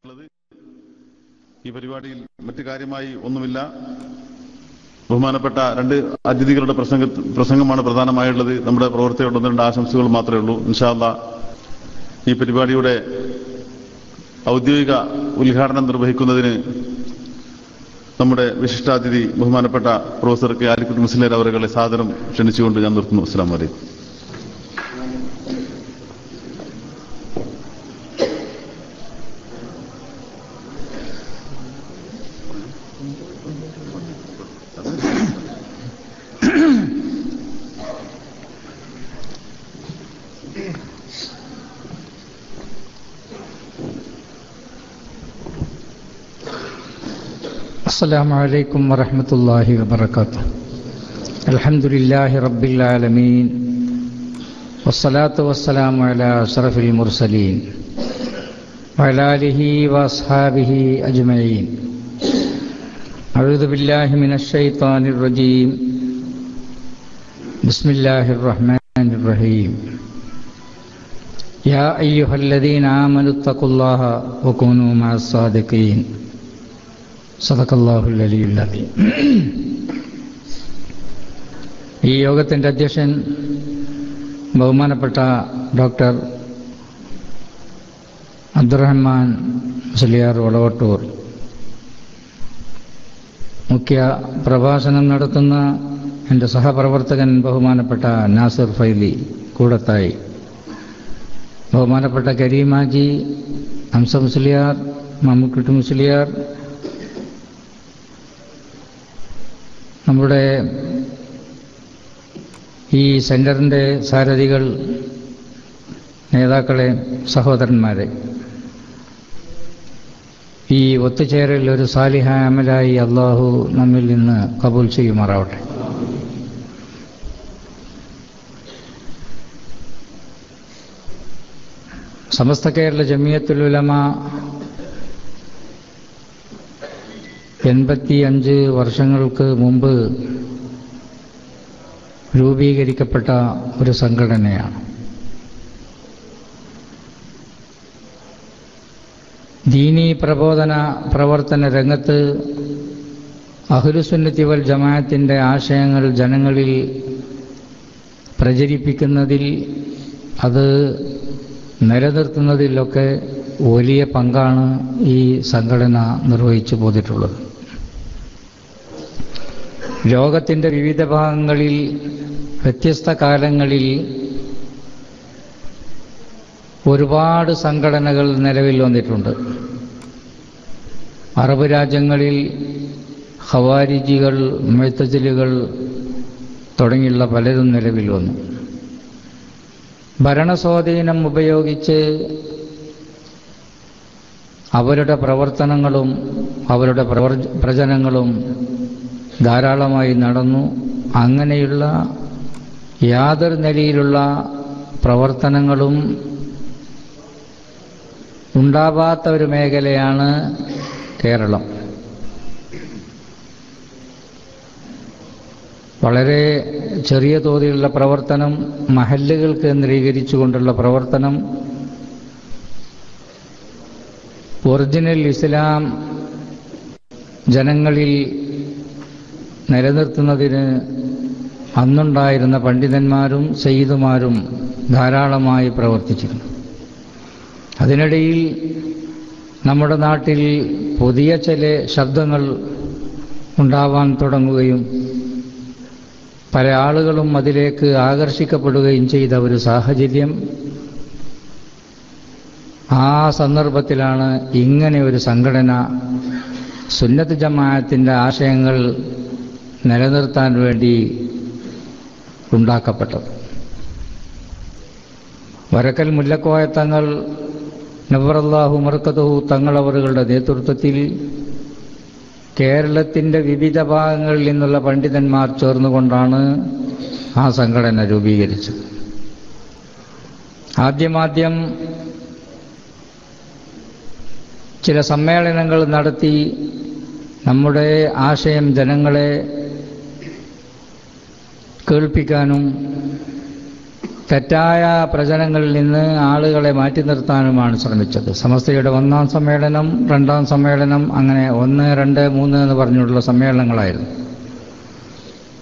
ഈ പരിപാടിയിൽ മറ്റു കാര്യമായി ഒന്നുമില്ല. ബഹുമാനപ്പെട്ട രണ്ട് അതിഥികളുടെ പ്രസംഗമാണ് പ്രധാനമായുള്ളത്. നമ്മുടെ പ്രവർത്തകരുടെ ഒന്ന് രണ്ട് ആശംസകൾ മാത്രമേ ഉള്ളൂ. ഇൻഷാ അല്ലാഹ് ഈ പരിപാടിയുടെ ഔദ്യോഗിക ഉദ്ഘാടനം നിർവഹിക്കുന്നതിന് നമ്മുടെ വിശിഷ്ടാതിഥി ബഹുമാനപ്പെട്ട പ്രൊഫസർ കെ ആലിക്കുട്ടി മുസ്ലിയാർ അവരെ സാദരം ക്ഷണിച്ചുകൊണ്ട് ഞാൻ നിർത്തുന്നു. അസ്സലാമു അലൈക്കും. السلام عليكم ورحمة الله وبركاته. الحمد لله رب العالمين والصلاة والسلام على أشرف المرسلين وعلى آله وأصحابه أجمعين. أعوذ بالله من الشيطان الرجيم. بسم الله الرحمن الرحيم. يا أيها الذين آمنوا اتقوا الله وكونوا مع الصادقين. സദഖല്ലാഹുൽ അലിയുൽ അദീം. ഈ യോഗത്തിൻ്റെ അധ്യക്ഷൻ ബഹുമാനപ്പെട്ട ഡോക്ടർ അബ്ദുറഹ്മാൻ മുസ്ലിയാർ വളവട്ടൂർ, മുഖ്യ പ്രഭാഷണം നടത്തുന്ന എൻ്റെ സഹപ്രവർത്തകൻ ബഹുമാനപ്പെട്ട നാസിർ ഫൈലി കൂടത്തായി, ബഹുമാനപ്പെട്ട കരീമാജി, ഹംസ മുസ്ലിയാർ, മമ്മൂക്കുട്ടി മുസ്ലിയാർ, നമ്മുടെ ഈ സെൻ്ററിൻ്റെ സാരഥികൾ, നേതാക്കളെ, സഹോദരന്മാരെ, ഈ ഒത്തുചേരൽ ഒരു സാലിഹ അമലായി അള്ളാഹു നമ്മിൽ നിന്ന് കബൂൽ ചെയ്യുമാറാവട്ടെ. സമസ്ത കേരള ജമിയത്തുൽ ഉലമ 85 വർഷങ്ങൾക്ക് മുമ്പ് രൂപീകരിക്കപ്പെട്ട ഒരു സംഘടനയാണ്. ദീനീ പ്രവർത്തന രംഗത്ത് അഹ്ലുസുന്നത്തി വൽ ജമാഅത്തിൻ്റെ ആശയങ്ങൾ ജനങ്ങളിൽ പ്രചരിപ്പിക്കുന്നതിൽ, അത് നിലനിർത്തുന്നതിലൊക്കെ വലിയ പങ്കാണ് ഈ സംഘടന നിർവഹിച്ചു പോന്നിട്ടുള്ളത്. ലോകത്തിൻ്റെ വിവിധ ഭാഗങ്ങളിൽ വ്യത്യസ്ത കാലങ്ങളിൽ ഒരുപാട് സംഘടനകൾ നിലവിൽ വന്നിട്ടുണ്ട്. അറബ് രാജ്യങ്ങളിൽ ഖവാരിജികൾ, മുഅ്തസിലികൾ തുടങ്ങിയുള്ള പലരും നിലവിൽ വന്നു. ഭരണസ്വാധീനം ഉപയോഗിച്ച് അവരുടെ പ്രവർത്തനങ്ങളും അവരുടെ പ്രചരണങ്ങളും ധാരാളമായി നടന്നു. അങ്ങനെയുള്ള യാതൊരു നിലയിലുള്ള പ്രവർത്തനങ്ങളും ഉണ്ടാവാത്ത ഒരു മേഖലയാണ് കേരളം. വളരെ ചെറിയ തോതിലുള്ള പ്രവർത്തനം, മഹല്ലുകൾ കേന്ദ്രീകരിച്ചുകൊണ്ടുള്ള പ്രവർത്തനം, ഒറിജിനൽ ഇസ്ലാം ജനങ്ങളിൽ നിലനിർത്തുന്നതിന് അന്നുണ്ടായിരുന്ന പണ്ഡിതന്മാരും സയ്യിദുമാരും ധാരാളമായി പ്രവർത്തിച്ചിരുന്നു. അതിനിടയിൽ നമ്മുടെ നാട്ടിൽ പുതിയ ചില ശബ്ദങ്ങൾ ഉണ്ടാവാൻ തുടങ്ങുകയും പല ആളുകളും അതിലേക്ക് ആകർഷിക്കപ്പെടുകയും ചെയ്ത ഒരു സാഹചര്യം, ആ സന്ദർഭത്തിലാണ് ഇങ്ങനെ ഒരു സംഘടന സുന്നത്ത് ജമാഅത്തിൻ്റെ ആശയങ്ങൾ നിലനിർത്താൻ വേണ്ടി ഉണ്ടാക്കപ്പെട്ടത്. വരക്കൽ മുല്ലക്കോയ തങ്ങൾ നവ്വറല്ലാഹു മർക്കദഹു തങ്ങളവറുകളുടെ നേതൃത്വത്തിൽ കേരളത്തിൻ്റെ വിവിധ ഭാഗങ്ങളിൽ നിന്നുള്ള പണ്ഡിതന്മാർ ചേർന്നുകൊണ്ടാണ് ആ സംഘടന രൂപീകരിച്ചത്. ആദ്യം ചില സമ്മേളനങ്ങൾ നടത്തി നമ്മുടെ ആശയം ജനങ്ങളെ കേൾപ്പിക്കാനും തെറ്റായ പ്രചരണങ്ങളിൽ നിന്ന് ആളുകളെ മാറ്റി നിർത്താനുമാണ് ശ്രമിച്ചത്. സമസ്തയുടെ 1-ാം സമ്മേളനം, 2-ാം സമ്മേളനം, അങ്ങനെ 1, 2, 3 എന്ന് പറഞ്ഞുള്ള സമ്മേളനങ്ങളായിരുന്നു.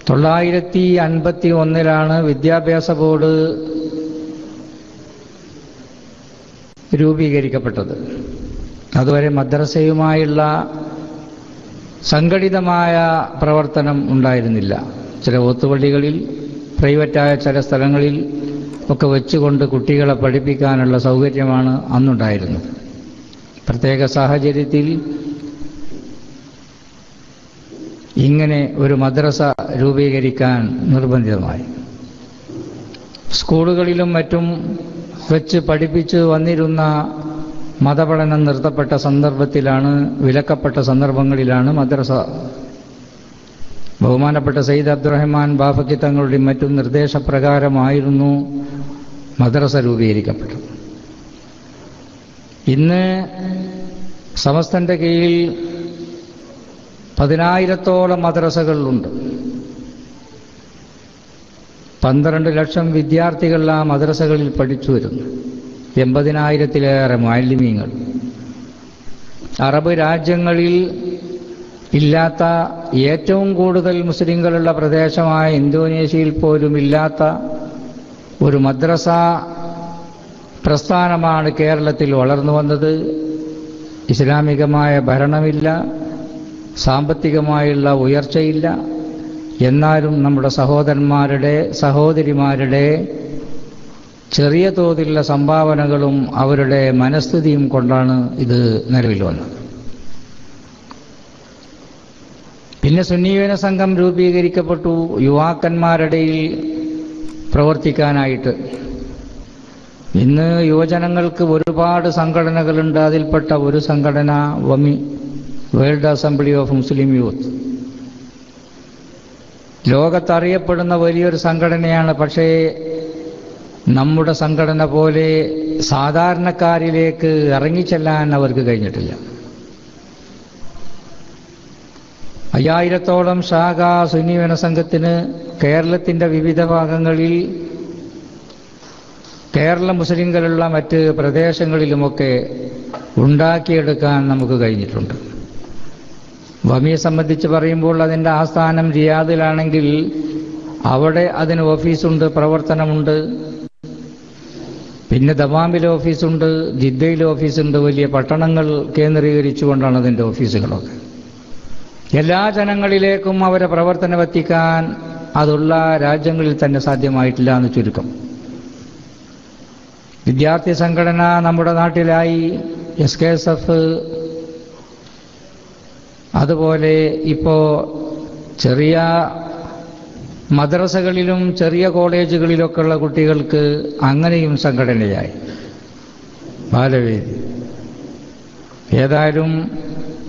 951 വിദ്യാഭ്യാസ ബോർഡ് രൂപീകരിക്കപ്പെട്ടത്. അതുവരെ മദ്രസയുമായുള്ള സംഘടിതമായ പ്രവർത്തനം ഉണ്ടായിരുന്നില്ല. ചില ഒത്തുപള്ളികളിൽ, പ്രൈവറ്റായ ചില സ്ഥലങ്ങളിൽ ഒക്കെ വെച്ചുകൊണ്ട് കുട്ടികളെ പഠിപ്പിക്കാനുള്ള സൗകര്യമാണ് അന്നുണ്ടായിരുന്നത്. പ്രത്യേക സാഹചര്യത്തിൽ ഇങ്ങനെ ഒരു മദ്രസ രൂപീകരിക്കാൻ നിർബന്ധിതമായി. സ്കൂളുകളിലും മറ്റും വെച്ച് പഠിപ്പിച്ചു വന്നിരുന്ന മതപഠനം നിർത്തപ്പെട്ട സന്ദർഭത്തിലാണ്, വിലക്കപ്പെട്ട സന്ദർഭങ്ങളിലാണ് മദ്രസ ബഹുമാനപ്പെട്ട സയ്യിദ് അബ്ദുറഹ്മാൻ ബാഫക്കി തങ്ങളുടെയും മറ്റും നിർദ്ദേശപ്രകാരമായിരുന്നു മദ്രസ രൂപീകരിക്കപ്പെട്ടത്. ഇന്ന് സമസ്തന്റെ കീഴിൽ 10,000-ഓളം മദ്രസകളുണ്ട്. 12 ലക്ഷം വിദ്യാർത്ഥികൾ ആ മദ്രസകളിൽ പഠിച്ചു വരുന്നു. 80,000-ലേറെ മുഅല്ലിമീങ്ങൾ. അറബ് രാജ്യങ്ങളിൽ ഇല്ലാത്ത, ഏറ്റവും കൂടുതൽ മുസ്ലിങ്ങളുള്ള പ്രദേശമായ ഇന്തോനേഷ്യയിൽ പോലും ഇല്ലാത്ത ഒരു മദ്രസ പ്രസ്ഥാനമാണ് കേരളത്തിൽ വളർന്നു വന്നത്. ഇസ്ലാമികമായ ഭരണമില്ല, സാമ്പത്തികമായുള്ള ഉയർച്ചയില്ല. എന്നാലും നമ്മുടെ സഹോദരന്മാരുടെ, സഹോദരിമാരുടെ ചെറിയ തോതിലുള്ള സംഭാവനകളും അവരുടെ മനസ്ഥിതിയും കൊണ്ടാണ് ഇത് നിലവിൽ വന്നത്. പിന്നെ സുന്നീയന സംഘം രൂപീകരിക്കപ്പെട്ടു യുവാക്കന്മാരുടെ പ്രവർത്തിക്കാനായിട്ട്. ഇന്ന് യുവജനങ്ങൾക്ക് ഒരുപാട് സംഘടനകളുണ്ട്. അതിൽപ്പെട്ട ഒരു സംഘടന വമി, World Assembly of Muslim Youth. ലോകത്തറിയപ്പെടുന്ന വലിയൊരു സംഘടനയാണ്. പക്ഷേ നമ്മുടെ സംഘടന പോലെ സാധാരണക്കാരിലേക്ക് ഇറങ്ങിച്ചെല്ലാൻ അവർക്ക് കഴിഞ്ഞിട്ടില്ല. 5000-ഓളം ശാഖ സുന്നീവന സംഘത്തിന് കേരളത്തിൻ്റെ വിവിധ ഭാഗങ്ങളിൽ, കേരള മുസ്ലിങ്ങളുള്ള മറ്റ് പ്രദേശങ്ങളിലുമൊക്കെ ഉണ്ടാക്കിയെടുക്കാൻ നമുക്ക് കഴിഞ്ഞിട്ടുണ്ട്. വമിയെ സംബന്ധിച്ച് പറയുമ്പോൾ അതിൻ്റെ ആസ്ഥാനം റിയാദിലാണെങ്കിൽ അവിടെ അതിന് ഓഫീസുണ്ട്, പ്രവർത്തനമുണ്ട്. പിന്നെ ദമാമിൽ ഓഫീസുണ്ട്, ജിദ്ദയിൽ ഓഫീസുണ്ട്. വലിയ പട്ടണങ്ങൾ കേന്ദ്രീകരിച്ചുകൊണ്ടാണ് അതിൻ്റെ ഓഫീസുകളൊക്കെ. എല്ലാ ജനങ്ങളിലേക്കും അവരെ പ്രവർത്തനം എത്തിക്കാൻ അതുള്ള രാജ്യങ്ങളിൽ തന്നെ സാധ്യമായിട്ടില്ല എന്ന് ചുരുക്കം. വിദ്യാർത്ഥി സംഘടന നമ്മുടെ നാട്ടിലായി, SKSF, അതുപോലെ ഇപ്പോൾ ചെറിയ മദ്രസകളിലും ചെറിയ കോളേജുകളിലൊക്കെയുള്ള കുട്ടികൾക്ക് അങ്ങനെയും സംഘടനയായി ബാലവേദി. ഏതായാലും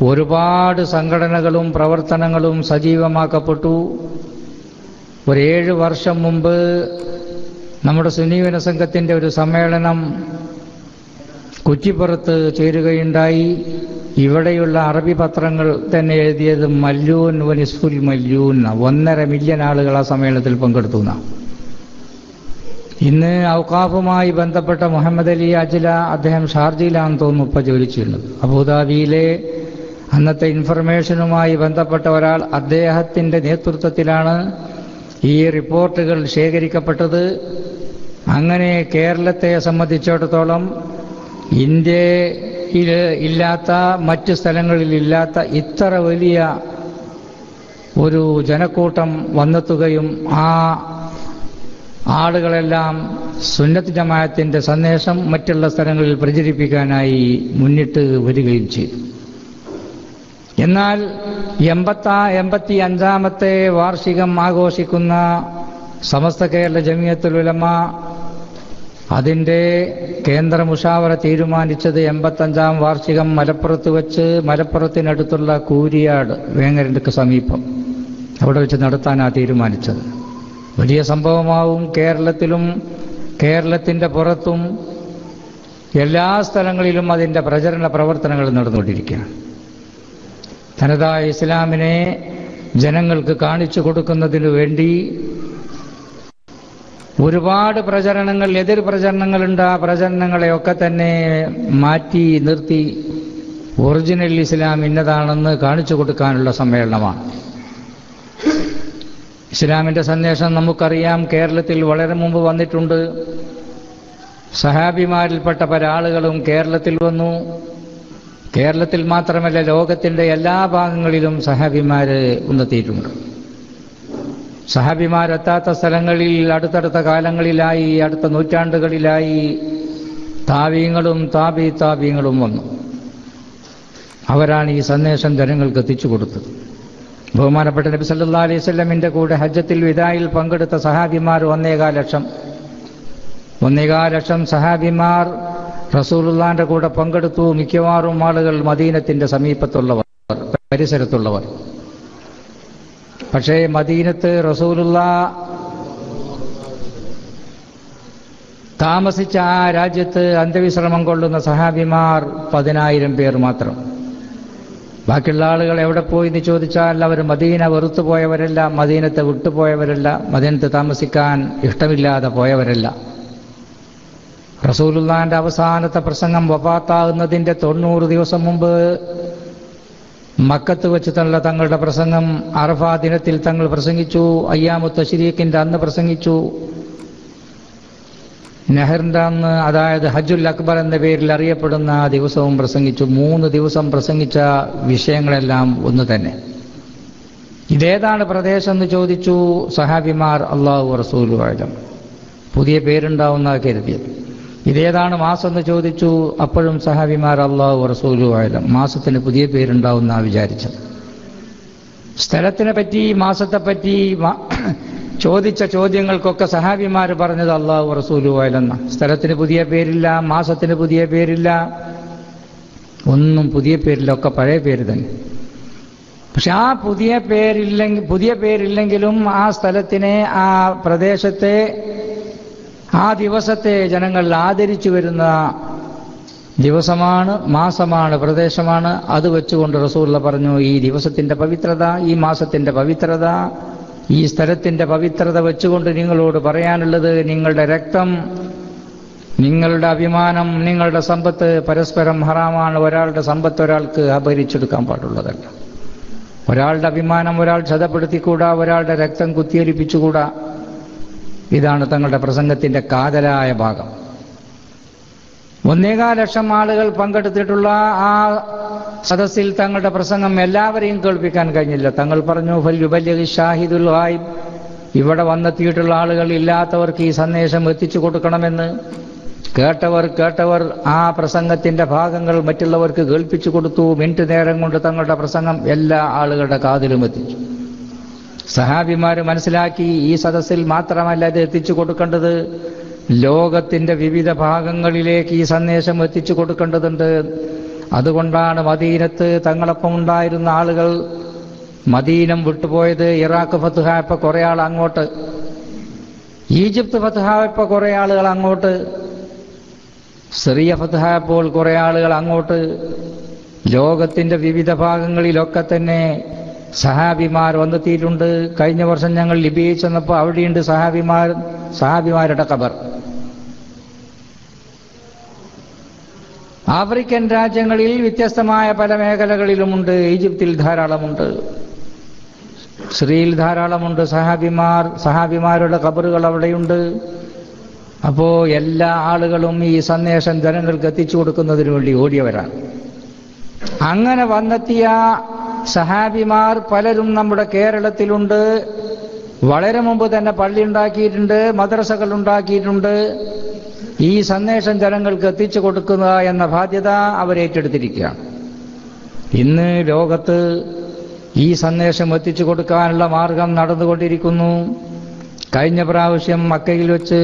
ഒരുപാട് സംഘടനകളും പ്രവർത്തനങ്ങളും സജീവമാക്കപ്പെട്ടു. ഒരു 7 വർഷം മുമ്പ് നമ്മുടെ സുന്നീവന സംഘത്തിൻ്റെ ഒരു സമ്മേളനം കുറ്റിപ്പുറത്ത് ചേരുകയുണ്ടായി. ഇവിടെയുള്ള അറബി പത്രങ്ങൾ തന്നെ എഴുതിയത് മല്ലൂൻ വനിസ്ഫുൽ മല്ലൂൻ, 1.5 മില്യൺ ആളുകൾ ആ സമ്മേളനത്തിൽ പങ്കെടുത്തു. ഇന്ന് ഔഖാഫുമായി ബന്ധപ്പെട്ട മുഹമ്മദ് അലി അജ്ല, അദ്ദേഹം ഷാർജയിലാണെന്ന് തോന്നുന്നു ഇപ്പോൾ ജോലി ചെയ്യുന്നത്. അബുദാബിയിലെ അന്നത്തെ ഇൻഫർമേഷനുമായി ബന്ധപ്പെട്ട ഒരാൾ, അദ്ദേഹത്തിൻ്റെ നേതൃത്വത്തിലാണ് ഈ റിപ്പോർട്ടുകൾ ശേഖരിക്കപ്പെട്ടത്. അങ്ങനെ കേരളത്തെ സംബന്ധിച്ചിടത്തോളം ഇന്ത്യയിൽ ഇല്ലാത്ത, മറ്റ് സ്ഥലങ്ങളിലില്ലാത്ത ഇത്ര വലിയ ഒരു ജനക്കൂട്ടം വന്നെത്തുകയും ആ ആളുകളെല്ലാം സുന്നത്ത് ജമാഅത്തിൻ്റെ സന്ദേശം മറ്റുള്ള സ്ഥലങ്ങളിൽ പ്രചരിപ്പിക്കാനായി മുന്നിട്ട് വരികയും ചെയ്തു. എന്നാൽ 85-ാമത്തെ വാർഷികം ആഘോഷിക്കുന്ന സമസ്ത കേരള ജമിയത്തുൽ ഉലമ അതിൻ്റെ കേന്ദ്ര മുഷാവറ തീരുമാനിച്ചത് 85-ാം വാർഷികം മലപ്പുറത്ത് വെച്ച്, മലപ്പുറത്തിനടുത്തുള്ള കൂരിയാട്, വേങ്ങരക്ക് സമീപം, അവിടെ വെച്ച് നടത്താനാണ് തീരുമാനിച്ചത്. വലിയ സംഭവമാവും. കേരളത്തിലും കേരളത്തിൻ്റെ പുറത്തും എല്ലാ സ്ഥലങ്ങളിലും അതിൻ്റെ പ്രചരണ പ്രവർത്തനങ്ങൾ നടന്നുകൊണ്ടിരിക്കുകയാണ്. തനതായ ഇസ്ലാമിനെ ജനങ്ങൾക്ക് കാണിച്ചു കൊടുക്കുന്നതിനു വേണ്ടി ഒരുപാട് പ്രചരണങ്ങൾ, എതിർ പ്രചരണങ്ങളുണ്ട്. ആ പ്രചരണങ്ങളെയൊക്കെ തന്നെ മാറ്റി നിർത്തി ഒറിജിനൽ ഇസ്ലാം ഇന്നതാണെന്ന് കാണിച്ചു കൊടുക്കാനുള്ള സമ്മേളനമാണ്. ഇസ്ലാമിൻ്റെ സന്ദേശം നമുക്കറിയാം. കേരളത്തിൽ വളരെ മുമ്പ് വന്നിട്ടുണ്ട്. സഹാബിമാരിൽപ്പെട്ട പല ആളുകളും കേരളത്തിൽ വന്നു. കേരളത്തിൽ മാത്രമല്ല, ലോകത്തിൻ്റെ എല്ലാ ഭാഗങ്ങളിലും സഹാബിമാർ ഉന്നെത്തിയിട്ടുണ്ട്. സഹാബിമാരെത്താത്ത സ്ഥലങ്ങളിൽ അടുത്തടുത്ത കാലങ്ങളിലായി, അടുത്ത നൂറ്റാണ്ടുകളിലായി താബീങ്ങളും താബീങ്ങളും വന്നു. അവരാണ് ഈ സന്ദേശം ജനങ്ങൾക്ക് എത്തിച്ചു കൊടുത്തത്. ബഹുമാനപ്പെട്ട നബി സല്ലല്ലാഹു അലൈഹി വസല്ലമിന്റെ കൂടെ ഹജ്ജത്തിൽ വിദായിൽ പങ്കെടുത്ത സഹാബിമാർ 1.25 ലക്ഷം സഹാബിമാർ റസൂലുള്ളാഹിന്റെ കൂടെ പങ്കെടുത്തു. മിക്കവാറും ആളുകൾ മദീനത്തിന്റെ സമീപത്തുള്ളവർ, പരിസരത്തുള്ളവർ. പക്ഷേ മദീനത്ത് റസൂലുള്ളാഹ് താമസിച്ച ആ രാജ്യത്ത് അന്ത്യവിശ്രമം കൊള്ളുന്ന സഹാബിമാർ 10,000 പേർ മാത്രം. ബാക്കിയുള്ള ആളുകൾ എവിടെ പോയി എന്ന് ചോദിച്ചാൽ അവർ മദീന വെറുത്തു പോയവരല്ല, മദീനത്തെ വിട്ടുപോയവരല്ല, മദീനത്ത് താമസിക്കാൻ ഇഷ്ടമില്ലാതെ പോയവരല്ല. റസൂലുള്ളാഹിന്റെ അവസാനത്തെ പ്രസംഗം വഫാത്താകുന്നതിന്റെ 90 ദിവസം മുമ്പ് മക്കത്ത് വെച്ച് തങ്ങളുടെ പ്രസംഗം അറഫാ ദിനത്തിൽ തങ്ങൾ പ്രസംഗിച്ചു. അയ്യാമു തശ്രീഖിന്റെ അന്ന് പ്രസംഗിച്ചു. നെഹറിന്റെ അന്ന്, അതായത് ഹജ്ജുൽ അക്ബർ എന്ന പേരിൽ അറിയപ്പെടുന്ന ആ ദിവസവും പ്രസംഗിച്ചു. 3 ദിവസം പ്രസംഗിച്ച വിഷയങ്ങളെല്ലാം ഒന്ന് തന്നെ. ഇതേതാണ് പ്രദേശം എന്ന് ചോദിച്ചു സഹാബിമാർ. അല്ലാഹു റസൂലു അഅലം. പുതിയ പേരുണ്ടാവുന്ന കരുതിയത്. ഇതേതാണ് മാസം എന്ന് ചോദിച്ചു. അപ്പോഴും സഹാബിമാർ അല്ലാഹു റസൂലു അഅലം. മാസത്തിന് പുതിയ പേരുണ്ടാവുന്ന വിചാരിച്ചത്. സ്ഥലത്തിനെ പറ്റി, മാസത്തെപ്പറ്റി ചോദിച്ച ചോദ്യങ്ങൾക്കൊക്കെ സഹാബിമാർ പറഞ്ഞത് അല്ലാഹു റസൂലു അഅലം. സ്ഥലത്തിന് പുതിയ പേരില്ല, മാസത്തിന് പുതിയ പേരില്ല, ഒന്നും പുതിയ പേരില്ല, ഒക്കെ പഴയ പേര് തന്നെ. പക്ഷെ ആ പുതിയ പേരില്ലെങ്കിലും ആ സ്ഥലത്തിനെ, ആ പ്രദേശത്തെ, ആ ദിവസത്തെ ജനങ്ങൾ ആദരിച്ചു വരുന്ന ദിവസമാണ്, മാസമാണ്, പ്രദേശമാണ്. അത് വെച്ചുകൊണ്ട് റസൂലുള്ള പറഞ്ഞു, ഈ ദിവസത്തിന്റെ പവിത്രത, ഈ മാസത്തിന്റെ പവിത്രത, ഈ സ്ഥലത്തിന്റെ പവിത്രത വെച്ചുകൊണ്ട് നിങ്ങളോട് പറയാനുള്ളത്, നിങ്ങളുടെ രക്തം, നിങ്ങളുടെ അഭിമാനം, നിങ്ങളുടെ സമ്പത്ത് പരസ്പരം ഹറാമാണ്. ഒരാളുടെ സമ്പത്ത് ഒരാൾക്ക് അപഹരിച്ചെടുക്കാൻ പാടുള്ളതല്ല. ഒരാളുടെ അഭിമാനം ഒരാൾ ക്ഷതപ്പെടുത്തിക്കൂടാ, ഒരാളുടെ രക്തം കുത്തിയൊലിപ്പിച്ചുകൂടാ. ഇതാണ് തങ്ങളുടെ പ്രസംഗത്തിന്റെ കാതലായ ഭാഗം. 1.25 ലക്ഷം ആളുകൾ പങ്കെടുത്തിട്ടുള്ള ആ സദസ്സിൽ തങ്ങളുടെ പ്രസംഗം എല്ലാവരെയും കേൾപ്പിക്കാൻ കഴിഞ്ഞില്ല. തങ്ങൾ പറഞ്ഞു, ഫൽയുബല്ലിഗി ഷാഹിദുൽ ഗായിബ്. ഇവിടെ വന്നെത്തിയിട്ടുള്ള ആളുകൾ, ഇല്ലാത്തവർക്ക് ഈ സന്ദേശം എത്തിച്ചു കൊടുക്കണമെന്ന്. കേട്ടവർ ആ പ്രസംഗത്തിന്റെ ഭാഗങ്ങൾ മറ്റുള്ളവർക്ക് കേൾപ്പിച്ചു കൊടുത്തു. മിനിറ്റ് നേരം കൊണ്ട് തങ്ങളുടെ പ്രസംഗം എല്ലാ ആളുകളുടെ കാതിലും എത്തിച്ചു. സഹാബിമാര് മനസ്സിലാക്കി, ഈ സദസ്സിൽ മാത്രമല്ല ഇത് എത്തിച്ചു കൊടുക്കേണ്ടത്, ലോകത്തിന്റെ വിവിധ ഭാഗങ്ങളിലേക്ക് ഈ സന്ദേശം എത്തിച്ചു കൊടുക്കേണ്ടതുണ്ട്. അതുകൊണ്ടാണ് മദീനത്ത് തങ്ങളൊപ്പം ഉണ്ടായിരുന്ന ആളുകൾ മദീനം വിട്ടുപോയത്. ഇറാഖ് ഫത്ഹായപ്പോൾ കുറെ ആൾ അങ്ങോട്ട്, ഈജിപ്ത് ഫത്ഹായപ്പോൾ കുറെ ആളുകൾ അങ്ങോട്ട്, സിറിയ ഫത്ഹായപ്പോൾ കുറെ ആളുകൾ അങ്ങോട്ട്. ലോകത്തിന്റെ വിവിധ ഭാഗങ്ങളിലൊക്കെ തന്നെ സഹാബിമാർ വന്നെത്തിയിട്ടുണ്ട്. കഴിഞ്ഞ വർഷം ഞങ്ങൾ ലിബിയയിൽ ചെന്നപ്പോൾ അവിടെയുണ്ട് സഹാബിമാരുടെ ഖബർ. ആഫ്രിക്കൻ രാജ്യങ്ങളിൽ വ്യത്യസ്തമായ പല മേഖലകളിലുമുണ്ട്. ഈജിപ്തിൽ ധാരാളമുണ്ട്, സിറിയയിൽ ധാരാളമുണ്ട് സഹാബിമാരുടെ ഖബറുകൾ അവിടെയുണ്ട്. അപ്പോ എല്ലാ ആളുകളും ഈ സന്ദേശം ജനങ്ങൾക്ക് എത്തിച്ചു കൊടുക്കുന്നതിന് വേണ്ടി ഓടിയവരാണ്. അങ്ങനെ വന്നെത്തിയ സഹാബിമാർ പലരും നമ്മുടെ കേരളത്തിലുണ്ട്. വളരെ മുമ്പ് തന്നെ പള്ളി ഉണ്ടാക്കിയിട്ടുണ്ട്, മദ്രസകൾ ഉണ്ടാക്കിയിട്ടുണ്ട്. ഈ സന്ദേശം ജനങ്ങൾക്ക് എത്തിച്ചു കൊടുക്കുക എന്ന ബാധ്യത അവരേറ്റെടുത്തിരിക്കുകയാണ്. ഇന്ന് ലോകത്ത് ഈ സന്ദേശം എത്തിച്ചു കൊടുക്കാനുള്ള മാർഗം നടന്നുകൊണ്ടിരിക്കുന്നു. കഴിഞ്ഞ പ്രാവശ്യം മക്കയിൽ വെച്ച്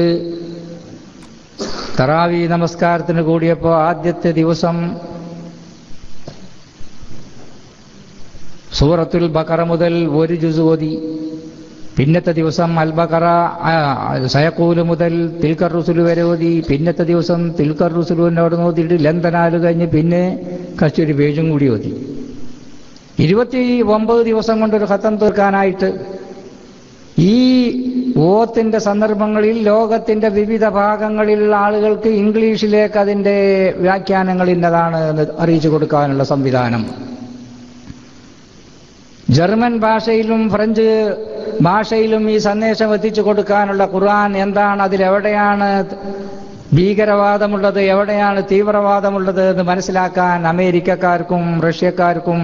തറാവി നമസ്കാരത്തിന് കൂടിയപ്പോൾ ആദ്യത്തെ ദിവസം സൂറത്തുൽ ബഖറ മുതൽ 1 ജുസ് ഓതി. പിന്നത്തെ ദിവസം അൽ ബഖറ സയഖൂല് മുതൽ തിൽക്കർ റുസുലു വരെ ഓതി. പിന്നത്തെ ദിവസം തിൽക്കർ റുസുലുവിനോട് നോക്കിയിട്ട് ലന്തനാല് കഴിഞ്ഞ് പിന്നെ കഷ്ടൊരു പേജും കൂടി ഓതി. 29 ദിവസം കൊണ്ടൊരു ഖത്തം തീർക്കാനായിട്ട് ഈ ഓത്തിന്റെ സന്ദർഭങ്ങളിൽ ലോകത്തിന്റെ വിവിധ ഭാഗങ്ങളിലുള്ള ആളുകൾക്ക് ഇംഗ്ലീഷിലേക്ക് അതിന്റെ വ്യാഖ്യാനങ്ങൾ ഇന്നതാണ് എന്ന് അറിയിച്ചു കൊടുക്കാനുള്ള സംവിധാനം. ജർമ്മൻ ഭാഷയിലും ഫ്രഞ്ച് ഭാഷയിലും ഈ സന്ദേശം എത്തിച്ചു കൊടുക്കാനുള്ള ഖുർആൻ എന്താണ്, അതിലെവിടെയാണ് ഭീകരവാദമുള്ളത്, എവിടെയാണ് തീവ്രവാദമുള്ളത് എന്ന് മനസ്സിലാക്കാൻ അമേരിക്കക്കാർക്കും റഷ്യക്കാർക്കും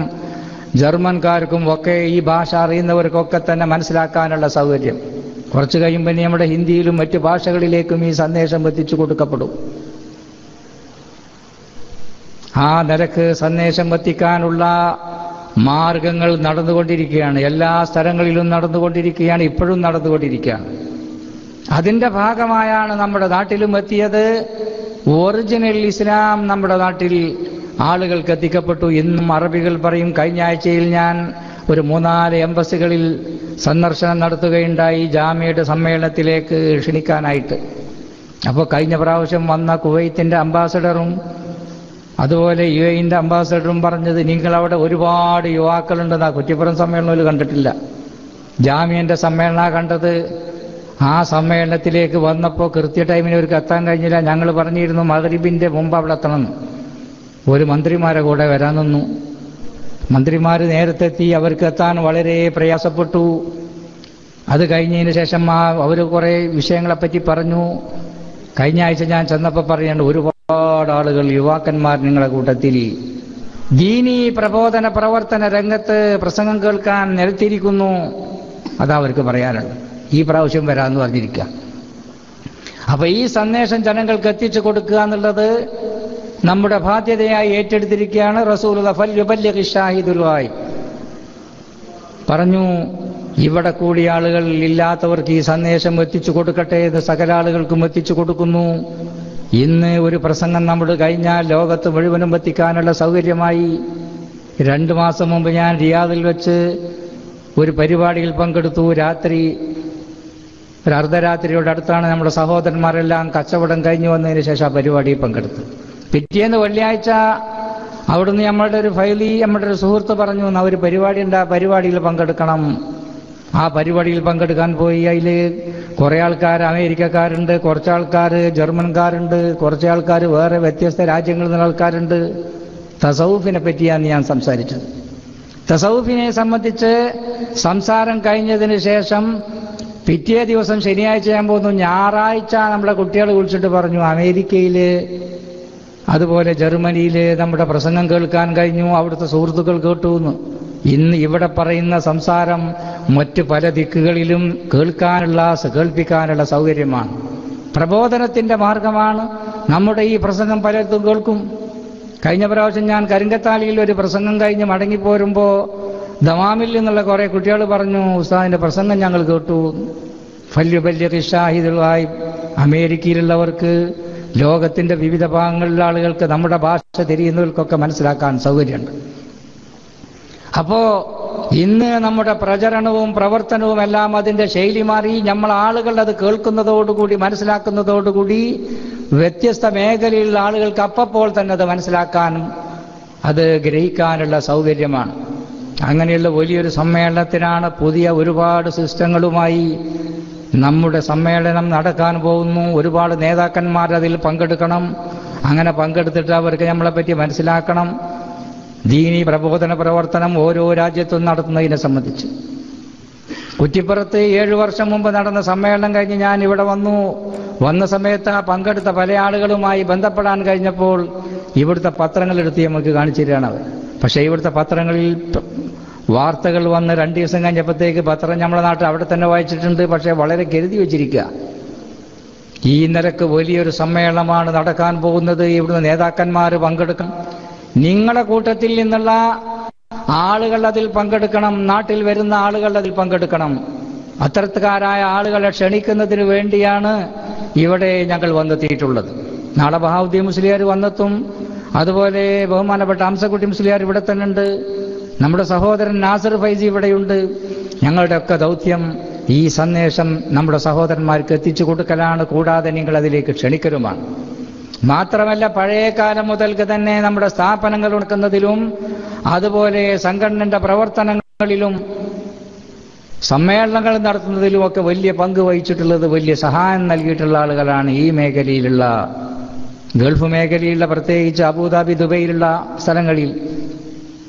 ജർമ്മൻകാർക്കും ഒക്കെ ഈ ഭാഷ അറിയുന്നവർക്കൊക്കെ തന്നെ മനസ്സിലാക്കാനുള്ള സൗകര്യം. കുറച്ച് കഴിയുമ്പോൾ നമ്മുടെ ഹിന്ദിയിലും മറ്റു ഭാഷകളിലേക്കും ഈ സന്ദേശം എത്തിച്ചു കൊടുക്കപ്പെടും. ആ നിലക്ക് സന്ദേശം എത്തിക്കാനുള്ള മാർഗങ്ങൾ നടന്നുകൊണ്ടിരിക്കുകയാണ്. എല്ലാ സ്ഥലങ്ങളിലും നടന്നുകൊണ്ടിരിക്കുകയാണ്, ഇപ്പോഴും നടന്നുകൊണ്ടിരിക്കുകയാണ്. അതിന്റെ ഭാഗമായാണ് നമ്മുടെ നാട്ടിലും എത്തിയത്. ഒറിജിനൽ ഇസ്ലാം നമ്മുടെ നാട്ടിൽ ആളുകൾക്ക് എത്തിക്കപ്പെട്ടു. ഇന്നും അറബികൾ പറയും. കഴിഞ്ഞ ആഴ്ചയിൽ ഞാൻ ഒരു 3-4 എംബസികളിൽ സന്ദർശനം നടത്തുകയുണ്ടായി, ജാമ്യയുടെ സമ്മേളനത്തിലേക്ക് ക്ഷണിക്കാനായിട്ട്. അപ്പോൾ കഴിഞ്ഞ പ്രാവശ്യം വന്ന കുവൈത്തിന്റെ അംബാസഡറും അതുപോലെ UAE-ന്റെ അംബാസഡറും പറഞ്ഞത്, നിങ്ങളവിടെ ഒരുപാട് യുവാക്കളുണ്ടെന്നാ. കുറ്റിപ്പുറം സമ്മേളനം കണ്ടിട്ടില്ല, ജാമ്യന്റെ സമ്മേളനം കണ്ടത്. ആ സമ്മേളനത്തിലേക്ക് വന്നപ്പോൾ കൃത്യ ടൈമിന് അവർക്ക് എത്താൻ കഴിഞ്ഞില്ല. ഞങ്ങൾ പറഞ്ഞിരുന്നു മഗ്രിബിന്റെ മുമ്പ് അവിടെ എത്തണം. ഒരു മന്ത്രിമാരെ കൂടെ വരാൻ നിന്നു. മന്ത്രിമാർ നേരത്തെ എത്തി, അവർക്ക് എത്താൻ വളരെ പ്രയാസപ്പെട്ടു. അത് കഴിഞ്ഞതിന് ശേഷം അവർ കുറേ വിഷയങ്ങളെപ്പറ്റി പറഞ്ഞു. കഴിഞ്ഞ ആഴ്ച ഞാൻ ചെന്നപ്പോൾ പറയേണ്ട ഒരുപാട് ആളുകൾ, യുവാക്കന്മാർ നിങ്ങളുടെ കൂട്ടത്തിൽ ദീനീ പ്രബോധന പ്രവർത്തന രംഗത്ത് പ്രസംഗം കേൾക്കാൻ നിരത്തിയിരിക്കുന്നു. അതവർക്ക് പറയാനുള്ളത്. ഈ പ്രാവശ്യം വരാമെന്ന് പറഞ്ഞിരിക്കുക. അപ്പൊ ഈ സന്ദേശം ജനങ്ങൾക്ക് എത്തിച്ചു കൊടുക്കുക എന്നുള്ളത് നമ്മുടെ ബാധ്യതയായി ഏറ്റെടുത്തിരിക്കുകയാണ്. റസൂലുള്ളാഹി ഫൽയുബല്ലിഗി ഷാഹിദുൽ ഗായിബ് പറഞ്ഞു, ഇവിടെ കൂടിയ ആളുകൾ ഇല്ലാത്തവർക്ക് ഈ സന്ദേശം എത്തിച്ചു കൊടുക്കട്ടെ എന്ന് സകല ആളുകൾക്കും എത്തിച്ചു കൊടുക്കുന്നു. ഇന്ന് ഒരു പ്രസംഗം നമ്മൾ കഴിഞ്ഞാൽ ലോകത്ത് മുഴുവനും എത്തിക്കാനുള്ള സൗകര്യമായി. 2 മാസം മുമ്പ് ഞാൻ റിയാദിൽ വെച്ച് ഒരു പരിപാടിയിൽ പങ്കെടുത്തു. രാത്രി ഒരു അർദ്ധരാത്രിയുടെ അടുത്താണ് നമ്മുടെ സഹോദരന്മാരെല്ലാം കച്ചവടം കഴിഞ്ഞു വന്നതിന് ശേഷം ആ പരിപാടിയിൽ പങ്കെടുത്തു. പിറ്റേന്ന് വെള്ളിയാഴ്ച അവിടുന്ന് നമ്മളുടെ ഒരു ഫൈലി, നമ്മുടെ ഒരു സുഹൃത്ത് പറഞ്ഞു, ഒരു പരിപാടി ഉണ്ട്, ആ പരിപാടിയിൽ പങ്കെടുക്കണം. ആ പരിപാടിയിൽ പങ്കെടുക്കാൻ പോയി. അതിൽ കുറേ ആൾക്കാർ അമേരിക്കക്കാരുണ്ട്, കുറച്ച് ആൾക്കാർ ജർമ്മൻകാരുണ്ട്, കുറച്ച് ആൾക്കാർ വേറെ വ്യത്യസ്ത രാജ്യങ്ങളിൽ നിന്നുള്ള ആൾക്കാരുണ്ട്. തസൗഫിനെ പറ്റിയാണ് ഞാൻ സംസാരിച്ചത്. തസൗഫിനെ സംബന്ധിച്ച് സംസാരം കഴിഞ്ഞതിന് ശേഷം പിറ്റേ ദിവസം ശനിയാഴ്ച ഞാൻ പോന്നു. ഞായറാഴ്ച നമ്മളെ കുട്ടികൾ വിളിച്ചിട്ട് പറഞ്ഞു, അമേരിക്കയിൽ അതുപോലെ ജർമ്മനിയിൽ നമ്മുടെ പ്രസംഗം കേൾക്കാൻ കഴിഞ്ഞു, അവിടുത്തെ സുഹൃത്തുക്കൾ കേട്ടു എന്ന്. ഇന്ന് ഇവിടെ പറയുന്ന സംസാരം മറ്റു പല ദിക്കുകളിലും കേൾപ്പിക്കാനുള്ള സൗകര്യമാണ്. പ്രബോധനത്തിന്റെ മാർഗമാണ്. നമ്മുടെ ഈ പ്രസംഗം പലർക്കും കേൾക്കും. കഴിഞ്ഞ പ്രാവശ്യം ഞാൻ കരിങ്കത്താലിയിൽ ഒരു പ്രസംഗം കഴിഞ്ഞ് മടങ്ങിപ്പോരുമ്പോൾ ദമാമിൽ നിന്നുള്ള കുറെ കുട്ടികൾ പറഞ്ഞു, ഉസ്താദിന്റെ പ്രസംഗം ഞങ്ങൾ കേട്ടു. ഫൽയുബല്ലിഗി ഷാഹിദുൽ ഗായിബ് അമേരിക്കയിലുള്ളവർക്ക്, ലോകത്തിന്റെ വിവിധ ഭാഗങ്ങളിലുള്ള ആളുകൾക്ക്, നമ്മുടെ ഭാഷ തിരിയുന്നവർക്കൊക്കെ മനസ്സിലാക്കാൻ സൗകര്യമുണ്ട്. അപ്പോ ഇന്ന് നമ്മുടെ പ്രചരണവും പ്രവർത്തനവും എല്ലാം അതിന്റെ ശൈലി മാറി. നമ്മൾ ആളുകൾ അത് കേൾക്കുന്നതോടുകൂടി മനസ്സിലാക്കുന്നതോടുകൂടി വ്യത്യസ്ത മേഖലയിലുള്ള ആളുകൾക്ക് അപ്പോൾ തന്നെ അത് മനസ്സിലാക്കാനും അത് ഗ്രഹിക്കാനുള്ള സൗകര്യമാണ്. അങ്ങനെയുള്ള വലിയൊരു സമ്മേളനത്തിനാണ് പുതിയ ഒരുപാട് സിസ്റ്റങ്ങളുമായി നമ്മുടെ സമ്മേളനം നടക്കാൻ പോകുന്നു. ഒരുപാട് നേതാക്കന്മാർ അതിൽ പങ്കെടുക്കണം. അങ്ങനെ പങ്കെടുത്തിട്ട് അവർക്ക് നമ്മളെപ്പറ്റി മനസ്സിലാക്കണം. ദീനീ പ്രബോധന പ്രവർത്തനം ഓരോ രാജ്യത്തും നടത്തുന്നതിനെ സംബന്ധിച്ച് കുറ്റിപ്പുറത്ത് 7 വർഷം മുമ്പ് നടന്ന സമ്മേളനം കഴിഞ്ഞ് ഞാൻ ഇവിടെ വന്ന സമയത്ത് ആ പങ്കെടുത്ത പല ആളുകളുമായി ബന്ധപ്പെടാൻ കഴിഞ്ഞപ്പോൾ ഇവിടുത്തെ പത്രങ്ങളെടുത്ത് നമുക്ക് കാണിച്ചു തരികയാണ് അവർ. പക്ഷേ ഇവിടുത്തെ പത്രങ്ങളിൽ വാർത്തകൾ വന്ന് 2 ദിവസം കഴിഞ്ഞപ്പോഴത്തേക്ക് പത്രം നമ്മുടെ നാട്ടിൽ അവിടെ തന്നെ വായിച്ചിട്ടുണ്ട്. പക്ഷേ വളരെ കരുതി വെച്ചിരിക്കുക. ഈ നിലക്ക് വലിയൊരു സമ്മേളനമാണ് നടക്കാൻ പോകുന്നത്. ഇവിടുന്ന് നേതാക്കന്മാർ പങ്കെടുക്കണം. നിങ്ങളുടെ കൂട്ടത്തിൽ നിന്നുള്ള ആളുകൾ അതിൽ പങ്കെടുക്കണം. നാട്ടിൽ വരുന്ന ആളുകൾ അതിൽ പങ്കെടുക്കണം. അത്തരക്കാരായ ആളുകളെ ക്ഷണിക്കുന്നതിന് വേണ്ടിയാണ് ഇവിടെ ഞങ്ങൾ വന്നെത്തിയിട്ടുള്ളത്. നാളെ ബഹാവുദ്ദീൻ മുസ്ലിയാർ വന്നെത്തും. അതുപോലെ ബഹുമാനപ്പെട്ട ഹംസക്കുട്ടി മുസ്ലിയാർ ഇവിടെ തന്നെ ഉണ്ട്. നമ്മുടെ സഹോദരൻ നാസർ ഫൈസി ഇവിടെയുണ്ട്. ഞങ്ങളുടെയൊക്കെ ദൗത്യം ഈ സന്ദേശം നമ്മുടെ സഹോദരന്മാർക്ക് എത്തിച്ചു കൊടുക്കലാണ്. കൂടാതെ നിങ്ങൾ അതിലേക്ക് ക്ഷണിക്കലുമാണ്. മാത്രമല്ല, പഴയ കാലം മുതൽക്ക് തന്നെ നമ്മുടെ സ്ഥാപനങ്ങൾ ഉണക്കുന്നതിലും അതുപോലെ സംഘടനയുടെ പ്രവർത്തനങ്ങളിലും സമ്മേളനങ്ങൾ നടത്തുന്നതിലുമൊക്കെ വലിയ പങ്ക് വഹിച്ചിട്ടുള്ളത്, വലിയ സഹായം നൽകിയിട്ടുള്ള ആളുകളാണ് ഈ മേഖലയിലുള്ള, ഗൾഫ് മേഖലയിലുള്ള, പ്രത്യേകിച്ച് അബുദാബി, ദുബൈയിലുള്ള സ്ഥലങ്ങളിൽ.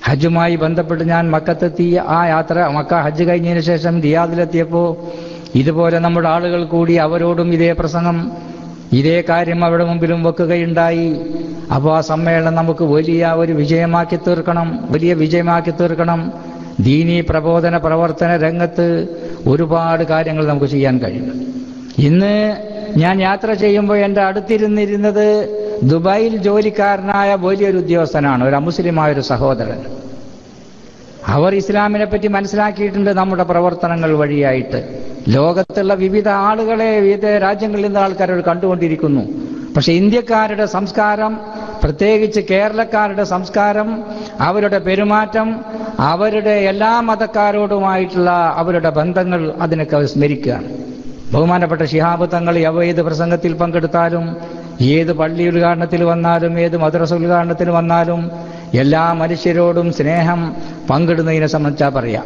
ഹജ്ജുമായി ബന്ധപ്പെട്ട് ഞാൻ മക്കത്തെത്തി. ആ യാത്ര, മക്ക ഹജ്ജ് കഴിഞ്ഞതിന് ശേഷം റിയാദിലെത്തിയപ്പോൾ ഇതുപോലെ നമ്മുടെ ആളുകൾ കൂടി അവരോടും ഇതേ പ്രസംഗം, ഇതേ കാര്യം അവിടെ മുമ്പിലും വെക്കുകയുണ്ടായി. അപ്പോൾ ആ സമ്മേളനം നമുക്ക് വലിയ ഒരു വിജയമാക്കി തീർക്കണം, വലിയ വിജയമാക്കി തീർക്കണം. ദീനീ പ്രബോധന പ്രവർത്തന രംഗത്ത് ഒരുപാട് കാര്യങ്ങൾ നമുക്ക് ചെയ്യാൻ കഴിയും. ഇന്ന് ഞാൻ യാത്ര ചെയ്യുമ്പോൾ എൻ്റെ അടുത്തിരുന്നിരുന്നത് ദുബായിൽ ജോലിക്കാരനായ വലിയൊരു ഉദ്യോഗസ്ഥനാണ്, ഒരു അമുസ്ലിമായ ഒരു സഹോദരൻ. അവർ ഇസ്ലാമിനെ പറ്റി മനസ്സിലാക്കിയിട്ടുണ്ട് നമ്മുടെ പ്രവർത്തനങ്ങൾ വഴിയായിട്ട്. ലോകത്തുള്ള വിവിധ ആളുകളെ വിവിധ രാജ്യങ്ങളിൽ നിന്ന് ആൾക്കാർ കണ്ടുകൊണ്ടിരിക്കുന്നു. പക്ഷെ ഇന്ത്യക്കാരുടെ സംസ്കാരം, പ്രത്യേകിച്ച് കേരളക്കാരുടെ സംസ്കാരം, അവരുടെ പെരുമാറ്റം, അവരുടെ എല്ലാ മതക്കാരോടുമായിട്ടുള്ള അവരുടെ ബന്ധങ്ങൾ, അതിനൊക്കെ അവർ സ്മരിക്കുകയാണ്. ബഹുമാനപ്പെട്ട ശിഹാബ് തങ്ങൾ ഏത് പ്രസംഗത്തിൽ പങ്കെടുത്താലും, ഏത് പള്ളി ഉദ്ഘാടനത്തിൽ വന്നാലും, ഏത് മദ്രസ ഉദ്ഘാടനത്തിൽ വന്നാലും എല്ലാ മനുഷ്യരോടും സ്നേഹം പങ്കിടുന്നതിനെ സംബന്ധിച്ചാൽ പറയാം.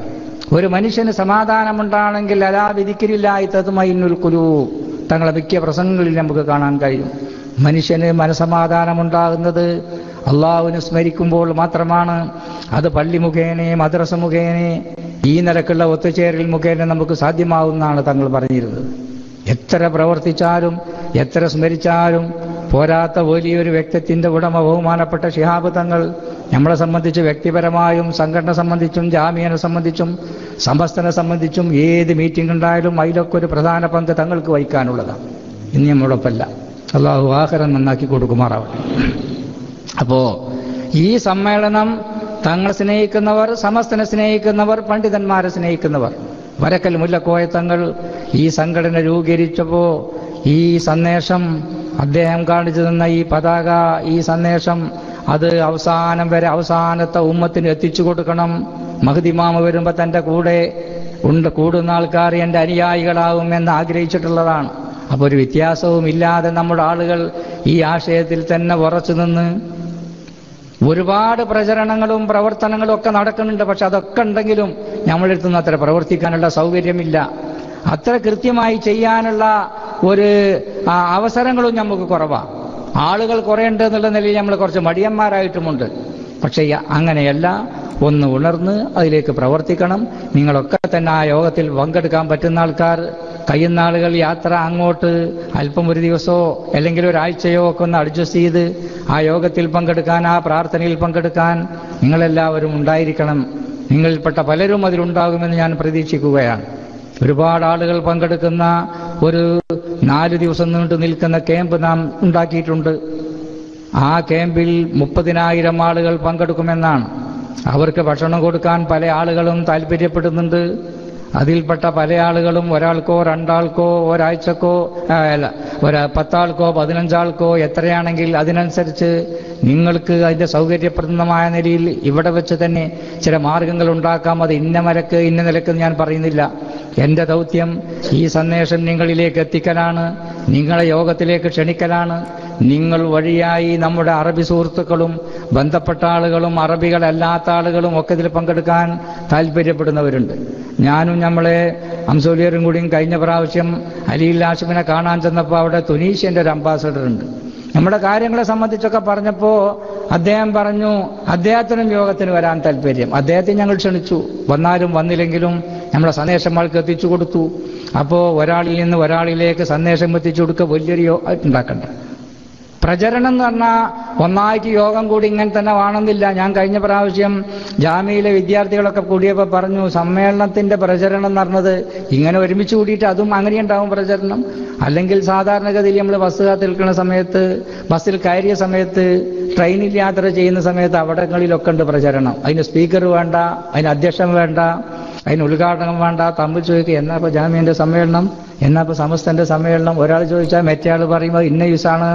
ഒരു മനുഷ്യന് സമാധാനമുണ്ടാണെങ്കിൽ അലാ ബിദിക്രില്ലാഹി തത്മഇന്നുൽ ഖുലൂബ്, തങ്ങളെ മിക്ക പ്രസംഗങ്ങളിൽ നമുക്ക് കാണാൻ കഴിയും. മനുഷ്യന് മനസമാധാനമുണ്ടാകുന്നത് അള്ളാഹുവിനെ സ്മരിക്കുമ്പോൾ മാത്രമാണ്. അത് പള്ളി മുഖേന, മദ്രസ മുഖേന, ഈ നിലക്കുള്ള ഒത്തുചേരൽ മുഖേന നമുക്ക് സാധ്യമാവുമെന്നാണ് തങ്ങൾ പറഞ്ഞിരുന്നത്. എത്ര പ്രവർത്തിച്ചാലും എത്ര സ്മരിച്ചാലും പോരാത്ത വലിയൊരു വ്യക്തിത്വത്തിന്റെ ഉടമ ബഹുമാനപ്പെട്ട ശിഹാബ് തങ്ങൾ നമ്മളെ സംബന്ധിച്ച് വ്യക്തിപരമായും സംഘടന സംബന്ധിച്ചും ജാമിയനെ സംബന്ധിച്ചും സമസ്തനെ സംബന്ധിച്ചും ഏത് മീറ്റിംഗ് ഉണ്ടായാലും അതിലൊക്കെ ഒരു പ്രധാന പങ്ക് തങ്ങൾക്ക് വഹിക്കാനുള്ളതാണ്. ഇനി നമ്മളൊപ്പല്ല. അള്ളാഹു ആഖിറം നന്നാക്കി കൊടുക്കുമാറാവട്ടെ. അപ്പോ ഈ സമ്മേളനം തങ്ങളെ സ്നേഹിക്കുന്നവർ, സമസ്തനെ സ്നേഹിക്കുന്നവർ, പണ്ഡിതന്മാരെ സ്നേഹിക്കുന്നവർ, വരക്കൽ മുല്ലക്കോയ തങ്ങൾ ഈ സംഘടന രൂപീകരിച്ചപ്പോൾ ഈ സന്ദേശം, അദ്ദേഹം കാണിച്ചു തന്ന ഈ പതാക, ഈ സന്ദേശം അത് അവസാനം വരെ അവസാനത്തെ ഉമ്മത്തിന് എത്തിച്ചു കൊടുക്കണം. മഹ്ദിമാമ വരുമ്പോൾ തൻ്റെ കൂടെ കൂടുന്ന ആൾക്കാർ എൻ്റെ അനുയായികളാവും എന്ന് ആഗ്രഹിച്ചിട്ടുള്ളതാണ്. അപ്പോൾ ഒരു വ്യത്യാസവും ഇല്ലാതെ നമ്മുടെ ആളുകൾ ഈ ആശയത്തിൽ തന്നെ ഉറച്ചു നിന്ന് ഒരുപാട് പ്രചരണങ്ങളും പ്രവർത്തനങ്ങളും ഒക്കെ നടക്കുന്നുണ്ട്. പക്ഷെ അതൊക്കെ ഉണ്ടെങ്കിലും നമ്മളെടുത്തുനിന്ന് അത്ര പ്രവർത്തിക്കാനുള്ള സൗകര്യമില്ല, അത്ര കൃത്യമായി ചെയ്യാനുള്ള ഒരു അവസരങ്ങളും നമുക്ക് കുറവാണ്. ആളുകൾ കുറേ ഉണ്ട് എന്നുള്ള നിലയിൽ നമ്മൾ കുറച്ച് മടിയന്മാരായിട്ടുമുണ്ട്. പക്ഷെ അങ്ങനെയല്ല, ഒന്ന് ഉണർന്ന് അതിലേക്ക് പ്രവർത്തിക്കണം. നിങ്ങളൊക്കെ തന്നെ ആ യോഗത്തിൽ പങ്കെടുക്കാൻ പറ്റുന്ന ആൾക്കാർ, കഴിയുന്ന ആളുകൾ യാത്ര അങ്ങോട്ട് അല്പം ഒരു ദിവസമോ അല്ലെങ്കിൽ ഒരാഴ്ചയോ ഒക്കെ ഒന്ന് അഡ്ജസ്റ്റ് ചെയ്ത് ആ യോഗത്തിൽ പങ്കെടുക്കാൻ, ആ പ്രാർത്ഥനയിൽ പങ്കെടുക്കാൻ നിങ്ങളെല്ലാവരും ഉണ്ടായിരിക്കണം. നിങ്ങളിൽപ്പെട്ട പലരും അതിലുണ്ടാകുമെന്ന് ഞാൻ പ്രതീക്ഷിക്കുകയാണ്. ഒരുപാട് ആളുകൾ പങ്കെടുക്കുന്ന ഒരു 4 ദിവസം നീണ്ടു നിൽക്കുന്ന ക്യാമ്പ് നാം ഉണ്ടാക്കിയിട്ടുണ്ട്. ആ ക്യാമ്പിൽ 30,000 ആളുകൾ പങ്കെടുക്കുമെന്നാണ്. അവർക്ക് ഭക്ഷണം കൊടുക്കാൻ പല ആളുകളും താല്പര്യപ്പെടുന്നുണ്ട്. അതിൽപ്പെട്ട പല ആളുകളും ഒരാൾക്കോ 2 ആൾക്കോ ഒരാഴ്ചക്കോ അല്ല 10 ആൾക്കോ 15 ആൾക്കോ എത്രയാണെങ്കിൽ അതിനനുസരിച്ച് നിങ്ങൾക്ക് അതിൻ്റെ സൗകര്യപ്രദമായ നിലയിൽ ഇവിടെ വെച്ച് തന്നെ ചില മാർഗങ്ങൾ ഉണ്ടാക്കാം. അത് ഇന്ന മരക്ക് ഇന്ന നിലക്ക് ഞാൻ പറയുന്നില്ല. എൻ്റെ ദൗത്യം ഈ സന്ദേശം നിങ്ങളിലേക്ക് എത്തിക്കലാണ്, നിങ്ങളെ യോഗത്തിലേക്ക് ക്ഷണിക്കലാണ്. നിങ്ങൾ വഴിയായി നമ്മുടെ അറബി സുഹൃത്തുക്കളും ബന്ധപ്പെട്ട ആളുകളും അറബികളല്ലാത്ത ആളുകളും ഒക്കെ ഇതിൽ പങ്കെടുക്കാൻ താല്പര്യപ്പെടുന്നവരുണ്ട്. ഞാനും നമ്മളെ അംസോലിയറും കൂടിയും കഴിഞ്ഞ പ്രാവശ്യം അലിയിൽ ആഷിമിനെ കാണാൻ ചെന്നപ്പോൾ അവിടെ തുനീഷ്യൻ്റെ ഒരു അംബാസഡർ ഉണ്ട്. നമ്മുടെ കാര്യങ്ങളെ സംബന്ധിച്ചൊക്കെ പറഞ്ഞപ്പോൾ അദ്ദേഹം പറഞ്ഞു അദ്ദേഹത്തിനും യോഗത്തിന് വരാൻ താല്പര്യം. അദ്ദേഹത്തെ ഞങ്ങൾ ക്ഷണിച്ചു. വന്നാലും വന്നില്ലെങ്കിലും നമ്മളെ സന്ദേശം ആൾക്ക് എത്തിച്ചു കൊടുത്തു. അപ്പോൾ ഒരാളിൽ നിന്ന് ഒരാളിലേക്ക് സന്ദേശം എത്തിച്ചു കൊടുക്കുക വലിയൊരു ഉണ്ടാക്കണ്ട. പ്രചരണം എന്ന് പറഞ്ഞാൽ ഒന്നായിട്ട് യോഗം കൂടി ഇങ്ങനെ തന്നെ വേണമെന്നില്ല. ഞാൻ കഴിഞ്ഞ പ്രാവശ്യം ജാമ്യയിലെ വിദ്യാർത്ഥികളൊക്കെ കൂടിയപ്പോൾ പറഞ്ഞു, സമ്മേളനത്തിന്റെ പ്രചരണം എന്ന് പറഞ്ഞത് ഇങ്ങനെ ഒരുമിച്ച് കൂടിയിട്ട് അതും അങ്ങനെയുണ്ടാവും പ്രചരണം. അല്ലെങ്കിൽ സാധാരണഗതിയിൽ നമ്മൾ ബസ് കാത്ത് നിൽക്കുന്ന സമയത്ത്, ബസ്സിൽ കയറിയ സമയത്ത്, ട്രെയിനിൽ യാത്ര ചെയ്യുന്ന സമയത്ത് അവിടങ്ങളിലൊക്കെ ഉണ്ട് പ്രചരണം. അതിന് സ്പീക്കർ വേണ്ട, അതിന് അധ്യക്ഷൻ വേണ്ട, അതിന് ഉദ്ഘാടനം വേണ്ട. തമ്മിൽ ചോദിക്കുക എന്നാ ഇപ്പോൾ ജാമ്യന്റെ സമ്മേളനം, എന്നാ ഇപ്പോൾ സമസ്തന്റെ സമ്മേളനം. ഒരാൾ ചോദിച്ചാൽ മറ്റേ ആൾ പറയുമ്പോൾ ഇന്ന യൂസാണ്,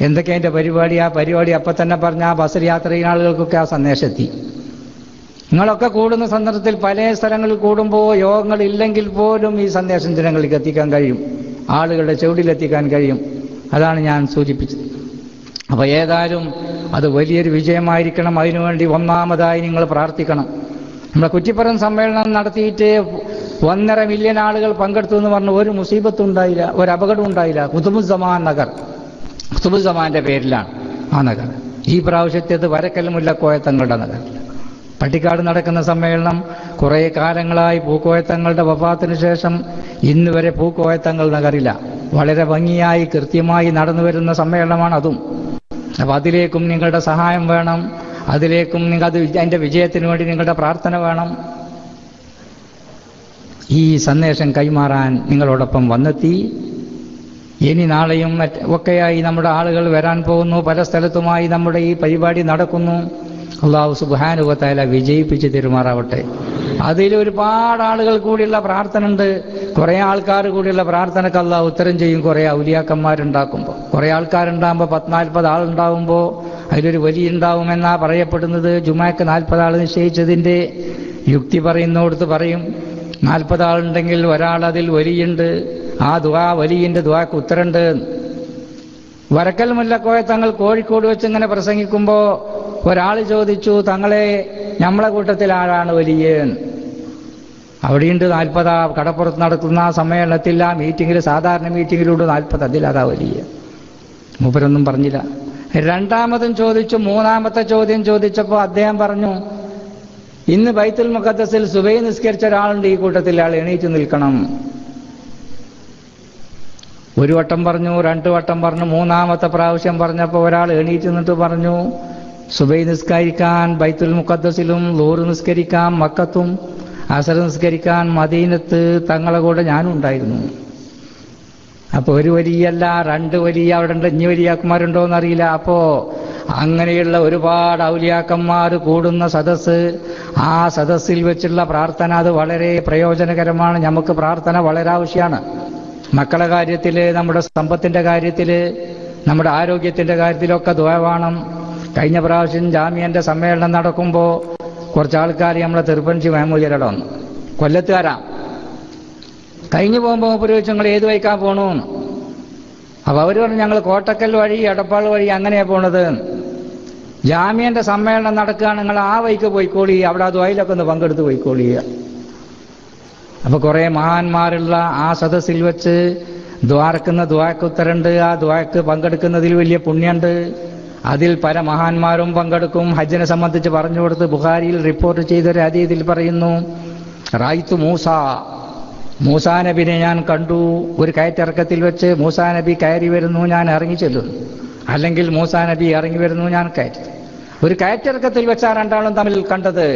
എന്തൊക്കെ അതിൻ്റെ പരിപാടി. ആ പരിപാടി അപ്പം തന്നെ പറഞ്ഞ ആ ബസ്സിൽ യാത്ര ചെയ്യുന്ന ആളുകൾക്കൊക്കെ ആ സന്ദേശം എത്തി. നിങ്ങളൊക്കെ കൂടുന്ന സന്ദർഭത്തിൽ പല സ്ഥലങ്ങളിൽ കൂടുമ്പോൾ യോഗങ്ങളില്ലെങ്കിൽ പോലും ഈ സന്ദേശം ജനങ്ങളിലേക്ക് എത്തിക്കാൻ കഴിയും, ആളുകളുടെ ചെവിടിലെത്തിക്കാൻ കഴിയും. അതാണ് ഞാൻ സൂചിപ്പിച്ചത്. അപ്പോൾ ഏതായാലും അത് വലിയൊരു വിജയമായിരിക്കണം. അതിനുവേണ്ടി ഒന്നാമതായി നിങ്ങൾ പ്രാർത്ഥിക്കണം. നമ്മളെ കുറ്റിപ്പുറം സമ്മേളനം നടത്തിയിട്ട് 1.5 മില്യൺ ആളുകൾ പങ്കെടുത്തു എന്ന് പറഞ്ഞ ഒരു മുസീബത്തും ഉണ്ടായില്ല, ഒരു അപകടം ഉണ്ടായില്ല. കുതുബുസ്സമാൻ നഗർ, കുതുബുസ്സമാന്റെ പേരിലാണ് ആ നഗർ. ഈ പ്രാവശ്യത്തേത് വരക്കൽ മുല്ലക്കോയ തങ്ങളുടെ നഗർ. പട്ടിക്കാട് നടക്കുന്ന സമ്മേളനം കുറേ കാലങ്ങളായി പൂക്കോയത്തങ്ങളുടെ വഫാത്തിന് ശേഷം ഇന്ന് വരെ പൂക്കോയത്തങ്ങൾ നഗറില്ല. വളരെ ഭംഗിയായി കൃത്യമായി നടന്നു വരുന്ന സമ്മേളനമാണ് അതും. അപ്പം അതിലേക്കും നിങ്ങളുടെ സഹായം വേണം, അതിലേക്കും അതിൻ്റെ വിജയത്തിന് വേണ്ടി നിങ്ങളുടെ പ്രാർത്ഥന വേണം. ഈ സന്ദേശം കൈമാറാൻ നിങ്ങളോടൊപ്പം വന്നെത്തി. ഇനി നാളെയും ഒക്കെയായി നമ്മുടെ ആളുകൾ വരാൻ പോകുന്നു. പല സ്ഥലത്തുമായി നമ്മുടെ ഈ പരിപാടി നടക്കുന്നു. അല്ലാഹു സുബ്ഹാനഹു വ തആല വിജയിപ്പിച്ച് തരുമാറാവട്ടെ. അതിൽ ഒരുപാട് ആളുകൾ കൂടിയുള്ള പ്രാർത്ഥന ഉണ്ട്. കുറേ ആൾക്കാർ കൂടിയുള്ള പ്രാർത്ഥനക്ക് അല്ലാഹു ഉത്തരം ചെയ്യും. കുറേ ഔലിയാക്കന്മാരുണ്ടാക്കുമ്പോൾ, കുറേ ആൾക്കാരുണ്ടാകുമ്പോൾ 40 ആളുണ്ടാകുമ്പോൾ അതിലൊരു വലിയ ഉണ്ടാവുമെന്നാ പറയപ്പെടുന്നത്. ജുമാക്ക് 40 ആൾ നിശ്ചയിച്ചതിൻ്റെ യുക്തി പറയുന്നിടത്ത് പറയും 40 ആളുണ്ടെങ്കിൽ ഒരാൾ അതിൽ വലിയുണ്ട്, ആ ദുആ വലിയൻ്റെ ദുആക്ക് ഉത്തരമുണ്ട്. വരക്കൽ മുല്ലക്കോയ തങ്ങൾ കോഴിക്കോട് വെച്ച് ഇങ്ങനെ പ്രസംഗിക്കുമ്പോൾ ഒരാൾ ചോദിച്ചു, തങ്ങളെ നമ്മളെ കൂട്ടത്തിൽ ആരാണ് വലിയ? അവിടെയുണ്ട് 40. കടപ്പുറത്ത് നടത്തുന്ന സമ്മേളനത്തിൽ ആ മീറ്റിങ്ങിൽ, സാധാരണ മീറ്റിങ്ങിലൂടെ 40, അതിലതാ വലിയ. മൂപ്പരൊന്നും പറഞ്ഞില്ല. രണ്ടാമതും ചോദിച്ചു. മൂന്നാമത്തെ ചോദ്യം ചോദിച്ചപ്പോൾ അദ്ദേഹം പറഞ്ഞു, ഇന്ന് ബൈത്തുൽ മുഖദ്ദസിൽ സുബഹി നിസ്കരിച്ച ഒരാളുണ്ട്, ഈ കൂട്ടത്തിൽ ആൾ എണീറ്റ് നിൽക്കണം. ഒരു വട്ടം പറഞ്ഞു, 2 വട്ടം പറഞ്ഞു, മൂന്നാമത്തെ പ്രാവശ്യം പറഞ്ഞപ്പോൾ ഒരാൾ എണീറ്റ് നിന്നിട്ട് പറഞ്ഞു, സുബഹി നിസ്കരിക്കാൻ ബൈത്തുൽ മുഖദ്ദസിലും, ളുഹർ നിസ്കരിക്കാൻ മക്കത്തും, അസർ നിസ്കരിക്കാൻ മദീനത്ത് തങ്ങളെ കൂടെ ഞാനും ഉണ്ടായിരുന്നു. അപ്പോൾ ഒരു വലിയല്ല, 2 വലിയ അവിടെ ഉണ്ട്. ഇനി വലിയാക്കന്മാരുണ്ടോ എന്നറിയില്ല. അപ്പോൾ അങ്ങനെയുള്ള ഒരുപാട് ഔലിയാക്കന്മാർ കൂടുന്ന സദസ്സ്, ആ സദസ്സിൽ വെച്ചുള്ള പ്രാർത്ഥന അത് വളരെ പ്രയോജനകരമാണ്. നമുക്ക് പ്രാർത്ഥന വളരെ ആവശ്യമാണ്. മക്കളുടെ കാര്യത്തിൽ, നമ്മുടെ സമ്പത്തിൻ്റെ കാര്യത്തിൽ, നമ്മുടെ ആരോഗ്യത്തിൻ്റെ കാര്യത്തിലൊക്കെ ദുആ വേണം. കഴിഞ്ഞ പ്രാവശ്യം ജാമിയൻ്റെ സമ്മേളനം നടക്കുമ്പോൾ കുറച്ച് ആൾക്കാർ നമ്മളെ തിരുപ്പഞ്ചി മേമൂലിയരുടെ വന്നു, കൊല്ലത്തുകാരാ. കഴിഞ്ഞു പോകുമ്പോൾ ഉപയോഗിച്ച് നിങ്ങൾ ഏത് വഴിക്കാൻ പോകണു? അപ്പോൾ അവർ പറഞ്ഞു, ഞങ്ങൾ കോട്ടക്കൽ വഴി, എടപ്പാൾ വഴി അങ്ങനെയാണ് പോണത്. ജാമിയൻ്റെ സമ്മേളനം നടക്കുകയാണ്, നിങ്ങൾ ആ വഴിക്ക് പോയിക്കോളി, അവിടെ അത് വഴിയിലൊക്കെ ഒന്ന് പങ്കെടുത്ത് പോയിക്കോളി. അപ്പോൾ കുറേ മഹാന്മാരുള്ള ആ സദസ്സിൽ വെച്ച് ദ്വാരക്കുന്ന ദ്വാക്ക് ഉത്തരണ്ട്. ആ ദ്വാക്ക് പങ്കെടുക്കുന്നതിൽ വലിയ പുണ്യമുണ്ട്. അതിൽ പല മഹാന്മാരും പങ്കെടുക്കും. ഹജ്ജിനെ സംബന്ധിച്ച് പറഞ്ഞു കൊടുത്ത് ബുഖാരിയിൽ റിപ്പോർട്ട് ചെയ്തൊരു ഹദീസിൽ പറയുന്നു, റായിത്തു മൂസാ നബിനെ ഞാൻ കണ്ടു. ഒരു കയറ്റിറക്കത്തിൽ വെച്ച് മൂസാ നബി കയറി വരുന്നു, ഞാൻ ഇറങ്ങി ചെല്ലുന്നു. അല്ലെങ്കിൽ മൂസാ നബി ഇറങ്ങി വരുന്നു, ഞാൻ കയറ്റി. ഒരു കയറ്റിറക്കത്തിൽ വെച്ചാ രണ്ടാളും തമ്മിൽ കണ്ടത്.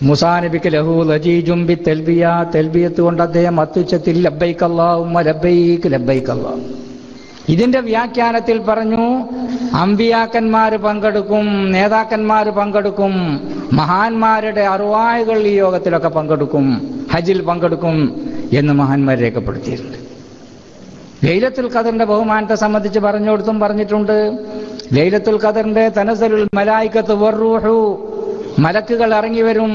മൂസാ നബിക്ക് ലഹു ലജീജും ബി തെൽബിയ, തെൽബിയത്ത് കൊണ്ട് അദ്ദേഹം അത്യുച്ചത്തിൽ ലബ്ബൈക അല്ലാഹുമ്മ ലബ്ബൈക ലബ്ബൈക അല്ലാഹ്. ഇതിന്റെ വ്യാഖ്യാനത്തിൽ പറഞ്ഞു, അമ്പിയാക്കന്മാർ പങ്കെടുക്കും, നേതാക്കന്മാർ പങ്കെടുക്കും, മഹാന്മാരുടെ അറുവായുകൾ ഈ യോഗത്തിലൊക്കെ പങ്കെടുക്കും, ഹജ്ജിൽ പങ്കെടുക്കും എന്ന് മഹാന്മാർ രേഖപ്പെടുത്തിയിട്ടുണ്ട്. ലൈലത്തുൽ ഖദറിന്റെ ബഹുമാനത്തെ സംബന്ധിച്ച് പറഞ്ഞു കൊടുത്തും പറഞ്ഞിട്ടുണ്ട്. ലൈലത്തുൽ ഖദറിന്റെ തനസലുൽ മലായികത്തു വറൂഹു, മലക്കുകൾ ഇറങ്ങി വരും.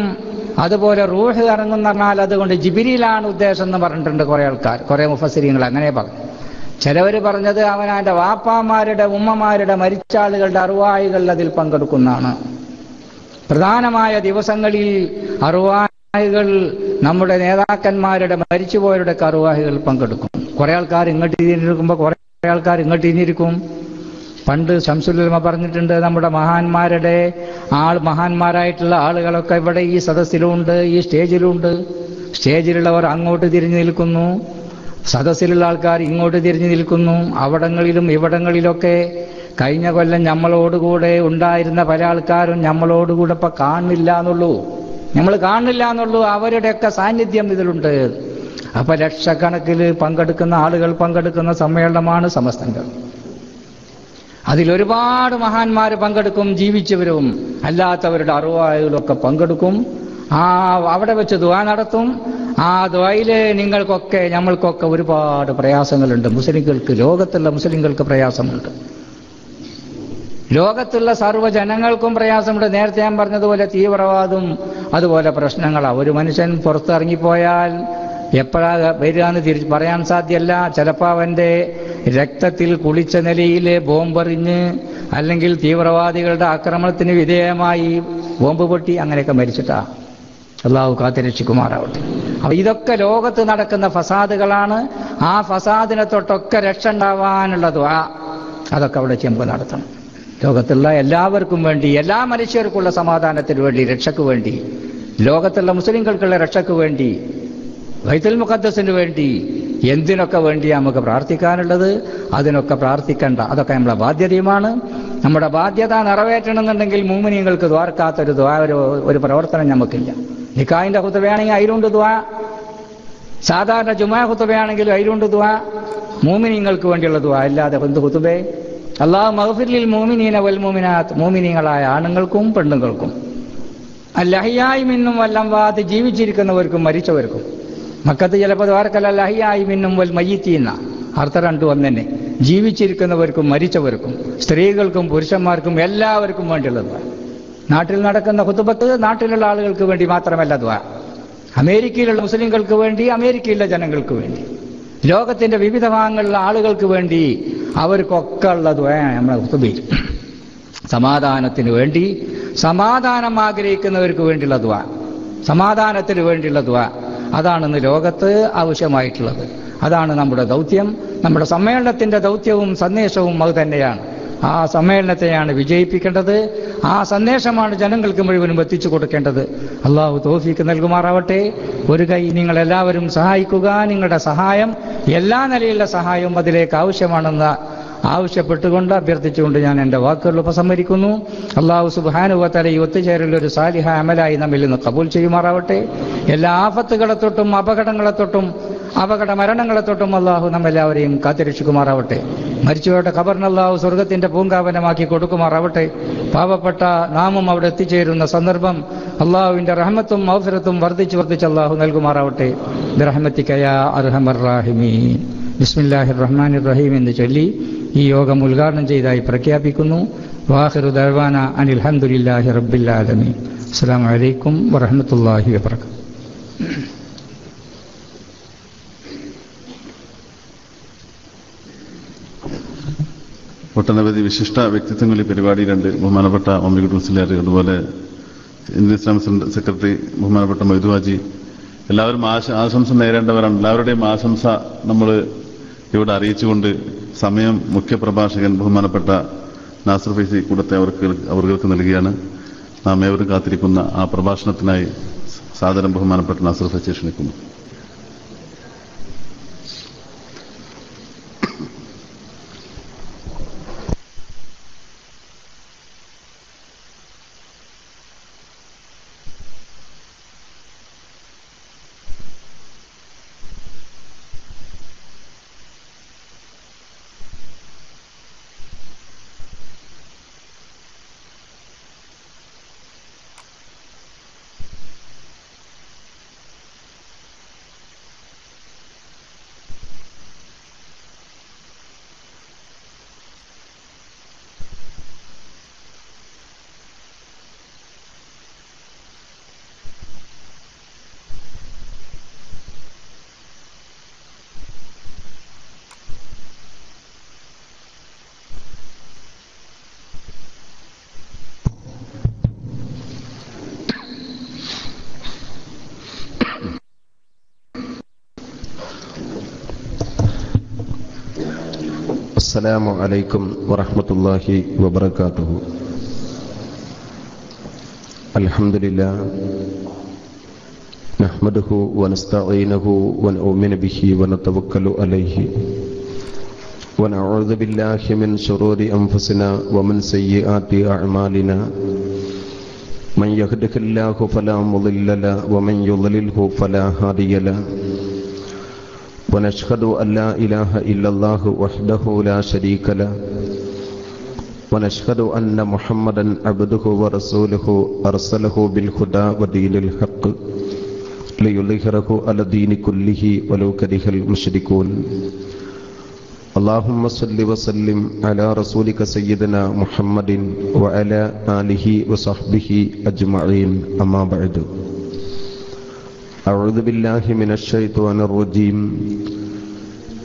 അതുപോലെ റൂഹ് ഇറങ്ങുന്ന പറഞ്ഞാൽ അതുകൊണ്ട് ജിബ്രീലാണ് ഉദ്ദേശം എന്ന് പറഞ്ഞിട്ടുണ്ട് കുറേ ആൾക്കാർ, കുറേ മുഫസ്സിരീങ്ങൾ അങ്ങനെ പറഞ്ഞു. ചിലവർ പറഞ്ഞത് അവനാന്റെ വാപ്പാമാരുടെ ഉമ്മമാരുടെ മരിച്ച ആളുകളുടെ അറുവായികൾ അതിൽ പങ്കെടുക്കുന്നതാണ്. പ്രധാനമായ ദിവസങ്ങളിൽ അറുവാഹികൾ, നമ്മുടെ നേതാക്കന്മാരുടെ മരിച്ചുപോയവരുടെ അറുവാഹികൾ പങ്കെടുക്കും. കുറെ ആൾക്കാർ ഇങ്ങോട്ട് തിരിഞ്ഞിരിക്കുമ്പോൾ കുറെ ആൾക്കാർ ഇങ്ങോട്ട് തിരിഞ്ഞിരിക്കും. പണ്ട് ശംസുലുലമ പറഞ്ഞിട്ടുണ്ട്, നമ്മുടെ മഹാന്മാരായിട്ടുള്ള ആളുകളൊക്കെ ഇവിടെ ഈ സദസ്സിലുണ്ട്, ഈ സ്റ്റേജിലുണ്ട്. സ്റ്റേജിലുള്ളവർ അങ്ങോട്ട് തിരിഞ്ഞു നിൽക്കുന്നു, സദസ്സിലുള്ള ആൾക്കാർ ഇങ്ങോട്ട് തിരിഞ്ഞു നിൽക്കുന്നു. അവിടങ്ങളിലും ഇവിടങ്ങളിലൊക്കെ കഴിഞ്ഞ കൊല്ലം നമ്മളോടുകൂടെ ഉണ്ടായിരുന്ന പല ആൾക്കാരും നമ്മളോടുകൂടെ ഇപ്പം കാണില്ല എന്നുള്ളൂ. അവരുടെയൊക്കെ സാന്നിധ്യം ഇതിലുണ്ട്. അപ്പം ലക്ഷക്കണക്കിൽ പങ്കെടുക്കുന്ന ആളുകൾ പങ്കെടുക്കുന്ന സമ്മേളനമാണ് സമസ്തങ്ങൾ. അതിലൊരുപാട് മഹാന്മാർ പങ്കെടുക്കും, ജീവിച്ചവരും അല്ലാത്തവരുടെ അറുവായുകളൊക്കെ പങ്കെടുക്കും. അവിടെ വെച്ച് ദുആ നടത്തും. ആ ദുആയില് നമ്മൾക്കൊക്കെ ഒരുപാട് പ്രയാസങ്ങളുണ്ട്. മുസ്ലിങ്ങൾക്ക്, ലോകത്തുള്ള മുസ്ലിങ്ങൾക്ക് പ്രയാസമുണ്ട്. ലോകത്തുള്ള സർവ്വജനങ്ങൾക്കും പ്രയാസമുണ്ട്. നേരത്തെ ഞാൻ പറഞ്ഞതുപോലെ തീവ്രവാദം, അതുപോലെ പ്രശ്നങ്ങളാണ്. ഒരു മനുഷ്യൻ പുറത്തിറങ്ങിപ്പോയാൽ എപ്പോഴാ വരികയെന്ന് തിരിച്ച് പറയാൻ സാധ്യമല്ല. ചിലപ്പോൾ അവൻ്റെ രക്തത്തിൽ കുളിച്ച നിലയിൽ ബോംബെറിഞ്ഞ്, അല്ലെങ്കിൽ തീവ്രവാദികളുടെ ആക്രമണത്തിന് വിധേയമായി ബോംബ് പൊട്ടി അങ്ങനെയൊക്കെ മരിച്ചിട്ടാ. അള്ളാഹു കാത്തിരക്ഷിക്കുമാറാവട്ടെ. അപ്പോൾ ഇതൊക്കെ ലോകത്ത് നടക്കുന്ന ഫസാദുകളാണ്. ആ ഫസാദിനെ തൊട്ടൊക്കെ രക്ഷ ഉണ്ടാവാനുള്ള ദുആ അതൊക്കെ അവിടെ ചെമ്പ് നടത്തണം. ലോകത്തുള്ള എല്ലാവർക്കും വേണ്ടി, എല്ലാ മനുഷ്യർക്കുള്ള സമാധാനത്തിന് വേണ്ടി, രക്ഷയ്ക്ക് വേണ്ടി, ലോകത്തുള്ള മുസ്ലിംകൾക്കുള്ള രക്ഷയ്ക്ക് വേണ്ടി, ബൈത്തുൽ മുഖദ്ദസിന് വേണ്ടി, എന്തിനൊക്കെ വേണ്ടിയാണ് നമുക്ക് പ്രാർത്ഥിക്കാനുള്ളത്. അതിനൊക്കെ പ്രാർത്ഥിക്കേണ്ട, അതൊക്കെ നമ്മളെ ബാധ്യതയുമാണ്. നമ്മുടെ ബാധ്യത നിറവേറ്റണമെന്നുണ്ടെങ്കിൽ മുഅ്മിനീങ്ങൾക്ക് ദ്വാരക്കാത്തൊരു ദ്വാ ഒരു പ്രവർത്തനം നമുക്കില്ല. നിക്കാഹിന്റെ ഖുതുബയാണെങ്കിൽ അതിലുണ്ട് ദ്വാ, സാധാരണ ജുമാ ഖുതുബയാണെങ്കിലും അതിലുണ്ട് ദ്വാ. മുഅ്മിനീങ്ങൾക്ക് വേണ്ടിയുള്ള ദ്വാ അല്ലാതെ എന്ത് ഖുതുബേ? അല്ലാഹു മഗ്ഫിർ ലിൽ മുഅ്മിനീന വൽ മുഅ്മിനാത്ത്, മുഅ്മിനീങ്ങളായ ആണുങ്ങൾക്കും പെണ്ണുങ്ങൾക്കും, അൽഹയ്യായി മിന്നും വൽ അംവാത്ത്, ജീവിച്ചിരിക്കുന്നവർക്കും മരിച്ചവർക്കും. മക്കത്ത് ചിലപ്പോൾ ദ്വാരക്കൽ അൽഹയ്യായി മിന്നും വൽ മയ്യിത്തീന, അർത്ഥം രണ്ടും ഒന്ന് തന്നെ. ജീവിച്ചിരിക്കുന്നവർക്കും മരിച്ചവർക്കും, സ്ത്രീകൾക്കും പുരുഷന്മാർക്കും എല്ലാവർക്കും വേണ്ടിയുള്ള ദ്വാ. നാട്ടിൽ നടക്കുന്ന ഖുതുബത്ത് നാട്ടിലുള്ള ആളുകൾക്ക് വേണ്ടി മാത്രമല്ല ദ്വാ. അമേരിക്കയിലുള്ള മുസ്ലിങ്ങൾക്ക് വേണ്ടി, അമേരിക്കയിലെ ജനങ്ങൾക്ക് വേണ്ടി, ലോകത്തിന്റെ വിവിധ ഭാഗങ്ങളിലുള്ള ആളുകൾക്ക് വേണ്ടി, അവർക്കൊക്കെ ഉള്ള ദ്വാ നമ്മളെ ഖുതുബയിൽ. സമാധാനത്തിന് വേണ്ടി, സമാധാനം ആഗ്രഹിക്കുന്നവർക്ക് വേണ്ടിയുള്ള ദ്വാ, സമാധാനത്തിന് വേണ്ടിയുള്ള ദ്വാ, അതാണ് ഇന്ന് ലോകത്ത് ആവശ്യമായിട്ടുള്ളത്. അതാണ് നമ്മുടെ ദൗത്യം. നമ്മുടെ സമ്മേളനത്തിന്റെ ദൗത്യവും സന്ദേശവും അത് തന്നെയാണ്. ആ സമ്മേളനത്തെയാണ് വിജയിപ്പിക്കേണ്ടത്. ആ സന്ദേശമാണ് ജനങ്ങൾക്ക് മുഴുവനും എത്തിച്ചു കൊടുക്കേണ്ടത്. അള്ളാഹു തൗഫീക്ക് നൽകുമാറാവട്ടെ. ഒരു കൈ നിങ്ങളെല്ലാവരും സഹായിക്കുക. നിങ്ങളുടെ സഹായം, എല്ലാ നിലയിലുള്ള സഹായവും അതിലേക്ക് ആവശ്യമാണെന്ന് ആവശ്യപ്പെട്ടുകൊണ്ട്, അഭ്യർത്ഥിച്ചുകൊണ്ട് ഞാൻ എൻ്റെ വാക്കുകൾ ഉപസംഹരിക്കുന്നു. അള്ളാഹു സുബ്ഹാനഹു വ തആല ഈ ഒത്തുചേരൽ ഒരു സാലിഹ അമലായി നമ്മിൽ നിന്ന് കബൂൽ ചെയ്യുമാറാവട്ടെ. എല്ലാ ആഫത്തുകളെ തൊട്ടും അപകടങ്ങളെ തൊട്ടും അപകട മരണങ്ങളെ തൊട്ടും അള്ളാഹു നമ്മെല്ലാവരെയും കാത്തിരക്ഷിക്കുമാറാവട്ടെ. മരിച്ചുപോയുടെ ഖബറിന് അള്ളാഹു സ്വർഗത്തിന്റെ പൂങ്കാവനമാക്കി കൊടുക്കുമാറാവട്ടെ. പാവപ്പെട്ട നാമും അവിടെ എത്തിച്ചേരുന്ന സന്ദർഭം അള്ളാഹുവിന്റെ റഹ്മത്തും മഗ്ഫിറത്തും വർദ്ധിച്ച് അള്ളാഹു നൽകുമാറാവട്ടെ. ബിറഹ്മതിക യാ അർഹമർ റഹീമീൻ. ബിസ്മില്ലാഹിർ റഹ്മാനിർ റഹീം എന്ന് ചൊല്ലി ഈ യോഗം ഉദ്ഘാടനം ചെയ്തതായി പ്രഖ്യാപിക്കുന്നു. വാഖിറു ദഅ്വാന അനിൽ ഹംദുലില്ലാഹി റബ്ബിൽ ആലമീൻ. അസ്സലാമു അലൈക്കും വറഹ്മത്തുള്ളാഹി വബറകാതുഹു. ഒട്ടനവധി വിശിഷ്ട വ്യക്തിത്വങ്ങൾ ഈ പരിപാടിയിലുണ്ട്. ബഹുമാനപ്പെട്ട മമ്മിക്കുട്ടി മുസ്ലിയാർ, അതുപോലെ ഇന്ത്യൻ ഇസ്ലാമിക് സെക്രട്ടറി ബഹുമാനപ്പെട്ട മൊയ്തുവാജി, എല്ലാവരും ആശംസ നേരേണ്ടവരാണ്. എല്ലാവരുടെയും ആശംസ നമ്മൾ ഇവിടെ അറിയിച്ചുകൊണ്ട് സമയം മുഖ്യപ്രഭാഷകൻ ബഹുമാനപ്പെട്ട നാസർ ഫൈസി കൂടത്തെ അവർക്ക് നൽകിയാണ്. നാം ഏവരും കാത്തിരിക്കുന്ന ആ പ്രഭാഷണത്തിനായി സാദരം ബഹുമാനപ്പെട്ട നാസർ ഫൈസി ക്ഷണിക്കുന്നു. السلام عليكم ورحمة الله وبركاته. الحمد لله نحمده ونستعينه ونؤمن به ونتوكل عليه ونعوذ بالله من شرور أنفسنا ومن سيئات أعمالنا. من يهده الله فلا مضل له ومن يضلله فلا هادي له. ونشهد أن لا إله إلا الله وحده لا شريك له ونشهد أن محمدا عبده ورسوله أرسله بالهدى ودين الحق ليظهره على الدين كله ولو كره المشركون. اللهم صل وسلم على رسولك سيدنا محمد وعلى آله وصحبه أجمعين. أما بعد، أعوذ بالله من الشيطان الرجيم.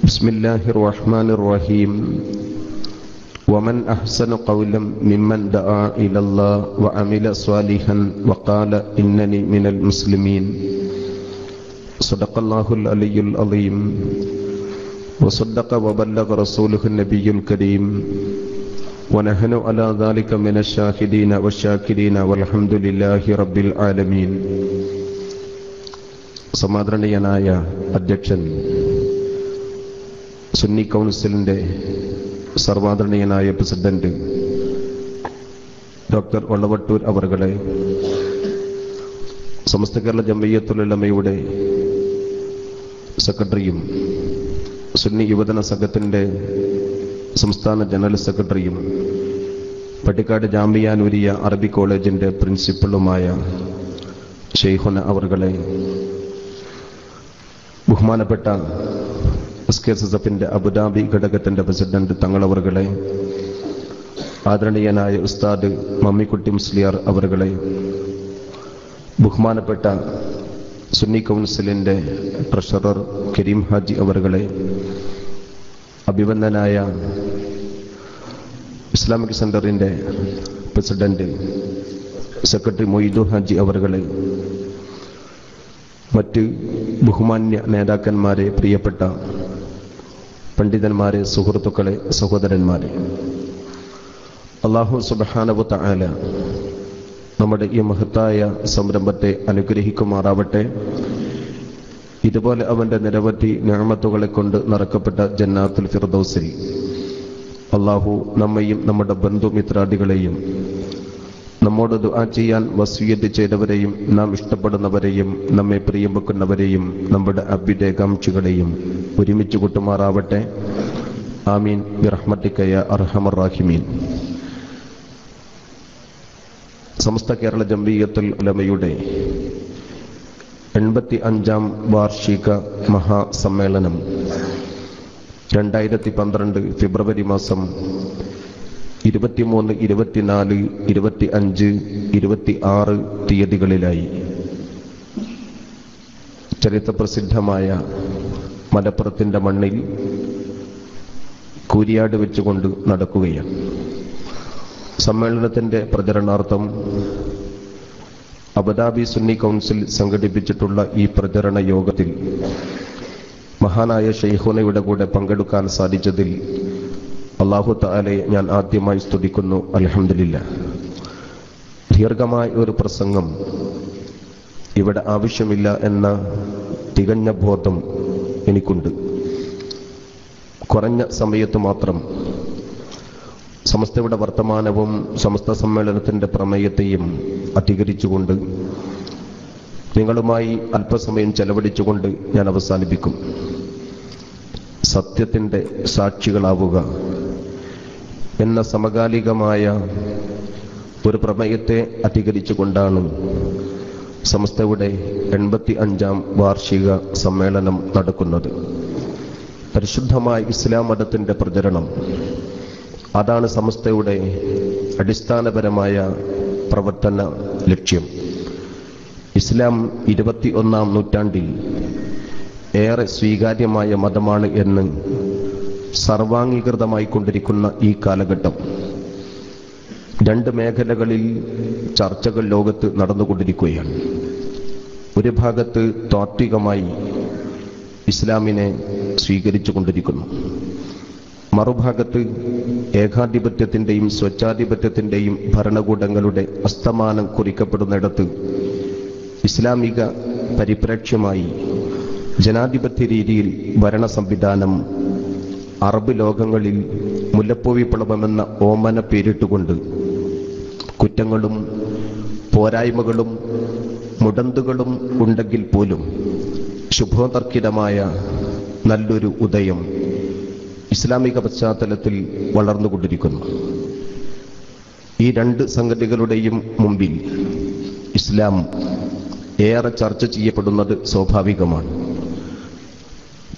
بسم الله الرحمن الرحيم. ومن أحسن قولا ممن دعا إلى الله وعمل صالحا وقال إنني من المسلمين. صدق الله العلي العظيم وصدق وبلغ رسوله النبي الكريم ونحن على ذلك من الشاهدين والشاكرين والحمد لله رب العالمين. സമാദരണീയനായ അധ്യക്ഷൻ, സുന്നി കൗൺസിലിന്റെ സർവാദരണീയനായ പ്രസിഡന്റ് ഡോക്ടർ വള്ളവട്ടൂർ അവർകളെ, സമസ്ത കേരള ജംഇയ്യത്തുൽ ഉലമയുടെ സെക്രട്ടറിയും സുന്നി യുവജന സംഘത്തിന്റെ സംസ്ഥാന ജനറൽ സെക്രട്ടറിയും പട്ടിക്കാട് ജാമിയ നൂരിയ അറബി കോളേജിന്റെ പ്രിൻസിപ്പളുമായ ഷെയ്ഖുന അവർകളെ, ബഹുമാനപ്പെട്ട SKSSFന്റെ അബുദാബി ഘടകത്തിന്റെ പ്രസിഡന്റ് തങ്ങളവർകളെ, ആദരണീയനായ ഉസ്താദ് മമ്മിക്കുട്ടി മുസ്ലിയാർ അവർകളെ, ബഹുമാനപ്പെട്ട സുന്നി കൗൺസിലിന്റെ ട്രഷറർ കരീം ഹാജി അവർകളെ, അഭിവന്ദനായ ഇസ്ലാമിക് സെന്ററിന്റെ പ്രസിഡന്റ് സെക്രട്ടറി മൊയ്തു ഹാജി അവർകളെ, മറ്റ് ബഹുമാന്യ നേതാക്കന്മാരെ, പ്രിയപ്പെട്ട പണ്ഡിതന്മാരെ, സുഹൃത്തുക്കളെ, സഹോദരന്മാരെ, അല്ലാഹു സുബ്ഹാനഹു തആല നമ്മുടെ ഈ മഹത്തായ സംരംഭത്തെ അനുഗ്രഹിക്കുമാറാവട്ടെ. ഇതുപോലെ അവന്റെ നിരവധി നിഅമത്തുകളെ കൊണ്ട് നിറക്കപ്പെട്ട ജന്നാത്തുൽ ഫിർദൗസിൽ അല്ലാഹു നമ്മയും നമ്മുടെ ബന്ധുമിത്രാദികളെയും നമ്മോട് ദുആ ചെയ്യാൻ വസിയ്യത്ത് ചെയ്തവരെയും നാം ഇഷ്ടപ്പെടുന്നവരെയും നമ്മെ പ്രിയം വെക്കുന്നവരെയും നമ്മുടെ അഭ്യുദയകാംക്ഷികളെയും ഒരുമിച്ച് കൂട്ടുമാറാവട്ടെ. ആമീൻ ബിറഹ്മതിക യാ അർഹമർ റഹീമീൻ. സമസ്ത കേരള ജംഇയ്യത്തുൽ ഉലമയുടെ 85ാം വാർഷിക മഹാസമ്മേളനം 2012 ഫെബ്രുവരി മാസം 23, 24, 25, 26 തീയതികളിലായി ചരിത്രപ്രസിദ്ധമായ മലപ്പുറത്തിന്റെ മണ്ണിൽ കൂരിയാട് വെച്ചുകൊണ്ട് നടക്കുകയാണ്. സമ്മേളനത്തിന്റെ പ്രചരണാർത്ഥം അബുദാബി സുന്നി കൗൺസിൽ സംഘടിപ്പിച്ചിട്ടുള്ള ഈ പ്രചരണ യോഗത്തിൽ മഹാനായ ഷെയ്ഖുനയുടെ കൂടെ പങ്കെടുക്കാൻ സാധിച്ചതിൽ അല്ലാഹു തആലയെ ഞാൻ ആദ്യമായി സ്തുതിക്കുന്നു. അൽഹംദുലില്ലാഹ്. ദീർഘമായ ഒരു പ്രസംഗം ഇവിടെ ആവശ്യമില്ല എന്ന തികഞ്ഞ ബോധം എനിക്കുണ്ട്. കുറഞ്ഞ സമയത്ത് മാത്രം സമസ്തയുടെ വർത്തമാനവും സമസ്ത സമ്മേളനത്തിന്റെ പ്രമേയത്തെയും അധികരിച്ചുകൊണ്ട് നിങ്ങളുമായി അല്പസമയം ചെലവഴിച്ചുകൊണ്ട് ഞാൻ അവസാനിപ്പിക്കും. സത്യത്തിന്റെ സാക്ഷികളാവുക എന്ന സമകാലികമായ ഒരു പ്രമേയത്തെ അധികരിച്ചുകൊണ്ടാണ് സമസ്തയുടെ 85ാം വാർഷിക സമ്മേളനം നടക്കുന്നത്. പരിശുദ്ധമായ ഇസ്ലാം മതത്തിന്റെ പ്രചരണം, അതാണ് സമസ്തയുടെ അടിസ്ഥാനപരമായ പ്രവർത്തന ലക്ഷ്യം. ഇസ്ലാം 21ാം നൂറ്റാണ്ടിൽ ഏറെ സ്വീകാര്യമായ മതമാണ് എന്ന് സർവാംഗീകൃതമായി കൊണ്ടിരിക്കുന്ന ഈ കാലഘട്ടം 2 മേഖലകളിൽ ചർച്ചകൾ ലോകത്ത് നടന്നുകൊണ്ടിരിക്കുകയാണ്. ഒരു ഭാഗത്ത് താത്വികമായി ഇസ്ലാമിനെ സ്വീകരിച്ചു കൊണ്ടിരിക്കുന്നു, മറുഭാഗത്ത് ഏകാധിപത്യത്തിന്റെയും സ്വച്ഛാധിപത്യത്തിന്റെയും ഭരണകൂടങ്ങളുടെ അസ്തമാനം കുറിക്കപ്പെടുന്നിടത്ത് ഇസ്ലാമിക പരിപ്രേക്ഷ്യമായി ജനാധിപത്യ രീതിയിൽ ഭരണ സംവിധാനം അറബ് ലോകങ്ങളിൽ മുല്ലപ്പൂവിപ്ലവമെന്ന ഓമന പേരിട്ടുകൊണ്ട് കുറ്റങ്ങളും പോരായ്മകളും മുടന്തുകളും ഉണ്ടെങ്കിൽ പോലും ശുഭോതർക്കിതമായ നല്ലൊരു ഉദയം ഇസ്ലാമിക പശ്ചാത്തലത്തിൽ വളർന്നുകൊണ്ടിരിക്കുന്നു. ഈ 2 സംഗതികളുടെയും മുമ്പിൽ ഇസ്ലാം ഏറെ ചർച്ച ചെയ്യപ്പെടുന്നത് സ്വാഭാവികമാണ്.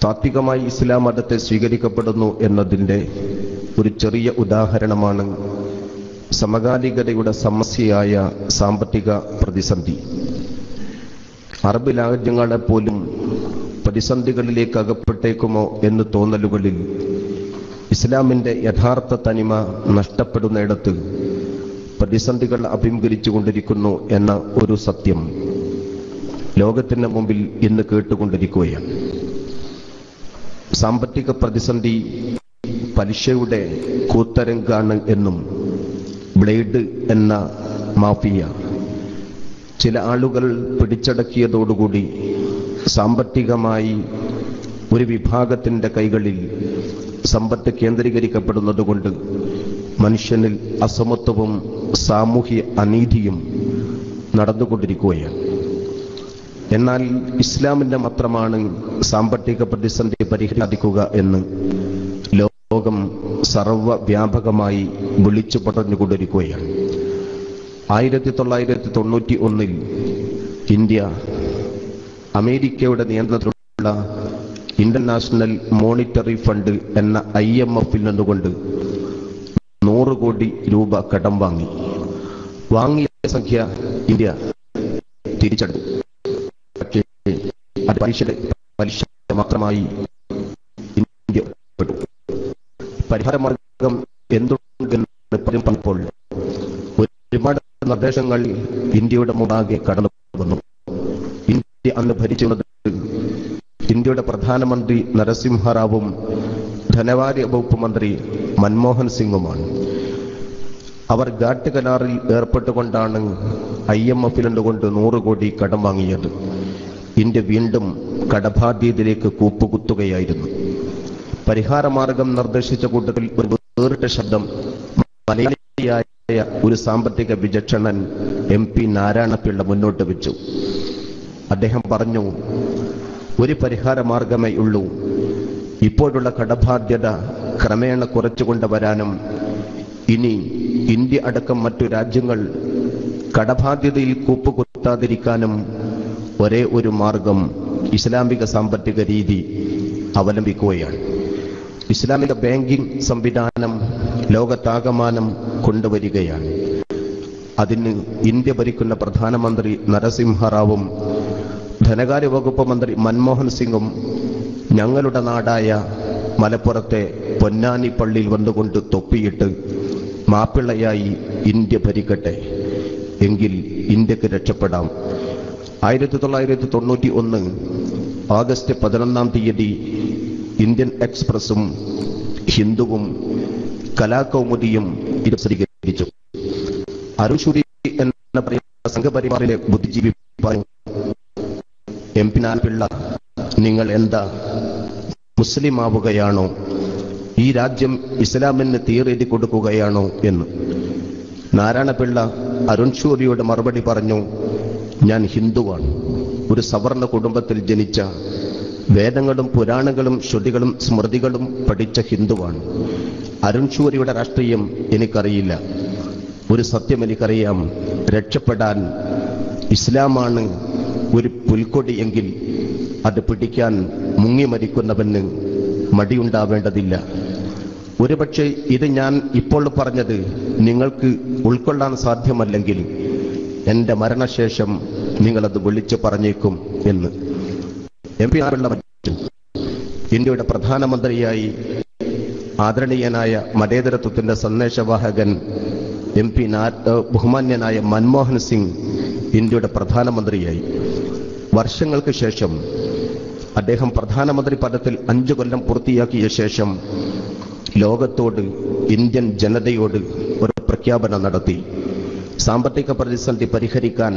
താത്വികമായി ഇസ്ലാം മതത്തെ സ്വീകരിക്കപ്പെടുന്നു എന്നതിൻ്റെ ഒരു ചെറിയ ഉദാഹരണമാണ് സമകാലികതയുടെ സമസ്യയായ സാമ്പത്തിക പ്രതിസന്ധി. അറബ് രാജ്യങ്ങളെപ്പോലും പ്രതിസന്ധികളിലേക്ക് അകപ്പെട്ടേക്കുമോ എന്ന് തോന്നലുകളിൽ ഇസ്ലാമിന്റെ യഥാർത്ഥ തനിമ നഷ്ടപ്പെടുന്നിടത്ത് പ്രതിസന്ധികൾ അഭിമുഖീകരിച്ചുകൊണ്ടിരിക്കുന്നു എന്ന ഒരു സത്യം ലോകത്തിന് മുമ്പിൽ ഇന്ന് കേട്ടുകൊണ്ടിരിക്കുകയാണ്. സാമ്പത്തിക പ്രതിസന്ധി പലിശയുടെ കൂത്തരങ്കാണ് എന്നും ബ്ലേഡ് എന്ന മാഫിയ ചില ആളുകൾ പിടിച്ചടക്കിയതോടുകൂടി സാമ്പത്തികമായി ഒരു വിഭാഗത്തിന്റെ കൈകളിൽ സമ്പത്ത് കേന്ദ്രീകരിക്കപ്പെടുന്നതുകൊണ്ട് മനുഷ്യനിൽ അസമത്വവും സാമൂഹ്യ അനീതിയും നടന്നുകൊണ്ടിരിക്കുകയാണ്. എന്നാൽ ഇസ്ലാമിന്റെ മാത്രമാണ് സാമ്പത്തിക പ്രതിസന്ധി പരിഹരിക്കുക എന്ന് ലോകം സർവ്വവ്യാപകമായി വിളിച്ചു പറഞ്ഞുകൊണ്ടിരിക്കുകയാണ്. 1991 ഇന്ത്യ അമേരിക്കയുടെ നിയന്ത്രണത്തിലുള്ള ഇന്റർനാഷണൽ മോണിറ്ററി ഫണ്ട് എന്ന IMF-ൽ നിന്നുകൊണ്ട് 100 കോടി രൂപ കടം വാങ്ങിയ സംഖ്യ ഇന്ത്യ തിരിച്ചെടുത്തു. പക്ഷേ അത് പലിശ മാത്രമായി ഇന്ത്യ പെട്ടു. പരിഹാരമാർഗം എന്തുണ്ടെന്ന് പറഞ്ഞപ്പോൾ ഒരുപാട് നിർദ്ദേശങ്ങൾ ഇന്ത്യയുടെ മുമ്പാകെ കടന്നു വന്നു. ഇന്ത്യ അന്ന് ഭരിച്ചിരുന്നത് ഇന്ത്യയുടെ പ്രധാനമന്ത്രി നരസിംഹറാവും ധനകാര്യ വകുപ്പ് മന്ത്രി മൻമോഹൻ സിംഗുമാണ്. അവർ ഘാട്ട് കരാറിൽ ഏർപ്പെട്ടുകൊണ്ടാണ് IMF-ൽ നിന്നുകൊണ്ട് 100 കോടി കടം വാങ്ങിയത്. ഇന്ത്യ വീണ്ടും കടബാധ്യതയിലേക്ക് കൂപ്പുകുത്തുകയായിരുന്നു. പരിഹാരമാർഗം നിർദ്ദേശിച്ച കൂട്ടത്തിൽ ഒരു വേറിട്ട ശബ്ദം മലയാളിയായ ഒരു സാമ്പത്തിക വിചക്ഷണൻ MP നാരായണപിള്ള മുന്നോട്ട് വെച്ചു. അദ്ദേഹം പറഞ്ഞു, ഒരു പരിഹാരമാർഗമേ ഉള്ളൂ. ഇപ്പോഴുള്ള കടബാധ്യത ക്രമേണ കുറച്ചുകൊണ്ടുവരാനും ഇനി ഇന്ത്യ അടക്കം മറ്റു രാജ്യങ്ങൾ കടബാധ്യതയിൽ കൂപ്പുകുത്താതിരിക്കാനും ഒരേ ഒരു മാർഗം ഇസ്ലാമിക സാമ്പത്തിക രീതി അവലംബിക്കുകയാണ്. ഇസ്ലാമിക ബാങ്കിംഗ് സംവിധാനം ലോകത്താകമാനം കൊണ്ടുവരികയാണ്. അതിന് ഇന്ത്യ ഭരിക്കുന്ന പ്രധാനമന്ത്രി നരസിംഹറാവും ധനകാര്യ വകുപ്പ് മന്ത്രി മൻമോഹൻ സിംഗും ഞങ്ങളുടെ നാടായ മലപ്പുറത്തെ പൊന്നാനി പള്ളിയിൽ വന്നുകൊണ്ട് തൊപ്പിയിട്ട് മാപ്പിളയായി ഇന്ത്യ ഭരിക്കട്ടെ, എങ്കിൽ ഇന്ത്യക്ക് രക്ഷപ്പെടാം. 1991 ആഗസ്റ്റ് 11 ഇന്ത്യൻ എക്സ്പ്രസും ഹിന്ദുവും കലാകൗമുദിയും ഇത് സ്വീകരിച്ചു. അരുൺഷൂരി എന്ന പറയുന്ന സംഘപരിവാറിലെ ബുദ്ധിജീവി പറഞ്ഞു, MP നാരായണപിള്ള, നിങ്ങൾ എന്താ മുസ്ലിം ആവുകയാണോ? ഈ രാജ്യം ഇസ്ലാമിന് തീരെഴുതി കൊടുക്കുകയാണോ എന്ന്. നാരായണപിള്ള അരുൺഷൂരിയോട് മറുപടി പറഞ്ഞു, ഞാൻ ഹിന്ദുവാണ്, ഒരു സവർണ കുടുംബത്തിൽ ജനിച്ച, വേദങ്ങളും പുരാണങ്ങളും ശ്രുതികളും സ്മൃതികളും പഠിച്ച ഹിന്ദുവാണ്. അരുൺഷൂരിയുടെ രാഷ്ട്രീയം എനിക്കറിയില്ല. ഒരു സത്യം എനിക്കറിയാം, രക്ഷപ്പെടാൻ ഇസ്ലാമാണ് ഒരു പുൽക്കൊടി എങ്കിൽ അത് പിടിക്കാൻ മുങ്ങി മരിക്കുന്നവന് മടിയുണ്ടാവേണ്ടതില്ല. ഒരുപക്ഷെ ഇത് ഞാൻ ഇപ്പോൾ പറഞ്ഞത് നിങ്ങൾക്ക് ഉൾക്കൊള്ളാൻ സാധ്യമല്ലെങ്കിൽ എൻ്റെ മരണശേഷം നിങ്ങളത് വിളിച്ചു പറഞ്ഞേക്കും എന്ന്. MP നാരായണപിള്ള ഇന്ത്യയുടെ പ്രധാനമന്ത്രിയായി ആദരണീയനായ മതേതരത്വത്തിന്റെ സന്ദേശവാഹകൻ ബഹുമാന്യനായ മൻമോഹൻ സിംഗ് ഇന്ത്യയുടെ പ്രധാനമന്ത്രിയായി. വർഷങ്ങൾക്ക് ശേഷം അദ്ദേഹം പ്രധാനമന്ത്രി പദത്തിൽ 5 കൊല്ലം പൂർത്തിയാക്കിയ ശേഷം ലോകത്തോട്, ഇന്ത്യൻ ജനതയോട് ഒരു പ്രഖ്യാപനം നടത്തി. സാമ്പത്തിക പ്രതിസന്ധി പരിഹരിക്കാൻ,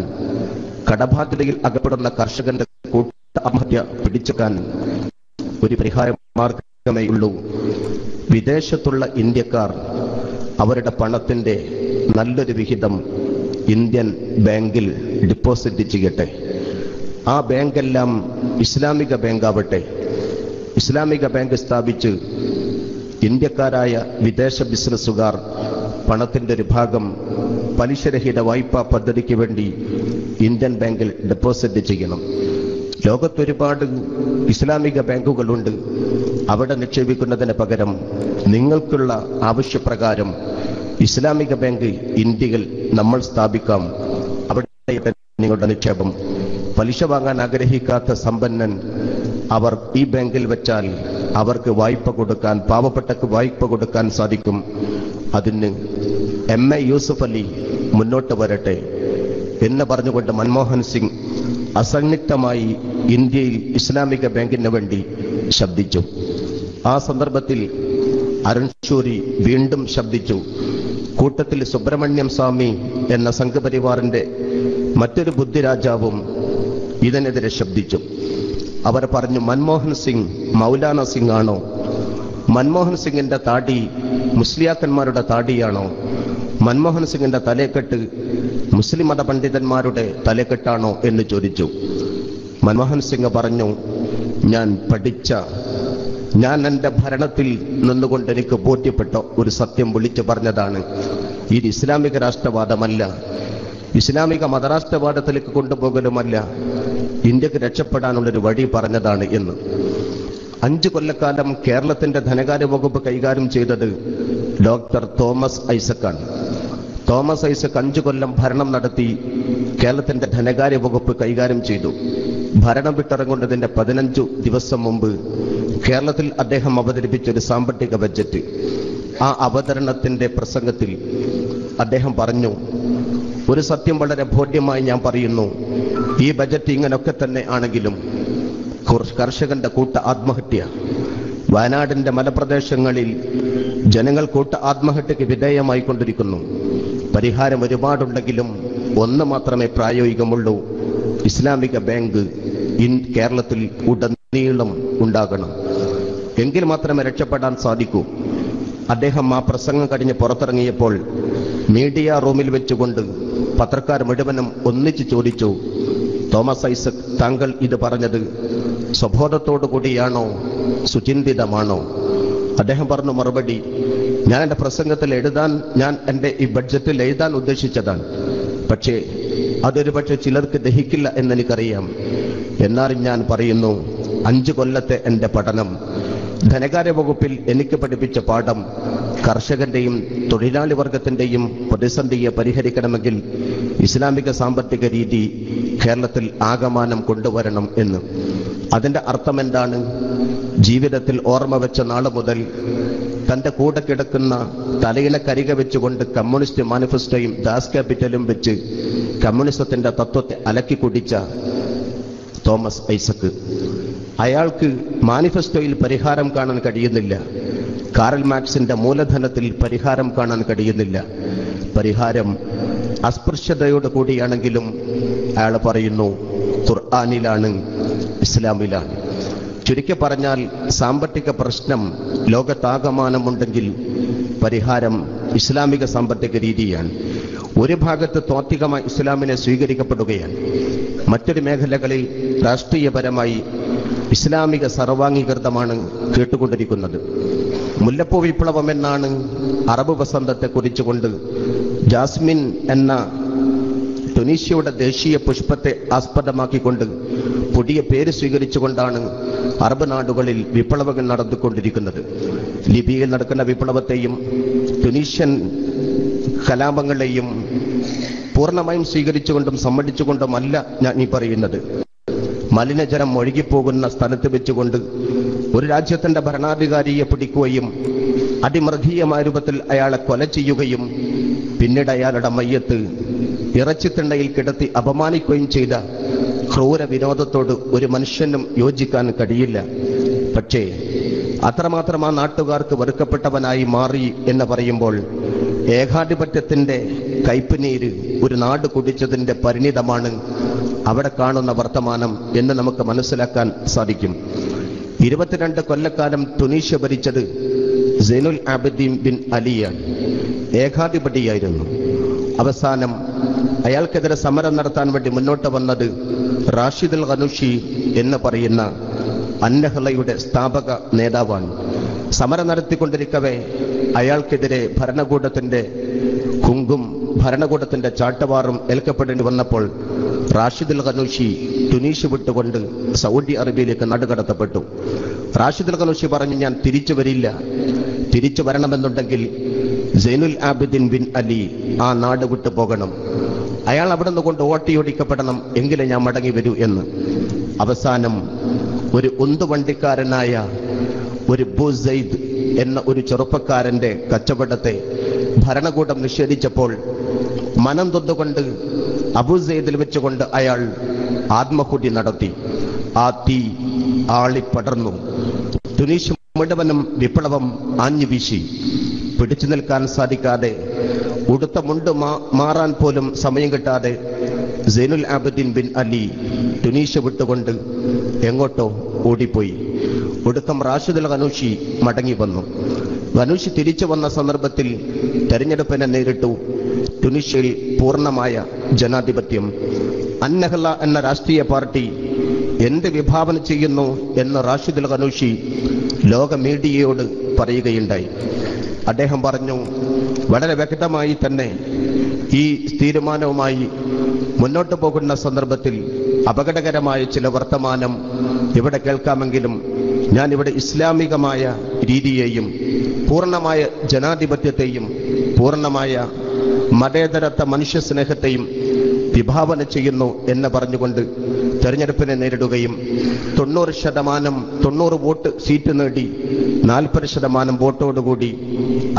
കടബാധ്യതയിൽ അകപ്പെടുന്ന കർഷകന്റെ കൂട്ട ആത്മഹത്യ പിടിച്ചെടുക്കാൻ ഒരു പരിഹാര മാർഗമേ ഉള്ളൂ. വിദേശത്തുള്ള ഇന്ത്യക്കാർ അവരുടെ പണത്തിന്റെ നല്ലൊരു വിഹിതം ഇന്ത്യൻ ബാങ്കിൽ ഡിപ്പോസിറ്റ് ചെയ്യട്ടെ. ആ ബാങ്കെല്ലാം ഇസ്ലാമിക ബാങ്കാവട്ടെ. ഇസ്ലാമിക ബാങ്ക് സ്ഥാപിച്ച് ഇന്ത്യക്കാരായ വിദേശ ബിസിനസ്സുകാർ പണത്തിന്റെ ഒരു ഭാഗം പലിശരഹിത വായ്പാ പദ്ധതിക്ക് വേണ്ടി ഇന്ത്യൻ ബാങ്കിൽ ഡെപ്പോസിറ്റ് ചെയ്യണം. ലോകത്തൊരുപാട് ഇസ്ലാമിക ബാങ്കുകളുണ്ട്. അവിടെ നിക്ഷേപിക്കുന്നതിന് പകരം നിങ്ങൾക്കുള്ള ആവശ്യപ്രകാരം ഇസ്ലാമിക ബാങ്ക് ഇന്ത്യയിൽ നമ്മൾ സ്ഥാപിക്കാം. അവിടെ നിങ്ങളുടെ നിക്ഷേപം. പലിശ വാങ്ങാൻ ആഗ്രഹിക്കാത്ത സമ്പന്നൻ അവർ ഈ ബാങ്കിൽ വെച്ചാൽ അവർക്ക് വായ്പ കൊടുക്കാൻ, പാവപ്പെട്ടക്ക് വായ്പ കൊടുക്കാൻ സാധിക്കും. അതിന് MA യൂസുഫ് അലി മുന്നോട്ട് വരട്ടെ എന്ന് പറഞ്ഞുകൊണ്ട് മൻമോഹൻ സിംഗ് അസന്നിഗ്ധമായി ഇന്ത്യയിൽ ഇസ്ലാമിക ബാങ്കിന് വേണ്ടി ശബ്ദിച്ചു. ആ സന്ദർഭത്തിൽ അരുൺ ഷൂരി വീണ്ടും ശബ്ദിച്ചു. കൂട്ടത്തിൽ സുബ്രഹ്മണ്യം സ്വാമി എന്ന സംഘപരിവാറിന്റെ മറ്റൊരു ബുദ്ധിരാജാവും ഇതിനെതിരെ ശബ്ദിച്ചു. അവർ പറഞ്ഞു, മൻമോഹൻ സിംഗ് മൗലാന സിംഗ് ആണോ? മൻമോഹൻ സിംഗിന്റെ താടി മുസ്ലിയാക്കന്മാരുടെ താടിയാണോ? മൻമോഹൻ സിംഗിന്റെ തലക്കെട്ട് മുസ്ലിം മത പണ്ഡിതന്മാരുടെ തലക്കെട്ടാണോ എന്ന് ചോദിച്ചു. മൻമോഹൻ സിംഗ് പറഞ്ഞു, ഞാൻ എൻ്റെ ഭരണത്തിൽ നിന്നുകൊണ്ട് എനിക്ക് ബോധ്യപ്പെട്ട ഒരു സത്യം വിളിച്ചു പറഞ്ഞതാണ്. ഇത് ഇസ്ലാമിക രാഷ്ട്രവാദമല്ല, ഇസ്ലാമിക മതരാഷ്ട്രവാദത്തിലേക്ക് കൊണ്ടുപോകലുമല്ല, ഇന്ത്യക്ക് രക്ഷപ്പെടാനുള്ളൊരു വഴി പറഞ്ഞതാണ് എന്ന്. 5 കൊല്ലക്കാലം കേരളത്തിന്റെ ധനകാര്യ വകുപ്പ് കൈകാര്യം ചെയ്തത് ഡോക്ടർ തോമസ് ഐസക്കാണ്. തോമസ് ഐസക് 5 കൊല്ലം ഭരണം നടത്തി കേരളത്തിന്റെ ധനകാര്യ വകുപ്പ് കൈകാര്യം ചെയ്തു. ഭരണം വിട്ടിറങ്ങുന്നതിന്റെ 15 ദിവസം മുമ്പ് കേരളത്തിൽ അദ്ദേഹം അവതരിപ്പിച്ച ഒരു സാമ്പത്തിക ബജറ്റ്, ആ അവതരണത്തിന്റെ പ്രസംഗത്തിൽ അദ്ദേഹം പറഞ്ഞു, ഒരു സത്യം വളരെ ബോധ്യമായി ഞാൻ പറയുന്നു, ഈ ബജറ്റ് ഇങ്ങനൊക്കെ തന്നെ ആണെങ്കിലും കർഷകന്റെ കൂട്ട ആത്മഹത്യ, വയനാടിന്റെ മലപ്രദേശങ്ങളിൽ ജനങ്ങൾ കൂട്ട ആത്മഹത്യക്ക് വിധേയമായിക്കൊണ്ടിരിക്കുന്നു. പരിഹാരം ഒരുപാടുണ്ടെങ്കിലും ഒന്ന് മാത്രമേ പ്രായോഗികമുള്ളൂ, ഇസ്ലാമിക ബാങ്ക് കേരളത്തിൽ ഉടനീളം ഉണ്ടാകണം, എങ്കിൽ മാത്രമേ രക്ഷപ്പെടാൻ സാധിക്കൂ. അദ്ദേഹം ആ പ്രസംഗം കഴിഞ്ഞ് പുറത്തിറങ്ങിയപ്പോൾ മീഡിയ റൂമിൽ വെച്ചുകൊണ്ട് പത്രക്കാർ മുഴുവനും ഒന്നിച്ച് ചോദിച്ചു, തോമസ് ഐസക്, താങ്കൾ ഇത് പറഞ്ഞത് സ്വബോധത്തോടു കൂടിയാണോ, സുചിന്തിതമാണോ? അദ്ദേഹം പറഞ്ഞു മറുപടി, ഞാൻ എൻ്റെ പ്രസംഗത്തിൽ ഞാൻ എൻ്റെ ഈ ബഡ്ജറ്റിൽ എഴുതാൻ ഉദ്ദേശിച്ചതാണ്, പക്ഷേ അതൊരു പക്ഷേ ചിലർക്ക് ദഹിക്കില്ല എന്നെനിക്കറിയാം. എന്നാലും ഞാൻ പറയുന്നു, 5 കൊല്ലത്തെ എൻ്റെ പഠനം, ധനകാര്യ വകുപ്പിൽ എനിക്ക് പഠിപ്പിച്ച പാഠം, കർഷകന്റെയും തൊഴിലാളി വർഗത്തിന്റെയും പ്രതിസന്ധിയെ പരിഹരിക്കണമെങ്കിൽ ഇസ്ലാമിക സാമ്പത്തിക രീതി കേരളത്തിൽ ആകമാനം കൊണ്ടുവരണം എന്ന്. അതിന്റെ അർത്ഥം എന്താണ്? ജീവിതത്തിൽ ഓർമ്മ വെച്ച നാള് മുതൽ തന്റെ കൂടെ കിടക്കുന്ന തലയിലെ കരിക വെച്ചുകൊണ്ട് കമ്മ്യൂണിസ്റ്റ് മാനിഫെസ്റ്റോയും ദാസ് ക്യാപിറ്റലും വെച്ച് കമ്മ്യൂണിസത്തിന്റെ തത്വത്തെ അലക്കി കുടിച്ച തോമസ് ഐസക്, അയാൾക്ക് മാനിഫെസ്റ്റോയിൽ പരിഹാരം കാണാൻ കഴിയുന്നില്ല, കാറൽ മാർക്സിന്റെ മൂലധനത്തിൽ പരിഹാരം കാണാൻ കഴിയുന്നില്ല. പരിഹാരം അസ്പൃശ്യതയോട് കൂടിയാണെങ്കിലും അയാൾ പറയുന്നു ഖുർആനിലാണ്, ഇസ്ലാമിലാണ്. ചുരുക്കി പറഞ്ഞാൽ സാമ്പത്തിക പ്രശ്നം ലോകത്താകമാനമുണ്ടെങ്കിൽ പരിഹാരം ഇസ്ലാമിക സാമ്പത്തിക രീതിയാണ്. ഒരു ഭാഗത്ത് താത്വികമായി ഇസ്ലാമിനെ സ്വീകരിക്കപ്പെടുകയാണ്, മറ്റൊരു മേഖലകളിൽ രാഷ്ട്രീയപരമായി ഇസ്ലാമിക സർവാംഗീകൃതമാണ് കേട്ടുകൊണ്ടിരിക്കുന്നത്. മുല്ലപ്പൂ വിപ്ലവം എന്നാണ് അറബ് വസന്തത്തെ കുറിച്ചുകൊണ്ട് ജാസ്മിൻ എന്ന ടുണീഷ്യയുടെ ദേശീയ പുഷ്പത്തെ ആസ്പദമാക്കിക്കൊണ്ട് പുതിയ പേര് സ്വീകരിച്ചുകൊണ്ടാണ് അറബ് നാടുകളിൽ വിപ്ലവങ്ങൾ നടന്നുകൊണ്ടിരിക്കുന്നത്. ലിബിയയിൽ നടക്കുന്ന വിപ്ലവത്തെയും ടുണീഷ്യൻ കലാപങ്ങളെയും പൂർണ്ണമായും സ്വീകരിച്ചുകൊണ്ടും സമ്മതിച്ചുകൊണ്ടുമല്ല ഞാൻ ഈ പറയുന്നത്. മലിനജലം ഒഴുകിപ്പോകുന്ന സ്ഥലത്ത് വെച്ചുകൊണ്ട് ഒരു രാജ്യത്തിന്റെ ഭരണാധികാരിയെ പിടിക്കുകയും അതിമൃഗീയമായ രൂപത്തിൽ അയാളെ കൊല ചെയ്യുകയും പിന്നീട് അയാളുടെ മയ്യത്ത് ഇറച്ചിത്തിണ്ടയിൽ കിടത്തി അപമാനിക്കുകയും ചെയ്ത ക്രൂര വിനോദത്തോട് ഒരു മനുഷ്യനും യോജിക്കാൻ കഴിയില്ല. പക്ഷേ അത്രമാത്രം ആ നാട്ടുകാർക്ക് വെറുക്കപ്പെട്ടവനായി മാറി എന്ന് പറയുമ്പോൾ ഏകാധിപത്യത്തിന്റെ കയ്പുനീര് ഒരു നാട് കുടിച്ചതിന്റെ പരിണിതമാണ് അവിടെ കാണുന്ന വർത്തമാനം എന്ന് നമുക്ക് മനസ്സിലാക്കാൻ സാധിക്കും. 22 കൊല്ലക്കാലം ടുണീഷ്യ ഭരിച്ചത് സൈനുൽ ആബിദീൻ ബിൻ അലിയാണ്. ഏകാധിപതിയായിരുന്നു. അവസാനം അയാൾക്കെതിരെ സമരം നടത്താൻ വേണ്ടി മുന്നോട്ട് വന്നത് റാഷിദുൽ ഖനൂഷി എന്ന് പറയുന്ന അന്നഹ്ലയുടെ സ്ഥാപക നേതാവാണ്. സമരം നടത്തിക്കൊണ്ടിരിക്കവേ അയാൾക്കെതിരെ ഭരണകൂടത്തിന്റെ ചാട്ടവാറും ഏൽക്കപ്പെടേണ്ടി വന്നപ്പോൾ റാഷിദുൽ ഖനൂഷി ടുണീഷ്യ വിട്ടുകൊണ്ട് സൗദി അറേബ്യയിലേക്ക് നാടുകടത്തപ്പെട്ടു. റാഷിദുൽ ഖനൂഷി പറഞ്ഞു, ഞാൻ തിരിച്ചു വരില്ല, തിരിച്ചു വരണമെന്നുണ്ടെങ്കിൽ സൈനുൽ ആബിദീൻ ബിൻ അലി ആ നാട് വിട്ടു പോകണം. അയാൾ അവിടെ നിന്ന് കൊണ്ട് ഓട്ടിയോടിക്കപ്പെടണം, എങ്കിലേ ഞാൻ മടങ്ങി വരൂ എന്ന്. അവസാനം ഒരു ഉന്തുവണ്ടിക്കാരനായ ഒരു ബുസൈദ് എന്ന ഒരു ചെറുപ്പക്കാരന്റെ കച്ചവടത്തെ ഭരണകൂടം നിഷേധിച്ചപ്പോൾ മനം തൊന്നുകൊണ്ട് അബൂസൈദിൽ വെച്ചുകൊണ്ട് അയാൾ ആത്മഹത്യ നടത്തി. ആ തീ ആളിപ്പടർന്നു. തുനീഷ്യ മുഴുവനും വിപ്ലവം ആഞ്ഞു വീശി. പിടിച്ചു നിൽക്കാൻ സാധിക്കാതെ, ഉടുത്ത മുണ്ട് മാറാൻ പോലും സമയം കിട്ടാതെ Zainul Abideen bin Ali Tunisia വിട്ടുകൊണ്ട് എങ്ങോട്ടോ ഓടിപ്പോയി. ഒടുക്കം റാഷിദുൽ ഖനൂഷി മടങ്ങി വന്നു. ഖനൂഷി തിരിച്ചു വന്ന സന്ദർഭത്തിൽ തെരഞ്ഞെടുപ്പിനെ നേരിട്ടു. തുനീഷ്യയിൽ പൂർണ്ണമായ ജനാധിപത്യം. അന്നഹ്ല എന്ന രാഷ്ട്രീയ പാർട്ടി എന്ത് വിഭാവന ചെയ്യുന്നു എന്ന് റാഷിദുൽ ഖനൂഷി ലോക മീഡിയയോട് പറയുകയുണ്ടായി. അദ്ദേഹം പറഞ്ഞു, വളരെ വ്യക്തമായി തന്നെ ഈ തീരുമാനവുമായി മുന്നോട്ട് പോകുന്ന സന്ദർഭത്തിൽ അപകടകരമായ ചില വർത്തമാനം ഇവിടെ കേൾക്കാമെങ്കിലും ഞാൻ ഇവിടെ ഇസ്ലാമികമായ രീതിയെയും പൂർണ്ണമായ ജനാധിപത്യത്തെയും പൂർണ്ണമായ മതേതരത്വ മനുഷ്യ സ്നേഹത്തെയും വിഭാവന ചെയ്യുന്നു എന്ന് പറഞ്ഞുകൊണ്ട് തെരഞ്ഞെടുപ്പിനെ നേരിടുകയും 90% വോട്ട് സീറ്റ് നേടി 40% വോട്ടോടുകൂടി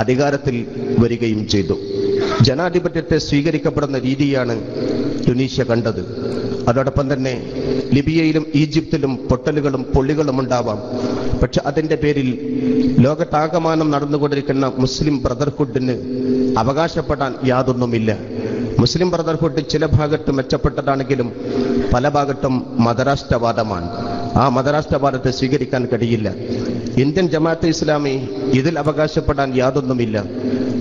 അധികാരത്തിൽ വരികയും ചെയ്തു. ജനാധിപത്യത്തെ സ്വീകരിക്കപ്പെടുന്ന രീതിയാണ് തുനീഷ്യ കണ്ടത്. അതോടൊപ്പം തന്നെ ലിബിയയിലും ഈജിപ്തിലും പൊട്ടലുകളും പൊള്ളികളും ഉണ്ടാവാം. പക്ഷെ അതിന്റെ പേരിൽ ലോകത്താകമാനം നടന്നുകൊണ്ടിരിക്കുന്ന മുസ്ലിം ബ്രദർഹുഡിന് അവകാശപ്പെടാൻ യാതൊന്നുമില്ല. മുസ്ലിം ബ്രദർഹുഡ് ചില ഭാഗത്ത് മെച്ചപ്പെട്ടതാണെങ്കിലും പല ഭാഗത്തും മതരാഷ്ട്രവാദമാണ്. ആ മതരാഷ്ട്രവാദത്തെ സ്വീകരിക്കാൻ കഴിയില്ല. ഇന്ത്യൻ ജമാഅത്തെ ഇസ്ലാമി ഇതിൽ അവകാശപ്പെടാൻ യാതൊന്നുമില്ല.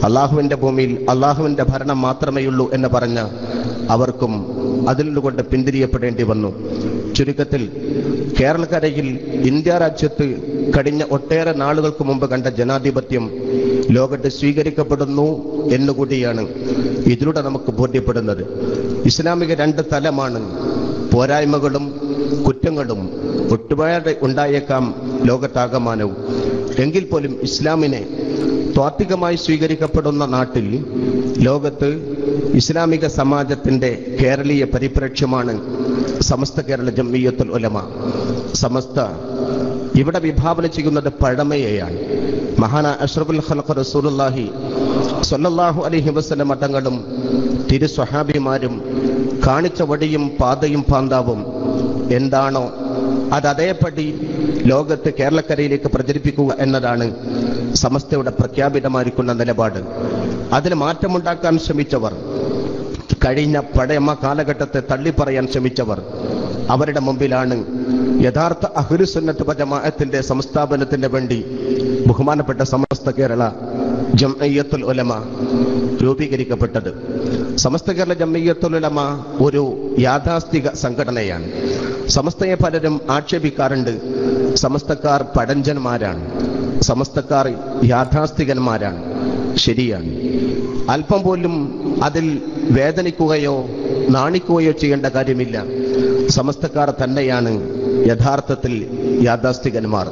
അള്ളാഹുവിന്റെ ഭൂമിയിൽ അള്ളാഹുവിന്റെ ഭരണം മാത്രമേയുള്ളൂ എന്ന് പറഞ്ഞ അവർക്കും അതിൽ നിന്നുകൊണ്ട് പിന്തിരിയപ്പെടേണ്ടി വന്നു. ചുരുക്കത്തിൽ കേരളക്കരയിൽ ഇന്ത്യ രാജ്യത്ത് കഴിഞ്ഞ ഒട്ടേറെ നാളുകൾക്ക് മുമ്പ് കണ്ട ജനാധിപത്യം ലോകത്ത് സ്വീകരിക്കപ്പെടുന്നു എന്നുകൂടിയാണ് ഇതിലൂടെ നമുക്ക് ബോധ്യപ്പെടുന്നത്. ഇസ്ലാമിക 2 തലമാണ്. പോരായ്മകളും കുറ്റങ്ങളും ഒട്ടുപാടെ ഉണ്ടായേക്കാം ലോകത്താകമാനവും. എങ്കിൽ പോലും ഇസ്ലാമിനെ താത്വികമായി സ്വീകരിക്കപ്പെടുന്ന നാട്ടിൽ ലോകത്ത് ഇസ്ലാമിക സമാജത്തിന്റെ കേരളീയ പരിപ്രേക്ഷ്യമാണ് സമസ്ത കേരള ജംഇയ്യത്തുൽ ഉലമ. സമസ്ത ഇവിടെ വിഭാവന ചെയ്യുന്നത് പഴമയെയാണ്. മഹാനായ അഷ്റഫുൽ ഖൽഖ് റസൂലുള്ളാഹി സ്വല്ലല്ലാഹു അലൈഹി വസല്ലം തങ്ങളും തിരു സ്വഹാബിമാരും കാണിച്ച വടിയും പാതയും പാന്താവും എന്താണോ അത് അതേപടി ലോകത്ത് കേരളക്കരയിലേക്ക് പ്രചരിപ്പിക്കുക എന്നതാണ് സമസ്തയുടെ പ്രഖ്യാപിതമായിരിക്കുന്ന നിലപാട്. അതിന് മാറ്റമുണ്ടാക്കാൻ ശ്രമിച്ചവർ, കഴിഞ്ഞ പഴമ കാലഘട്ടത്തെ തള്ളിപ്പറയാൻ ശ്രമിച്ചവർ, അവരുടെ മുമ്പിലാണ് യഥാർത്ഥ അഹ്ലുസുന്നത്ത് വൽ ജമാഅത്തിന്റെ സംസ്ഥാപനത്തിന് വേണ്ടി ബഹുമാനപ്പെട്ട സമസ്ത കേരള ജംഇയ്യത്തുൽ ഉലമ രൂപീകരിക്കപ്പെട്ടത്. സമസ്ത കേരള ജംഇയ്യത്തുൽ ഉലമ ഒരു യാഥാസ്ഥിക സംഘടനയാണ്. സമസ്തയെ പലരും ആക്ഷേപിക്കാറുണ്ട്. സമസ്തക്കാർ പഴഞ്ചന്മാരാണ്, സമസ്തക്കാർ യാഥാസ്ഥികന്മാരാണ്. ശരിയാണ്. അല്പം പോലും അതിൽ വേദനിക്കുകയോ നാണിക്കുകയോ ചെയ്യേണ്ട കാര്യമില്ല. സമസ്തക്കാർ തന്നെയാണ് യഥാർത്ഥത്തിൽ യാഥാസ്ഥികന്മാർ.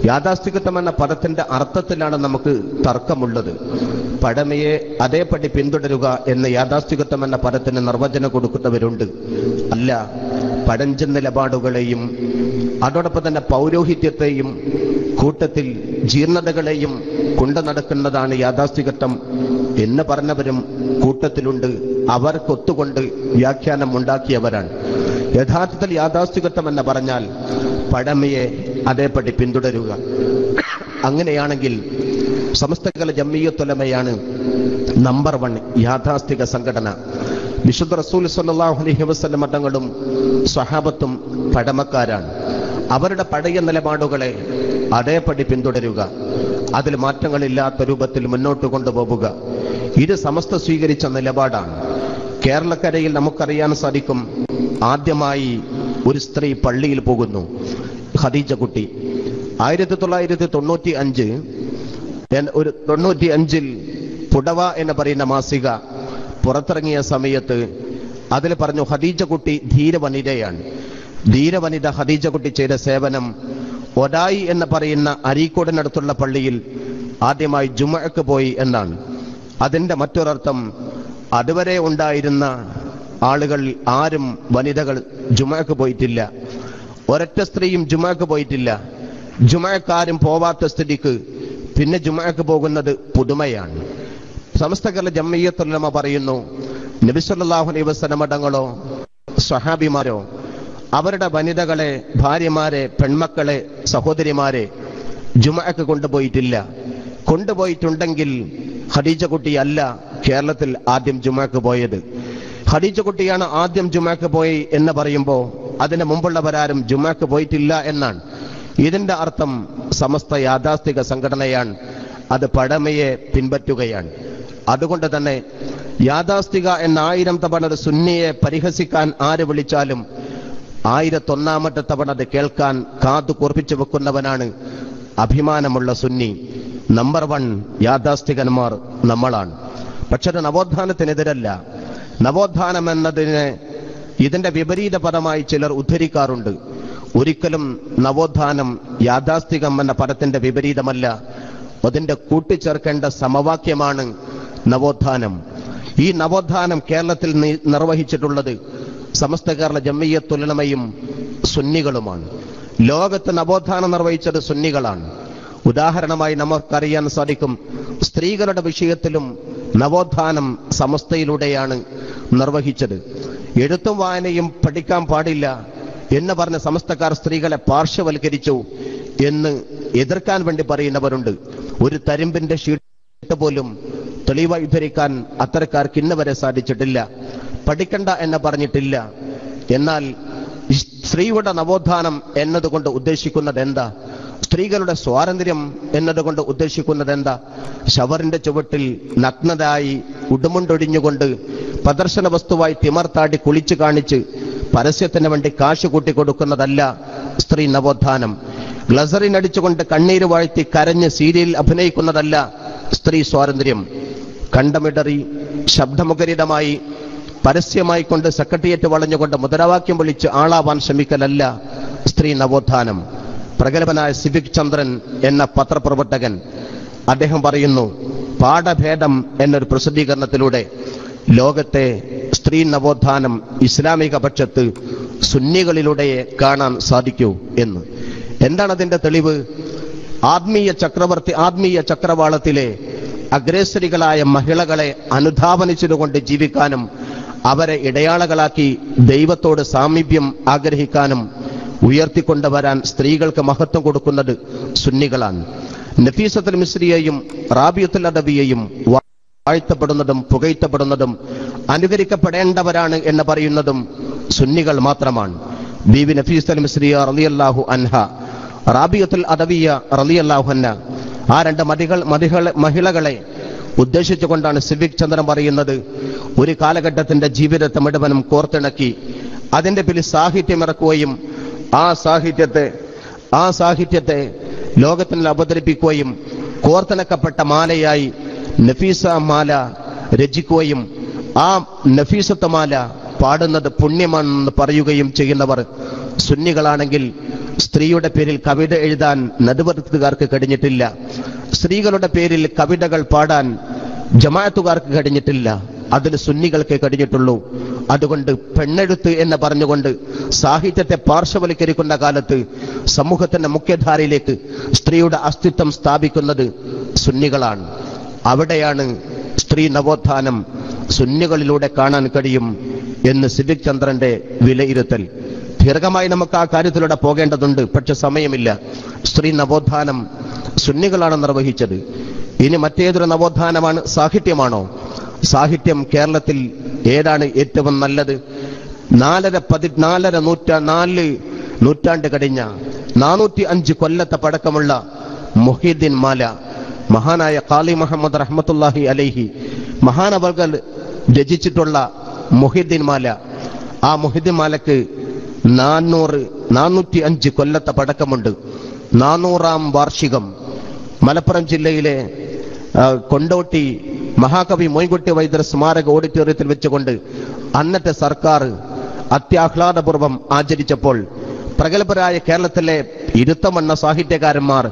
യാഥാസ്ഥികത്വം എന്ന പദത്തിന്റെ അർത്ഥത്തിലാണ് നമുക്ക് തർക്കമുള്ളത്. പഴമയെ അതേപടി പിന്തുടരുക എന്ന് യാഥാസ്ഥികത്വം എന്ന പദത്തിന് നിർവചനം കൊടുക്കുന്നവരുണ്ട്. അല്ല, പഴഞ്ചൻ നിലപാടുകളെയും അതോടൊപ്പം തന്നെ പൗരോഹിത്യത്തെയും കൂട്ടത്തിൽ ജീർണതകളെയും കൊണ്ടു നടക്കുന്നതാണ് യാഥാസ്ഥികത്വം എന്ന് പറഞ്ഞവരും കൂട്ടത്തിലുണ്ട്. അവർക്കൊത്തുകൊണ്ട് വ്യാഖ്യാനം ഉണ്ടാക്കിയവരാണ്. യഥാർത്ഥത്തിൽ യാഥാസ്ഥികത്വം എന്ന് പറഞ്ഞാൽ പഴമയെ അതേപടി പിന്തുടരുക. അങ്ങനെയാണെങ്കിൽ സമസ്ത കേരള ജംഇയ്യത്തുൽ ഉലമയാണ് നമ്പർ 1 യാഥാസ്ഥിക സംഘടന. വിശുദ്ധ റസൂൽ സ്വല്ലല്ലാഹു അലൈഹി വസല്ലം തങ്ങളും സ്വഹാബത്തും പഴമക്കാരാണ്. അവരുടെ പഴയ നിലപാടുകളെ അതേപടി പിന്തുടരുക, അതിൽ മാറ്റങ്ങളില്ലാത്ത രൂപത്തിൽ മുന്നോട്ട് കൊണ്ടുപോവുക, ഇത് സമസ്ത സ്വീകരിച്ച നിലപാടാണ്. കേരളക്കരയിൽ നമുക്കറിയാൻ സാധിക്കും, ആദ്യമായി ഒരു സ്ത്രീ പള്ളിയിൽ പോകുന്നു, ഖദീജ കുട്ടി. 1995 പുടവ എന്ന് പറയുന്ന മാസിക പുറത്തിറങ്ങിയ സമയത്ത് അതിൽ പറഞ്ഞു, ഖദീജ കുട്ടി ധീരവനിതയാണ്. ധീരവനിത ഖദീജ കുട്ടി ചെയ്ത സേവനം ഒഡായി എന്ന് പറയുന്ന അരീക്കോടിനടുത്തുള്ള പള്ളിയിൽ ആദ്യമായി ജുമുഅക്ക് പോയി എന്നാണ്. അതിന്റെ മറ്റൊരർത്ഥം അതുവരെ ഉണ്ടായിരുന്ന ആളുകൾ ആരും വനിതകൾ ജുമഅക്ക് പോയിട്ടില്ല. ഒരൊറ്റ സ്ത്രീയും ജുമഅക്ക് പോയിട്ടില്ല. ജുമഅക്കാരും പോവാത്ത സ്ഥിതിക്ക് പിന്നെ ജുമഅക്ക് പോകുന്നത് പുതുമയാണ്. സമസ്ത കേരള ജംഇയ്യത്തുൽ ഉലമ പറയുന്നു, നബി സല്ലല്ലാഹു അലൈഹി വസല്ലം തങ്ങളോ സ്വഹാബിമാരോ അവരുടെ വനിതകളെ, ഭാര്യമാരെ, പെൺമക്കളെ, സഹോദരിമാരെ ജുമഅക്ക് കൊണ്ടുപോയിട്ടില്ല. കൊണ്ടുപോയിട്ടുണ്ടെങ്കിൽ ഖദീജ കുട്ടിയല്ല കേരളത്തിൽ ആദ്യം ജുമഅക്ക് പോയത്. ഖദീജ കുട്ടിയാണ് ആദ്യം ജുമഅക്ക് പോയി എന്ന് പറയുമ്പോൾ അതിന് മുമ്പുള്ളവരാരും ജുമഅക്ക് പോയിട്ടില്ല എന്നാണ്. ഇതിന്റെ അർത്ഥം സമസ്ത യാഥാസ്ഥിക സംഘടനയാണ്, അത് പഴമയെ പിൻപറ്റുകയാണ്. അതുകൊണ്ട് തന്നെ യാഥാസ്ഥിക എന്ന 1000 തവണ ഒരു സുന്നിയെ പരിഹസിക്കാൻ ആര് വിളിച്ചാലും 1001ാമത്തെ തവണ അത് കേൾക്കാൻ കാതു കൂർപ്പിച്ചു വെക്കുന്നവനാണ് അഭിമാനമുള്ള സുന്നി. നമ്പർ 1 യാഥാസ്ഥികന്മാർ നമ്മളാണ്. പക്ഷെ അത് നവോത്ഥാനത്തിനെതിരല്ല. നവോത്ഥാനം എന്നതിനെ ഇതിന്റെ വിപരീത പദമായി ചിലർ ഉദ്ധരിക്കാറുണ്ട്. ഒരിക്കലും നവോത്ഥാനം യാഥാസ്ഥികം എന്ന പദത്തിന്റെ വിപരീതമല്ല, അതിന്റെ കൂട്ടിച്ചേർക്കേണ്ട സമവാക്യമാണ് നവോത്ഥാനം. ഈ നവോത്ഥാനം കേരളത്തിൽ നിർവഹിച്ചിട്ടുള്ളത് സമസ്ത കേരള ജംഇയ്യത്തുൽ ഉലമയും സുന്നികളുമാണ്. ലോകത്ത് നവോത്ഥാനം നിർവഹിച്ചത് സുന്നികളാണ്. ഉദാഹരണമായി നമുക്കറിയാൻ സാധിക്കും, സ്ത്രീകളുടെ വിഷയത്തിലും നവോത്ഥാനം സമസ്തയിലൂടെയാണ് നിർവഹിച്ചത്. എഴുത്തും വായനയും പഠിക്കാൻ പാടില്ല എന്ന് പറഞ്ഞ സമസ്തക്കാർ സ്ത്രീകളെ പാർശ്വവൽക്കരിച്ചു എന്ന് എതിർക്കാൻ വേണ്ടി പറയുന്നവരുണ്ട്. ഒരു തരിമ്പിന്റെ ഷീട്ട് പോലും തെളിവായി ഉദ്ധരിക്കാൻ അത്തരക്കാർക്ക് ഇന്ന് വരെ സാധിച്ചിട്ടില്ല. പഠിക്കണ്ട എന്ന് പറഞ്ഞിട്ടില്ല. എന്നാൽ സ്ത്രീയുടെ നവോത്ഥാനം എന്നതുകൊണ്ട് ഉദ്ദേശിക്കുന്നത് എന്താ? സ്ത്രീകളുടെ സ്വാതന്ത്ര്യം എന്നതുകൊണ്ട് ഉദ്ദേശിക്കുന്നത് എന്താ? ഷവറിന്റെ ചുവട്ടിൽ നഗ്നതായി ഉടുമുണ്ടൊടിഞ്ഞുകൊണ്ട് പ്രദർശന വസ്തുവായി തിമർത്താടി കുളിച്ചു കാണിച്ച് പരസ്യത്തിന് വേണ്ടി കാശ് കൂട്ടിക്കൊടുക്കുന്നതല്ല സ്ത്രീ നവോത്ഥാനം. ഗ്ലസറിനടിച്ചുകൊണ്ട് കണ്ണീര് വാഴ്ത്തി കരഞ്ഞ് സീരിയൽ അഭിനയിക്കുന്നതല്ല സ്ത്രീ സ്വാതന്ത്ര്യം. കണ്ടമിടറി ശബ്ദമുഖരിതമായി പരസ്യമായി കൊണ്ട് സെക്രട്ടേറിയറ്റ് വളഞ്ഞുകൊണ്ട് മുദ്രാവാക്യം വിളിച്ച് ആളാവാൻ ശ്രമിക്കലല്ല സ്ത്രീ നവോത്ഥാനം. പ്രഗത്ഭനായ സിവിക് ചന്ദ്രൻ എന്ന പത്രപ്രവർത്തകൻ അദ്ദേഹം പറയുന്നു, പാഠഭേദം എന്നൊരു പ്രസിദ്ധീകരണത്തിലൂടെ ലോകത്തെ സ്ത്രീ നവോത്ഥാനം ഇസ്ലാമിക പക്ഷത്ത് സുന്നികളിലൂടെ കാണാൻ സാധിക്കൂ എന്ന്. എന്താണ് അതിന്റെ തെളിവ്? ആത്മീയ ചക്രവാളത്തിലെ അഗ്രേസരികളായ മഹിളകളെ അനുധാവനിച്ചതുകൊണ്ട് ജീവിക്കാനും അവരെ ഇടയാളകളാക്കി ദൈവത്തോട് സാമീപ്യം ആഗ്രഹിക്കാനും ഉയർത്തിക്കൊണ്ടുവരാൻ സ്ത്രീകൾക്ക് മഹത്വം കൊടുക്കുന്നത് സുന്നികളാണ്. നഫീസത്തുൽ മിസ്രിയെയും റാബിയത്തുൽ അദവിയെയും വാഴ്ത്തപ്പെടുന്നതും പുകഴ്ത്തപ്പെടുന്നതും അനുകരിക്കപ്പെടേണ്ടവരാണ് എന്ന് പറയുന്നതും സുന്നികൾ മാത്രമാണ്. ബീവി നഫീസത്തുൽ മിസ്രിയ റളിയല്ലാഹു അൻഹ, റാബിയത്തുൽ അദവിയ റളിയല്ലാഹു അൻഹ, ആ രണ്ട് മഹിളകളെ ഉദ്ദേശിച്ചുകൊണ്ടാണ് സിവിക് ചന്ദ്രൻ പറയുന്നത്, ഒരു കാലഘട്ടത്തിന്റെ ജീവിതത്തെ മുഴുവനും കോർത്തിണക്കി അതിന്റെ പേരിൽ സാഹിത്യം ഇറക്കുകയും ആ സാഹിത്യത്തെ ലോകത്തിൽ അവതരിപ്പിക്കുകയും കോർത്തിണക്കപ്പെട്ട മാലയായി നഫീസ മാല രചിക്കുകയും ആ നഫീസത്ത് മാല പാടുന്നത് പുണ്യമാണെന്ന് പറയുകയും ചെയ്യുന്നവർ സുന്നികളാണെങ്കിൽ സ്ത്രീയുടെ പേരിൽ കവിത എഴുതാൻ നദുവർത്തുകാർക്ക് കഴിഞ്ഞിട്ടില്ല. സ്ത്രീകളുടെ പേരിൽ കവിതകൾ പാടാൻ ജമാഅത്തുകാർക്ക് കഴിഞ്ഞിട്ടില്ല. അതിന് സുന്നികൾക്ക് കഴിഞ്ഞിട്ടുള്ളൂ. അതുകൊണ്ട് പെണ്ണെഴുത്ത് എന്ന് പറഞ്ഞുകൊണ്ട് സാഹിത്യത്തെ പാർശ്വവൽക്കരിക്കുന്ന കാലത്ത് സമൂഹത്തിന്റെ മുഖ്യധാരയിലേക്ക് സ്ത്രീയുടെ അസ്തിത്വം സ്ഥാപിക്കുന്നത് സുന്നികളാണ്. അവിടെയാണ് സ്ത്രീ നവോത്ഥാനം സുന്നികളിലൂടെ കാണാൻ കഴിയും എന്ന് സിവിക് ചന്ദ്രന്റെ വിലയിരുത്തൽ. ദീർഘമായി നമുക്ക് ആ കാര്യത്തിലൂടെ പോകേണ്ടതുണ്ട്, പക്ഷെ സമയമില്ല. സ്ത്രീ നവോത്ഥാനം സുന്നികളാണ് നിർവഹിച്ചത്. ഇനി മറ്റേതൊരു നവോത്ഥാനമാണ്? സാഹിത്യമാണോ? സാഹിത്യം കേരളത്തിൽ ഏതാണ് ഏറ്റവും നല്ലത്? 4 നൂറ്റാണ്ട് കഴിഞ്ഞ 405 കൊല്ലത്തെ പഴക്കമുള്ള മുഹീദ്ദീൻ മാല, മഹാനായ ഖാലി മുഹമ്മദ് റഹ്മത്തുള്ളാഹി അലൈഹി മഹാനവർകൾ രചിച്ചിട്ടുള്ള മുഹീദ്ദീൻ മാല, ആ മുഹീദ്ദീൻ മാലക്ക് 405 കൊല്ലത്തെ പഴക്കമുണ്ട്. 400ാം വാർഷികം മലപ്പുറം ജില്ലയിലെ കൊണ്ടോട്ടി മഹാകവി മൊയ്ൻകുട്ടി വൈദ്യർ സ്മാരക ഓഡിറ്റോറിയത്തിൽ വെച്ചുകൊണ്ട് അന്നത്തെ സർക്കാർ അത്യാഹ്ലാദപൂർവം ആചരിച്ചപ്പോൾ പ്രഗത്ഭരായ കേരളത്തിലെ ഇരുത്തമണ്ണ സാഹിത്യകാരന്മാർ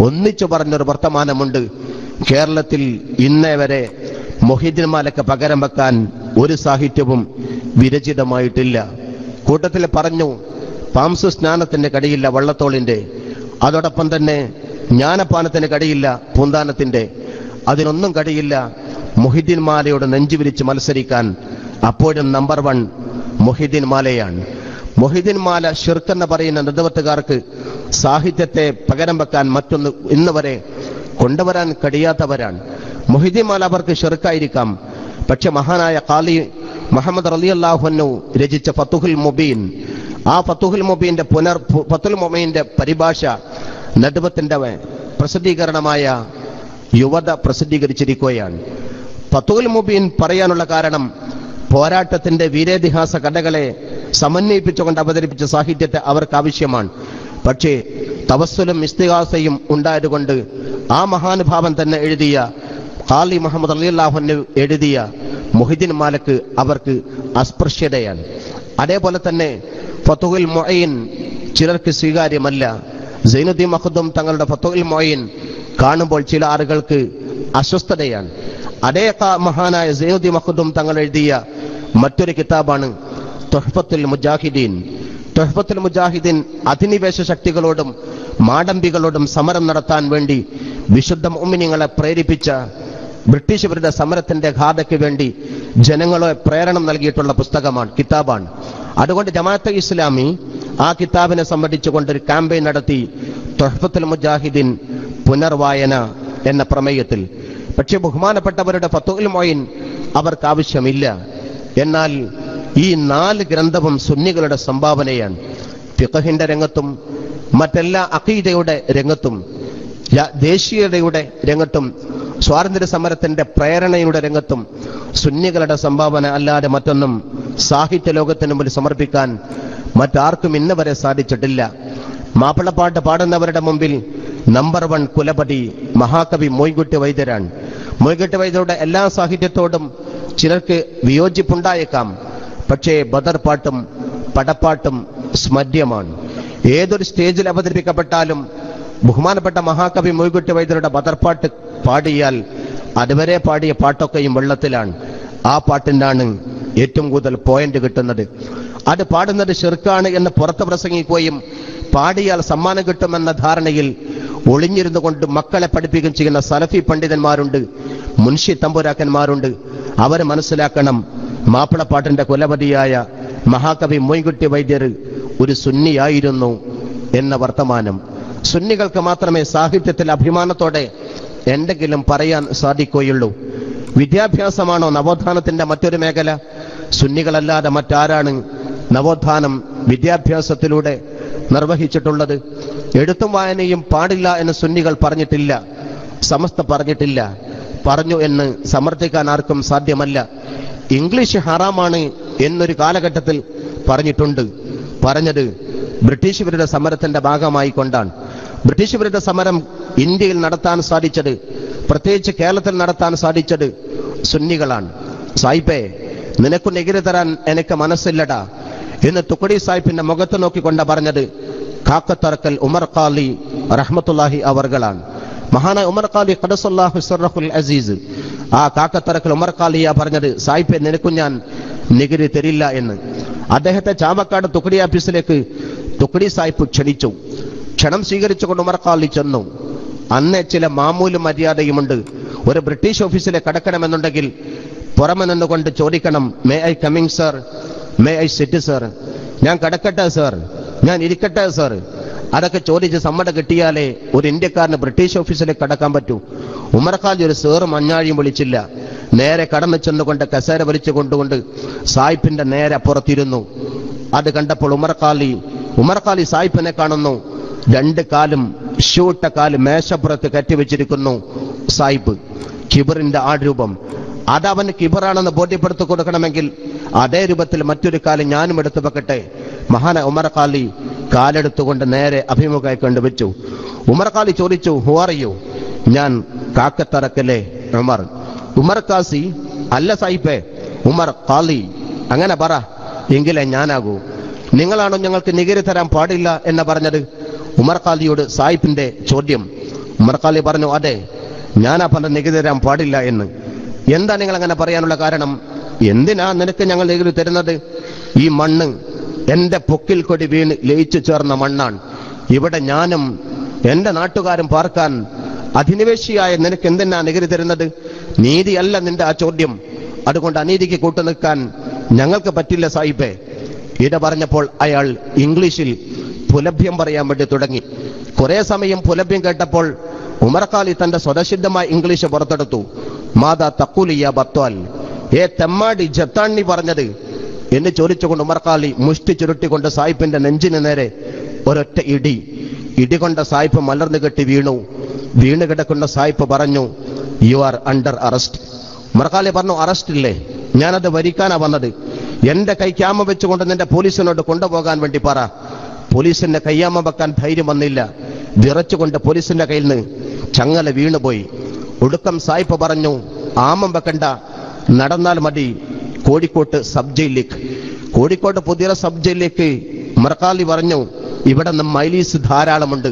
ഒന്നിച്ചു പറഞ്ഞൊരു വർത്തമാനമുണ്ട്. കേരളത്തിൽ ഇന്നേ വരെ മുഹീദ്ദീൻ മാലയ്ക്ക് പകരം വെക്കാൻ ഒരു സാഹിത്യവും വിരചിതമായിട്ടില്ല. കൂട്ടത്തിൽ പറഞ്ഞു, പാംസു സ്നാനത്തിന് കടിയില്ല വള്ളത്തോളിന്റെ, അതോടൊപ്പം തന്നെ ജ്ഞാനപാനത്തിന് കടിയില്ല പൂന്താനത്തിന്റെ, അതിനൊന്നും കടിയില്ല മുഹിദ്ദീൻ മാലയോട് നെഞ്ചുവിരിച്ച് മത്സരിക്കാൻ. അപ്പോഴും നമ്പർ 1 മുഹിദ്ദീൻ മാലയാണ്. മുഹിദ്ദീൻ മാല ഷിർക്കെന്ന് പറയുന്ന നെടുവത്തുകാർക്ക് സാഹിത്യത്തെ പകരം വെക്കാൻ മറ്റൊന്ന് ഇന്ന് വരെ കൊണ്ടുവരാൻ കഴിയാത്തവരാണ്. മുഹിദ്ദീൻ മാല അവർക്ക് ഷിർക്കായിരിക്കാം, പക്ഷെ മഹാനായ ഖാലി മുഹമ്മദ് റളിയല്ലാഹു അൻഹു രചിച്ച ഫതുഹുൽ മുബീൻ, ആ ഫതുഹുൽ മുബീന്റെ പരിഭാഷ നെടുവത്തിന്റെ പ്രസിദ്ധീകരണമായ യുവത പ്രസിദ്ധീകരിച്ചിരിക്കുകയാണ്. ഫതുഹുൽ മുബീൻ പറയാനുള്ള കാരണം, പോരാട്ടത്തിന്റെ വീരേതിഹാസ കഥകളെ സമന്വയിപ്പിച്ചുകൊണ്ട് അവതരിപ്പിച്ച സാഹിത്യത്തെ അവർക്ക് ആവശ്യമാണ്. പക്ഷേ തവസ്സുലും ഇസ്തിഗാസയും ഉണ്ടായതുകൊണ്ട് ആ മഹാനുഭാവൻ തന്നെ എഴുതിയ ഖാലി മുഹമ്മദ് റളിയല്ലാഹു അൻഹു എഴുതിയ മുഹിദ്ദീൻ മാലക്ക് അവർക്ക് അസ്പൃശ്യതയാണ്. അതേപോലെ തന്നെ ഫതുഹുൽ മുഈൻ ചിലർക്ക് സ്വീകാര്യമല്ല. സൈനുദ്ദീൻ മഖ്ദൂം തങ്ങളുടെ ഫതുഹുൽ മുഈൻ കാണുമ്പോൾ ചില ആളുകൾക്ക് അസ്വസ്ഥതയാണ്. അതേ മഹാനായ സൈനുദ്ദീൻ മഖ്ദൂം തങ്ങൾ എഴുതിയ മറ്റൊരു കിതാബാണ് തുഹ്ഫത്തുൽ മുജാഹിദീൻ. തുഹ്ഫത്തുൽ മുജാഹിദീൻ അധിനിവേശ ശക്തികളോടും മാടമ്പികളോടും സമരം നടത്താൻ വേണ്ടി വിശുദ്ധ മുഅ്മിനീങ്ങളെ പ്രേരിപ്പിച്ച ബ്രിട്ടീഷ് വിരുദ്ധ സമരത്തിന്റെ ഘാതയ്ക്ക് വേണ്ടി ജനങ്ങളെ പ്രേരണം നൽകിയിട്ടുള്ള പുസ്തകമാണ്, കിതാബാണ്. അതുകൊണ്ട് ജമാഅത്തെ ഇസ്ലാമി ആ കിതാബിനെ സംബന്ധിച്ചുകൊണ്ട് ഒരു ക്യാമ്പയിൻ നടത്തി, തുഹ്ഫത്തുൽ മുജാഹിദീൻ പുനർവായന എന്ന പ്രമേയത്തിൽ. പക്ഷെ ബഹുമാനപ്പെട്ടവരുടെ ഫതുഹുൽ മുഈൻ അവർക്ക് ആവശ്യമില്ല. എന്നാൽ ഈ 4 ഗ്രന്ഥവും സുന്നികളുടെ സംഭാവനയാണ്. ഫിഖഹിന്റെ രംഗത്തും മറ്റെല്ലാ അഖീദയുടെ രംഗത്തും ദേശീയതയുടെ രംഗത്തും സ്വാതന്ത്ര്യ സമരത്തിന്റെ പ്രേരണയുടെ രംഗത്തും സുന്നികളുടെ സംഭാവന അല്ലാതെ മറ്റൊന്നും സാഹിത്യ ലോകത്തിന് മുമ്പിൽ സമർപ്പിക്കാൻ മറ്റാർക്കും ഇന്ന് വരെ സാധിച്ചിട്ടില്ല. മാപ്പിളപ്പാട്ട് പാടുന്നവരുടെ മുമ്പിൽ നമ്പർ 1 കുലപതി മഹാകവി മൊയ്കുട്ടി വൈദ്യരാണ്. മൊയ്കുട്ടി വൈദ്യരുടെ എല്ലാ സാഹിത്യത്തോടും ചിലർക്ക് വിയോജിപ്പുണ്ടായേക്കാം, പക്ഷേ ബദർ പാട്ടും പടപ്പാട്ടും സ്മര്യമാണ്. ഏതൊരു സ്റ്റേജിൽ അവതരിപ്പിക്കപ്പെട്ടാലും ബഹുമാനപ്പെട്ട മഹാകവി മൊയ്കുട്ടി വൈദ്യരുടെ ബദർപാട്ട് പാടിയാൽ അതുവരെ പാടിയ പാട്ടൊക്കെയും വെള്ളത്തിലാണ്. ആ പാട്ടിനാണ് ഏറ്റവും കൂടുതൽ പോയിന്റ് കിട്ടുന്നത്. അത് പാടുന്നത് ഷിർക്കാണ് എന്ന് പുറത്ത് പ്രസംഗിക്കുകയും പാടിയാൽ സമ്മാനം കിട്ടുമെന്ന ധാരണയിൽ ഒളിഞ്ഞിരുന്നു കൊണ്ട് മക്കളെ പഠിപ്പിക്കുകയും ചെയ്യുന്ന സലഫി പണ്ഡിതന്മാരുണ്ട്, മുൻഷി തമ്പുരാക്കന്മാരുണ്ട്. അവർ മനസ്സിലാക്കണം, മാപ്പിളപ്പാട്ടിന്റെ കുലപതിയായ മഹാകവി മൊയ്കുട്ടി വൈദ്യർ ഒരു സുന്നിയായിരുന്നു എന്ന വർത്തമാനം. സുന്നികൾക്ക് മാത്രമേ സാഹിത്യത്തിൽ അഭിമാനത്തോടെ എന്തെങ്കിലും പറയാൻ സാധിക്കുകയുള്ളൂ. വിദ്യാഭ്യാസമാണോ നവോത്ഥാനത്തിന്റെ മറ്റൊരു മേഖല? സുന്നികളല്ലാതെ മറ്റാരാണ് നവോത്ഥാനം വിദ്യാഭ്യാസത്തിലൂടെ നിർവഹിച്ചിട്ടുള്ളത്? എഴുത്തും വായനയും പാടില്ല എന്ന് സുന്നികൾ പറഞ്ഞിട്ടില്ല, സമസ്ത പറഞ്ഞിട്ടില്ല. പറഞ്ഞു എന്ന് സമർത്ഥിക്കാൻ ആർക്കും സാധ്യമല്ല. ഇംഗ്ലീഷ് ഹറാമാണ് എന്നൊരു കാലഘട്ടത്തിൽ പറഞ്ഞിട്ടുണ്ട്. പറഞ്ഞത് ബ്രിട്ടീഷ് വിരുദ്ധ സമരത്തിന്റെ ഭാഗമായി കൊണ്ടാണ്. ബ്രിട്ടീഷ് വിരുദ്ധ സമരം ഇന്ത്യയിൽ നടത്താൻ സാധിച്ചത്, പ്രത്യേകിച്ച് കേരളത്തിൽ നടത്താൻ സാധിച്ചത് സുന്നികളാണ്. സായിപ്പേ, നിനക്ക് നികുതി തരാൻ എനിക്ക് മനസ്സില്ലടാ എന്ന് തുക്കടി സാഹിബിന്റെ മുഖത്ത് നോക്കിക്കൊണ്ട പറഞ്ഞത് കാക്കത്തറക്കൽ ഉമർ ഖാലി റഹ്മത്തുള്ളാഹി അവർകളാണ്. മഹാനായ ഉമർ ഖാലി ഖദസല്ലാഹു സിർറഹുൽ അസീസ്, ആ കാക്കത്തറക്കൽ ഉമർ ഖാലിയ പറഞ്ഞത്, സായിപ്പേ നിനക്കു ഞാൻ നികുതി തരില്ല എന്ന്. അദ്ദേഹത്തെ ചാവക്കാട് തുക്കടി ഓഫീസിലേക്ക് തുക്കടി സാഹിബ് ക്ഷണിച്ചു. ക്ഷണം സ്വീകരിച്ചുകൊണ്ട് ഉമർ ഖാലി ചെന്നു. അന്ന് ചില മാമൂലും മര്യാദയുമുണ്ട്. ഒരു ബ്രിട്ടീഷ് ഓഫീസിലെ കടക്കണമെന്നുണ്ടെങ്കിൽ പുറമെ നിന്നുകൊണ്ട് ചോദിക്കണം, may I coming sir, may I sit sir, ഞാൻ കടക്കട്ടെ സർ, ഞാൻ ഇരിക്കട്ടെ സർ. അതൊക്കെ ചോദിച്ച് സമ്മതം കിട്ടിയാലേ ഒരു ഇന്ത്യക്കാരന് ബ്രിട്ടീഷ് ഓഫീസിലേക്ക് കടക്കാൻ പറ്റൂ. ഉമർ ഖാലി ഒരു സേറും അഞ്ഞാഴിയും വിളിച്ചില്ല. നേരെ കടന്നു ചെന്നുകൊണ്ട് കസേര വലിച്ചു കൊണ്ടുകൊണ്ട് സായിപ്പിന്റെ നേരെ പുറത്തിരുന്നു. അത് കണ്ടപ്പോൾ ഉമർ ഖാലി സായിപ്പിനെ കാണുന്നു. 2 കാലും ഷൂട്ട കാല് മേശപ്പുറത്ത് കെട്ടിവെച്ചിരിക്കുന്നു. സായിപ്പ് കിബറിന്റെ ആരൂപം. അതവന് കിബറാണെന്ന് ബോധ്യപ്പെടുത്തി കൊടുക്കണമെങ്കിൽ അതേ രൂപത്തിൽ മറ്റൊരു കാലം ഞാനും എടുത്തു വെക്കട്ടെ. മഹാന ഉമർ ഖാലി കാലെടുത്തുകൊണ്ട് നേരെ അഭിമുഖമായി കൊണ്ടുവച്ചു. ഉമർ ഖാലി ചോദിച്ചു, ഹു ആർ യു? ഞാൻ കാക്കത്തറക്കലെ ഉമർ ഖാസി അല്ല സായിപ്പേ, ഉമർ ഖാലി. അങ്ങനെ പറ, എങ്കിലേ ഞാനാകൂ. നിങ്ങളാണോ ഞങ്ങൾക്ക് നികുതി തരാൻ പാടില്ല എന്ന് പറഞ്ഞത്? ഉമർ ഖാലിയോട് സായിപ്പിന്റെ ചോദ്യം. ഉമർ ഖാലി പറഞ്ഞു, അതെ, ഞാനാ പറഞ്ഞ നികുതി തരാൻ പാടില്ല എന്ന്. എന്താ നിങ്ങൾ അങ്ങനെ പറയാനുള്ള കാരണം? എന്തിനാ നിനക്ക് ഞങ്ങൾ നികുതി തരുന്നത്? ഈ മണ്ണ് എന്റെ പൊക്കിൽ കൊടി വീണ് ലയിച്ചു ചേർന്ന മണ്ണാണ്. ഇവിടെ ഞാനും എന്റെ നാട്ടുകാരും പാർക്കാൻ അധിനിവേശിയായ നിനക്ക് എന്തിനാ നികുതി തരുന്നത്? നീതിയല്ല നിന്റെ ആ ചോദ്യം. അതുകൊണ്ട് അനീതിക്ക് കൂട്ടുനിൽക്കാൻ ഞങ്ങൾക്ക് പറ്റില്ല സാഹിബേ. ഇട പറഞ്ഞപ്പോൾ അയാൾ ഇംഗ്ലീഷിൽ പുലഭ്യം പറയാൻ വേണ്ടി തുടങ്ങി. കുറെ സമയം പുലഭ്യം കേട്ടപ്പോൾ ഉമർഖാലി തന്റെ സ്വതസിദ്ധമായ ഇംഗ്ലീഷ് പുറത്തെടുത്തു. മാതാ തക്കൂലിയ ബത്വാൽ, തെമ്മാടി ജത്താണ്ണി പറഞ്ഞത് എന്ന് ചോദിച്ചുകൊണ്ട് ഉമർഖാലി മുഷ്ടി ചുരുട്ടിക്കൊണ്ട് സായിപ്പിന്റെ നെഞ്ചിന് നേരെ ഒരൊറ്റ ഇടികൊണ്ട സായിപ്പ് മലർന്നു കെട്ടി വീണ് കിടക്കുന്ന സായിപ്പ് പറഞ്ഞു, യു ആർ അണ്ടർ അറസ്റ്റ്. ഉമർഖാലി പറഞ്ഞു, അറസ്റ്റ് ഇല്ലേ? ഞാനത് വരിക്കാനാ വന്നത്. എന്റെ കൈക്കാമ വെച്ചുകൊണ്ട് നിന്റെ പോലീസിനോട് കൊണ്ടുപോകാൻ വേണ്ടി പറ. പോലീസിന്റെ കയ്യാമ വെക്കാൻ ധൈര്യം വന്നില്ല. വിറച്ചുകൊണ്ട് പോലീസിന്റെ കയ്യിൽ നിന്ന് ചങ്ങല വീണുപോയി. ഒടുക്കം സായിപ്പ് പറഞ്ഞു, ആമം വെക്കണ്ട, നടന്നാൽ മതി കോഴിക്കോട്ട് സബ് ജയിലിലേക്ക്. കോഴിക്കോട്ട് പുതിയ സബ് ജയിലിലേക്ക് ഉമർഖാലി പറഞ്ഞു, ഇവിടെ നിന്ന് മൈലീസ് ധാരാളമുണ്ട്,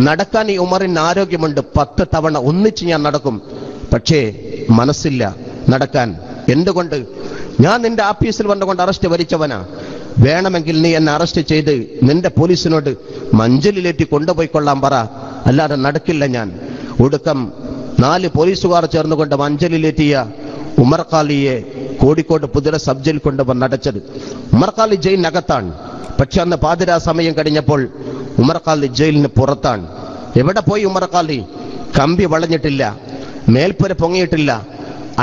നടക്കാൻ ഈ ഉമറിന് ആരോഗ്യമുണ്ട്, 10 തവണ ഒന്നിച്ച് ഞാൻ നടക്കും. പക്ഷേ മനസ്സില്ല നടക്കാൻ. എന്തുകൊണ്ട്? ഞാൻ നിന്റെ ആഫീസിൽ വന്നുകൊണ്ട് അറസ്റ്റ് വരിച്ചവനാ. വേണമെങ്കിൽ നീ എന്നെ അറസ്റ്റ് ചെയ്ത് നിന്റെ പോലീസിനോട് മഞ്ചലിലേറ്റി കൊണ്ടുപോയിക്കൊള്ളാൻ പറ, അല്ലാതെ നടക്കില്ല ഞാൻ. ഒടുക്കം 4 പോലീസുകാർ ചേർന്നുകൊണ്ട് മഞ്ചലിലേറ്റിയ ഉമർഖാലിയെ കോഴിക്കോട് പുതിയ സബ് ജയിൽ കൊണ്ടുവന്ന് അടച്ചത്. ഉമർഖാലി ജയിലിനകത്താണ്. പക്ഷെ അന്ന് പാതിരാ സമയം കഴിഞ്ഞപ്പോൾ ഉമർഖാലി ജയിലിന് പുറത്താണ്. എവിടെ പോയി ഉമർഖാലി? കമ്പി വളഞ്ഞിട്ടില്ല, മേൽപ്പുര പൊങ്ങിയിട്ടില്ല,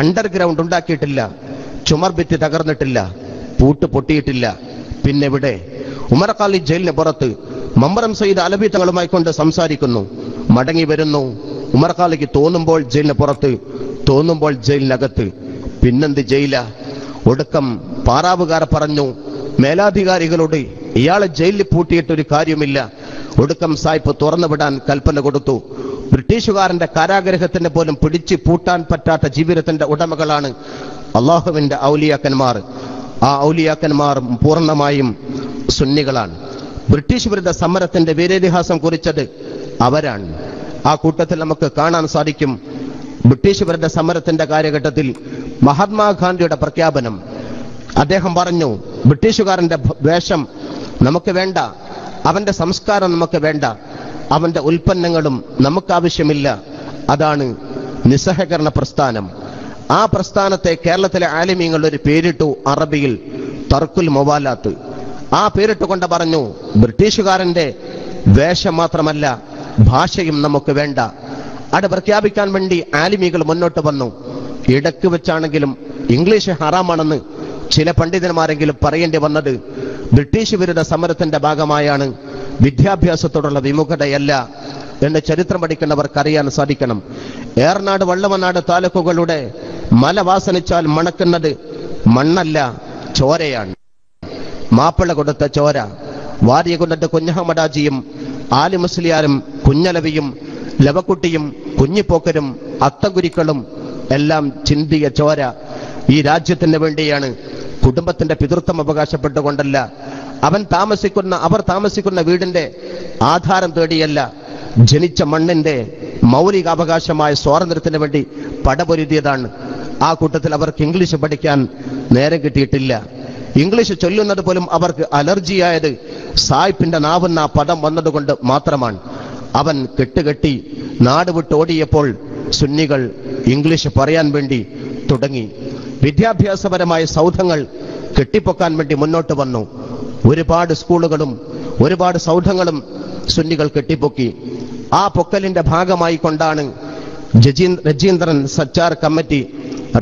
അണ്ടർഗ്രൗണ്ട് ഉണ്ടാക്കിയിട്ടില്ല, ചുമർ ഭിത്തി തകർന്നിട്ടില്ല, പൂട്ട് പൊട്ടിയിട്ടില്ല. പിന്നെവിടെ? ഉമർഖാലി ജയിലിന് പുറത്ത് മമ്പറം സയ്യിദ് അലവി തങ്ങളുമായി കൊണ്ട് സംസാരിക്കുന്നു. മടങ്ങി വരുന്നു. ഉമർഖാലിക്ക് തോന്നുമ്പോൾ ജയിലിന് പുറത്ത്, തോന്നുമ്പോൾ ജയിലിനകത്ത്. പിന്നെന്ത് ജയില? ഒടുക്കം പാറാവുകാർ പറഞ്ഞു, മേലാധികാരികളോട് ഇയാളെ ജയിലിൽ പൂട്ടിയിട്ടൊരു കാര്യമില്ല. ഒടുക്കം സായിപ്പ് തുറന്നുവിടാൻ കൽപ്പന കൊടുത്തു. ബ്രിട്ടീഷുകാരന്റെ കാരാഗ്രഹത്തിന് പോലും പിടിച്ചു പൂട്ടാൻ പറ്റാത്ത ജീവിതത്തിന്റെ ഉടമകളാണ് അള്ളാഹുവിന്റെ ഔലിയാക്കന്മാർ. ആ ഔലിയാക്കന്മാർ പൂർണ്ണമായും സുന്നികളാണ്. ബ്രിട്ടീഷ് വിരുദ്ധ സമരത്തിന്റെ വീരേതിഹാസം കുറിച്ചത് അവരാണ്. ആ കൂട്ടത്തിൽ നമുക്ക് കാണാൻ സാധിക്കും, ബ്രിട്ടീഷ് വിരുദ്ധ സമരത്തിന്റെ കാലഘട്ടത്തിൽ മഹാത്മാഗാന്ധിയുടെ പ്രഖ്യാപനം. അദ്ദേഹം പറഞ്ഞു, ബ്രിട്ടീഷുകാരന്റെ വേഷം നമുക്ക് വേണ്ട, അവന്റെ സംസ്കാരം നമുക്ക് വേണ്ട, അവന്റെ ഉൽപ്പന്നങ്ങളും നമുക്ക് ആവശ്യമില്ല. അതാണ് നിസ്സഹകരണ പ്രസ്ഥാനം. ആ പ്രസ്ഥാനത്തെ കേരളത്തിലെ ആലിമീങ്ങൾ ഒരു പേരിട്ടു, അറബിയിൽ തർക്കുൽ മൊവാലാത്ത്. ആ പേരിട്ടുകൊണ്ട് പറഞ്ഞു, ബ്രിട്ടീഷുകാരന്റെ വേഷം മാത്രമല്ല, ഭാഷയും നമുക്ക് വേണ്ട. അത് പ്രഖ്യാപിക്കാൻ വേണ്ടി ആലിമീകൾ മുന്നോട്ട് വന്നു. ഇടയ്ക്ക് വെച്ചാണെങ്കിലും ഇംഗ്ലീഷ് ഹറാമാണെന്ന് ചില പണ്ഡിതന്മാരെങ്കിലും പറയേണ്ടി വന്നത് ബ്രിട്ടീഷ് വിരുദ്ധ സമരത്തിന്റെ ഭാഗമായാണ്, വിദ്യാഭ്യാസത്തോടുള്ള വിമുഖതയല്ല എന്ന് ചരിത്രം പഠിക്കുന്നവർക്ക് അറിയാൻ സാധിക്കണം. ഏറനാട് വള്ളവനാട് താലൂക്കുകളുടെ മല വാസനിച്ചാൽ മണക്കുന്നത് മണ്ണല്ല, ചോരയാണ്. മാപ്പിള കൊടുത്ത ചോര. വാര്യകുന്നത്ത് കുഞ്ഞഹമ്മദാജിയും ആലി മുസ്ലിയാരും കുഞ്ഞലവിയും ലവക്കുട്ടിയും കുഞ്ഞിപ്പോക്കരും അത്തഗുരുക്കളും എല്ലാം ചിന്തിയ ചോര ഈ രാജ്യത്തിന് വേണ്ടിയാണ്. കുടുംബത്തിന്റെ പിതൃത്വം അവകാശപ്പെട്ടുകൊണ്ടല്ല, അവർ താമസിക്കുന്ന വീടിന്റെ ആധാരം തേടിയല്ല, ജനിച്ച മണ്ണിന്റെ മൗലികാവകാശമായ സ്വാതന്ത്ര്യത്തിന് വേണ്ടി പടപൊരുതിയതാണ്. ആ കൂട്ടത്തിൽ അവർക്ക് ഇംഗ്ലീഷ് പഠിക്കാൻ നേരം കിട്ടിയിട്ടില്ല. ഇംഗ്ലീഷ് ചൊല്ലുന്നത് പോലും അവർക്ക് അലർജിയായത് സായിപ്പിന്റെ നാവുന്ന പദം വന്നതുകൊണ്ട് മാത്രമാണ്. അവൻ കെട്ടുകെട്ടി നാട് വിട്ടോടിയപ്പോൾ സുന്നികൾ ഇംഗ്ലീഷ് പറയാൻ വേണ്ടി തുടങ്ങി. വിദ്യാഭ്യാസപരമായ സൗധങ്ങൾ കെട്ടിപ്പൊക്കാൻ വേണ്ടി മുന്നോട്ട് വന്നു. ഒരുപാട് സ്കൂളുകളും ഒരുപാട് സൗധങ്ങളും സുന്നികൾ കെട്ടിപ്പൊക്കി. ആ പൊക്കലിന്റെ ഭാഗമായി കൊണ്ടാണ് രജീന്ദ്രൻ സച്ചാർ കമ്മിറ്റി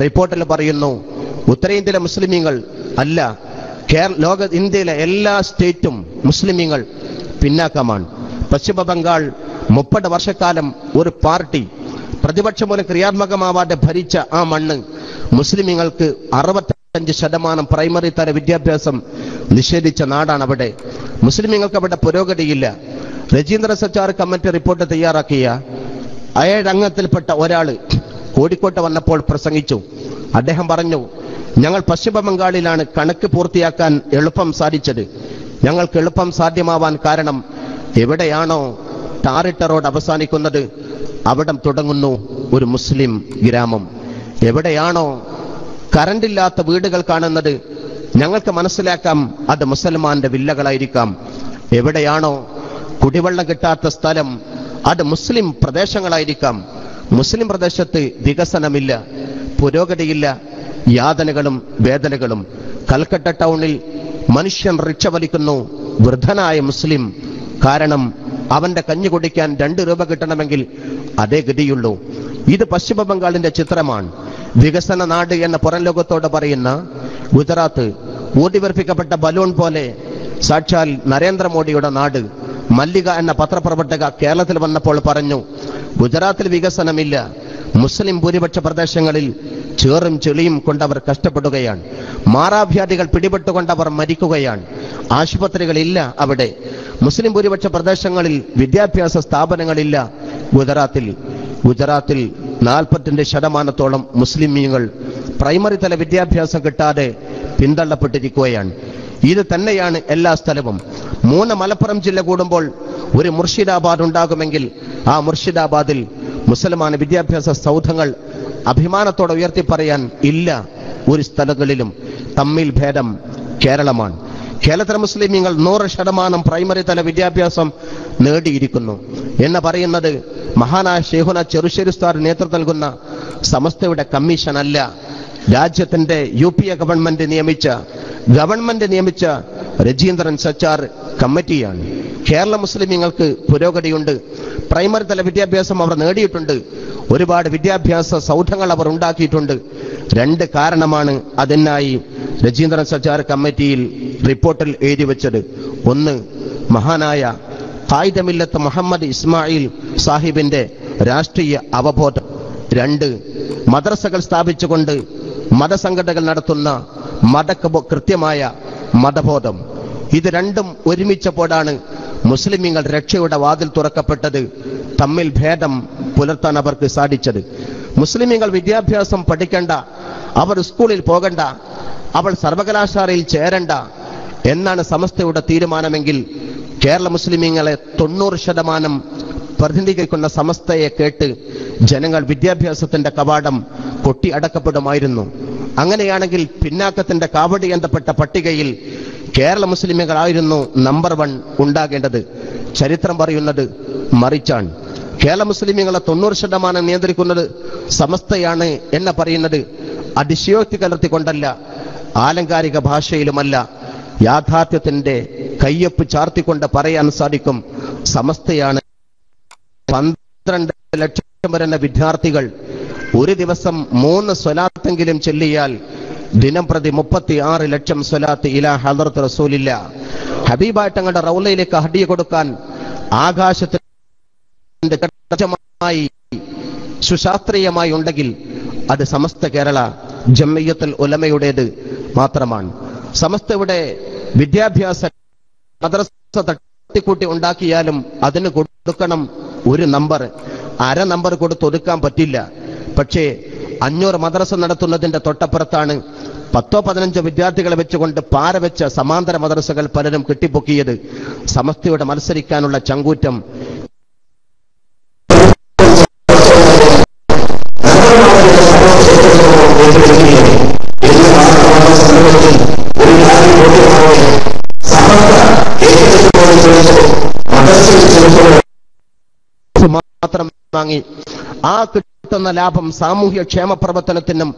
റിപ്പോർട്ടിൽ പറയുന്നു, ഉത്തരേന്ത്യയിലെ മുസ്ലിമീങ്ങൾ അല്ല, ഇന്ത്യയിലെ എല്ലാ സ്റ്റേറ്റും മുസ്ലിമീങ്ങൾ പിന്നാക്കമാണ്. പശ്ചിമ ബംഗാൾ 30 വർഷക്കാലം ഒരു പാർട്ടി പ്രതിപക്ഷം പോലും ക്രിയാത്മകമാവാതെ ഭരിച്ച ആ മണ്ണ് മുസ്ലിമീങ്ങൾക്ക് 65% പ്രൈമറി തല വിദ്യാഭ്യാസം നിഷേധിച്ച നാടാണ് അവിടെ. മുസ്ലിമീങ്ങൾക്ക് അവിടെ പുരോഗതിയില്ല. രജീന്ദ്ര സച്ചാർ കമ്മിറ്റി റിപ്പോർട്ട് തയ്യാറാക്കിയ 7 അംഗത്തിൽപ്പെട്ട ഒരാള് കോഴിക്കോട്ട് വന്നപ്പോൾ പ്രസംഗിച്ചു. അദ്ദേഹം പറഞ്ഞു, ഞങ്ങൾ പശ്ചിമ ബംഗാളിലാണ് കണക്ക് പൂർത്തിയാക്കാൻ എളുപ്പം സാധിച്ചത്. ഞങ്ങൾക്ക് എളുപ്പം സാധ്യമാവാൻ കാരണം എവിടെയാണോ ടാറിട്ട റോഡ് അവസാനിക്കുന്നത് അവിടെ തുടങ്ങുന്നു ഒരു മുസ്ലിം ഗ്രാമം. എവിടെയാണോ കറണ്ടില്ലാത്ത വീടുകൾ കാണുന്നത് ഞങ്ങൾക്ക് മനസ്സിലാക്കാം അത് മുസൽമാന്റെ വില്ലകളായിരിക്കാം. എവിടെയാണോ കുടിവെള്ളം കിട്ടാത്ത സ്ഥലം അത് മുസ്ലിം പ്രദേശങ്ങളായിരിക്കാം. മുസ്ലിം പ്രദേശത്ത് വികസനമില്ല, പുരോഗതിയില്ല, യാതനകളും വേദനകളും. കൽക്കട്ട ടൗണിൽ മനുഷ്യൻ റിക്ഷ വലിക്കുന്നു, വൃദ്ധനായ മുസ്ലിം. കാരണം അവന്റെ കഞ്ഞി കുടിക്കാൻ 2 രൂപ കിട്ടണമെങ്കിൽ അതേ ഗതിയുള്ളൂ. ഇത് പശ്ചിമ ബംഗാളിന്റെ ചിത്രമാണ്. വികസന നാട് എന്ന പുറം ലോകത്തോട് പറയുന്ന ഗുജറാത്ത് ഊതിവർപ്പിക്കപ്പെട്ട ബലൂൺ പോലെ സാക്ഷാൽ നരേന്ദ്രമോദിയുടെ നാട്. മല്ലിക എന്ന പത്രപ്രവർത്തക കേരളത്തിൽ വന്നപ്പോൾ പറഞ്ഞു, ഗുജറാത്തിൽ വികസനമില്ല, മുസ്ലിം ഭൂരിപക്ഷ പ്രദേശങ്ങളിൽ ചേറും ചെളിയും കൊണ്ടവർ കഷ്ടപ്പെടുകയാണ്, മാറാവ്യാധികൾ പിടിപെട്ടുകൊണ്ടവർ മരിക്കുകയാണ്, ആശുപത്രികളില്ല അവിടെ. മുസ്ലിം ഭൂരിപക്ഷ പ്രദേശങ്ങളിൽ വിദ്യാഭ്യാസ സ്ഥാപനങ്ങളില്ല. ഗുജറാത്തിൽ 40% മുസ്ലിമീങ്ങൾ പ്രൈമറി തല വിദ്യാഭ്യാസം കിട്ടാതെ പിന്തള്ളപ്പെട്ടിരിക്കുകയാണ്. ഇത് തന്നെയാണ് എല്ലാ സ്ഥലവും. 3 മലപ്പുറം ജില്ല കൂടുമ്പോൾ ഒരു മുർഷിദാബാദ് ഉണ്ടാകുമെങ്കിൽ ആ മുർഷിദാബാദിൽ മുസൽമാൻ വിദ്യാഭ്യാസ സൗധങ്ങൾ അഭിമാനത്തോടെ ഉയർത്തിപ്പറയാൻ ഇല്ല ഒരു സ്ഥലങ്ങളിലും. തമ്മിൽ ഭേദം കേരളമാണ്. കേരളത്തിലെ മുസ്ലിമീങ്ങൾ 100% പ്രൈമറി തല വിദ്യാഭ്യാസം നേടിയിരിക്കുന്നു എന്ന് പറയുന്നത് മഹാനായ ശൈഖുന ചെറുശ്ശേരി ഉസ്താദ് നേതൃത്വം നൽകുന്ന സമസ്തയുടെ കമ്മീഷൻ അല്ല, രാജ്യത്തിന്റെ UPA ഗവൺമെന്റ് നിയമിച്ച രജീന്ദ്രൻ സച്ചാർ കമ്മിറ്റിയാണ്. കേരള മുസ്ലിമീങ്ങൾക്ക് പുരോഗതിയുണ്ട്, പ്രൈമറി തല വിദ്യാഭ്യാസം അവർ നേടിയിട്ടുണ്ട്, ഒരുപാട് വിദ്യാഭ്യാസ സൗധങ്ങൾ അവർ ഉണ്ടാക്കിയിട്ടുണ്ട്. 2 കാരണമാണ് അതിനായി രജീന്ദ്രൻ സച്ചാർ കമ്മിറ്റിയിൽ റിപ്പോർട്ടിൽ എഴുതി വെച്ചത്. 1, മഹാനായ ഖായിദ മില്ലത്ത് മുഹമ്മദ് ഇസ്മായിൽ സാഹിബിന്റെ രാഷ്ട്രീയ അവബോധം. 2, മദ്രസകൾ സ്ഥാപിച്ചുകൊണ്ട് മതസംഘടനകൾ നടത്തുന്ന കൃത്യമായ മതബോധം. ഇത് രണ്ടും ഒരുമിച്ചപ്പോഴാണ് മുസ്ലിമീങ്ങൾ രക്ഷയുടെ വാതിൽ തുറക്കപ്പെട്ടത്. തമ്മിൽ ഭേദം പുലർത്താൻ അവർക്ക് സാധിച്ചത്. മുസ്ലിമീങ്ങൾ വിദ്യാഭ്യാസം പഠിക്കണ്ട, അവർ സ്കൂളിൽ പോകണ്ട, അവൾ സർവകലാശാലയിൽ ചേരണ്ട എന്നാണ് സമസ്തയുടെ തീരുമാനമെങ്കിൽ കേരള മുസ്ലിമീങ്ങളെ 90% പ്രതിനിധീകരിക്കുന്ന സമസ്തയെ കേട്ട് ജനങ്ങൾ വിദ്യാഭ്യാസത്തിന്റെ കവാടം കൊട്ടി അടക്കപ്പെടുമായിരുന്നു. അങ്ങനെയാണെങ്കിൽ പിന്നാക്കത്തിന്റെ കാവടി എന്തപ്പെട്ട പട്ടികയിൽ കേരള മുസ്ലിമുകളായിരുന്നു നമ്പർ 1 ഉണ്ടാകേണ്ടത്. ചരിത്രം പറയുന്നത് മറിച്ചാണ്. കേരള മുസ്ലിമുകളെ 90% നിയന്ത്രിക്കുന്നത് സമസ്തയാണ് എന്ന് പറയുന്നത് അതിശയോക്തി കലർത്തിക്കൊണ്ടല്ല, ആലങ്കാരിക ഭാഷയിലുമല്ല, യാഥാർത്ഥ്യത്തിന്റെ കയ്യൊപ്പ് ചാർത്തിക്കൊണ്ട് പറയാൻ സാധിക്കും. സമസ്തയാണ്. 12 ലക്ഷം വരുന്ന വിദ്യാർത്ഥികൾ ഒരു ദിവസം 3 സ്വലാത്തെങ്കിലും ചൊല്ലിയാൽ ദിനം പ്രതി 36 ലക്ഷം സ്വലാത്ത് ഇലാ ഹളറത്ത് റസൂലില്ല. ഹബീബായ തങ്ങളുടെ റൗളയിലേക്ക് ഹദിയ കൊടുക്കാൻ ആകാശത്തിന്റെ സുശാസ്ത്രീയമായി ഉണ്ടെങ്കിൽ അത് സമസ്ത കേരള ജംഇയ്യത്തുൽ ഉലമയുടേത് മാത്രമാണ്. സമസ്തയുടെ വിദ്യാഭ്യാസ മദ്രസ തട്ടിക്കൂട്ടി ഉണ്ടാക്കിയാലും അതിന് കൊടുക്കണം ഒരു നമ്പർ, അര നമ്പർ കൊടുത്തൊതുക്കാൻ പറ്റില്ല. പക്ഷേ 500 മദ്രസ നടത്തുന്നതിന്റെ തൊട്ടപ്പുറത്താണ് 10-15 വിദ്യാർത്ഥികളെ വെച്ചുകൊണ്ട് പാര വെച്ച സമാന്തര മദ്രസകൾ പലരും കെട്ടിപ്പൊക്കിയത്. സമസ്തയുടെ മത്സരിക്കാനുള്ള ചങ്കൂറ്റം മാത്രം വാങ്ങി ആ കിട്ടുന്ന ലാഭം സാമൂഹ്യ ക്ഷേമ പ്രവർത്തനത്തിനും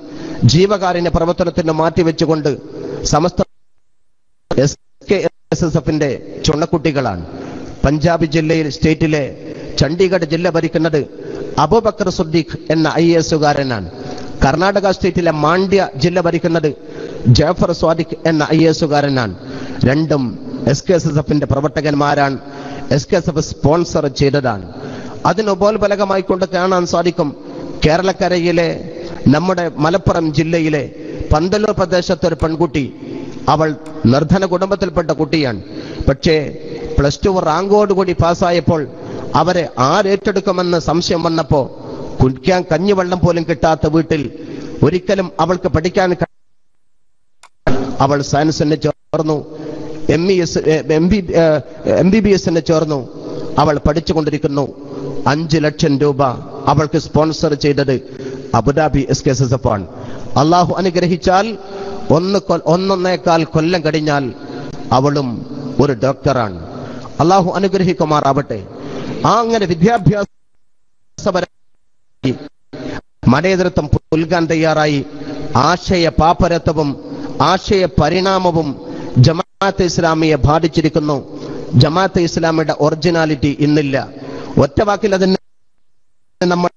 ജീവകാരുണ്യ പ്രവർത്തനത്തിനും മാറ്റിവെച്ചുകൊണ്ട് സമസ്ത SKSSFന്റെ ചുണക്കുട്ടികളാണ്. പഞ്ചാബ് സ്റ്റേറ്റിലെ ചണ്ഡീഗഡ് ജില്ല ഭരിക്കുന്നത് അബൂബക്കർ സുദ്ദീഖ് എന്ന IAS-കാരനാണ്. കർണാടക സ്റ്റേറ്റിലെ മാണ്ഡ്യ ജില്ല ഭരിക്കുന്നത് ജാഫർ സ്വാദിഖ് എന്ന IAS-കാരനാണ്. രണ്ടും SKSSFന്റെ പ്രവർത്തകന്മാരാണ്. SKSF സ്പോൺസർ ചെയ്തതാണ്. അതിനുപോൽബലകമായിക്കൊണ്ട് കാണാൻ സാധിക്കും. കേരളക്കരയിലെ നമ്മുടെ മലപ്പുറം ജില്ലയിലെ പന്തല്ലൂർ പ്രദേശത്തെ ഒരു പെൺകുട്ടി, അവൾ നിർധന കുടുംബത്തിൽപ്പെട്ട കുട്ടിയാണ്. പക്ഷേ +2 റാങ്കോടുകൂടി പാസ്സായപ്പോൾ അവരെ ആരേറ്റെടുക്കുമെന്ന് സംശയം വന്നപ്പോ കുടിക്കാൻ കഞ്ഞിവെള്ളം പോലും കിട്ടാത്ത വീട്ടിൽ ഒരിക്കലും അവൾക്ക് പഠിക്കാൻ അവൾ സയൻസിന് ചേർന്നു, MBBS ചേർന്നു. അവൾ പഠിച്ചുകൊണ്ടിരിക്കുന്നു. 5 ലക്ഷം രൂപ അവൾക്ക് സ്പോൺസർ ചെയ്തത് അബുദാബി SKSSF ആണ്. അള്ളാഹു അനുഗ്രഹിച്ചാൽ 1.5 കൊല്ലം കഴിഞ്ഞാൽ അവളും ഒരു ഡോക്ടറാണ്. അള്ളാഹു അനുഗ്രഹിക്കുമാറാവട്ടെ. അങ്ങനെ വിദ്യാഭ്യാസപരമായി മതേതരത്വം പുൽകാൻ തയ്യാറായി. ആശയ പാപ്പരത്വവും ആശയ പരിണാമവും ജമാഅത്തെ ഇസ്ലാമിയെ ബാധിച്ചിരിക്കുന്നു. ജമാഅത്തെ ഇസ്ലാമിയുടെ ഒറിജിനാലിറ്റി ഇന്നില്ല. ഒറ്റ വാക്കിൽ അതിന് നമ്മൾ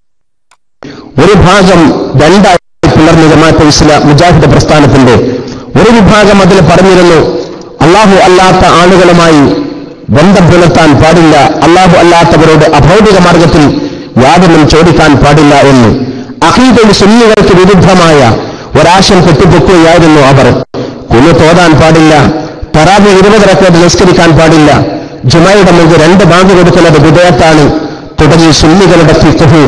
ഒരു ഭാഗം രണ്ടായി പിളർന്ന ജമാഅത്തെ ഇസ്ലാം മുജാഹിദ് പ്രസ്ഥാനത്തിന്റെ ഒരു വിഭാഗം അതിൽ പറഞ്ഞിരുന്നു, അള്ളാഹു അല്ലാത്ത ആളുകളുമായി ബന്ധം പുലർത്താൻ പാടില്ല, അള്ളാഹു അല്ലാത്തവരോട് അഭൗതിക മാർഗത്തിൽ യാതൊന്നും ചോദിക്കാൻ പാടില്ല എന്ന്. അഖീദയിൽ സുന്നികൾക്ക് വിരുദ്ധമായ ഒരാശയം കെട്ടിപ്പൊക്കുകയായിരുന്നു അവർ. കുനുത്ത് ഓതാൻ പാടില്ല, തറാവി 20 റക്അത്ത് നിസ്കരിക്കാൻ പാടില്ല, ജുമയുടെ മുമ്പ് 2 ബാങ്ക് കൊടുക്കുന്നത് ബിദ്അത്താണ് തുടങ്ങി സുന്നികളുടെ ഫിഖ്ഹ്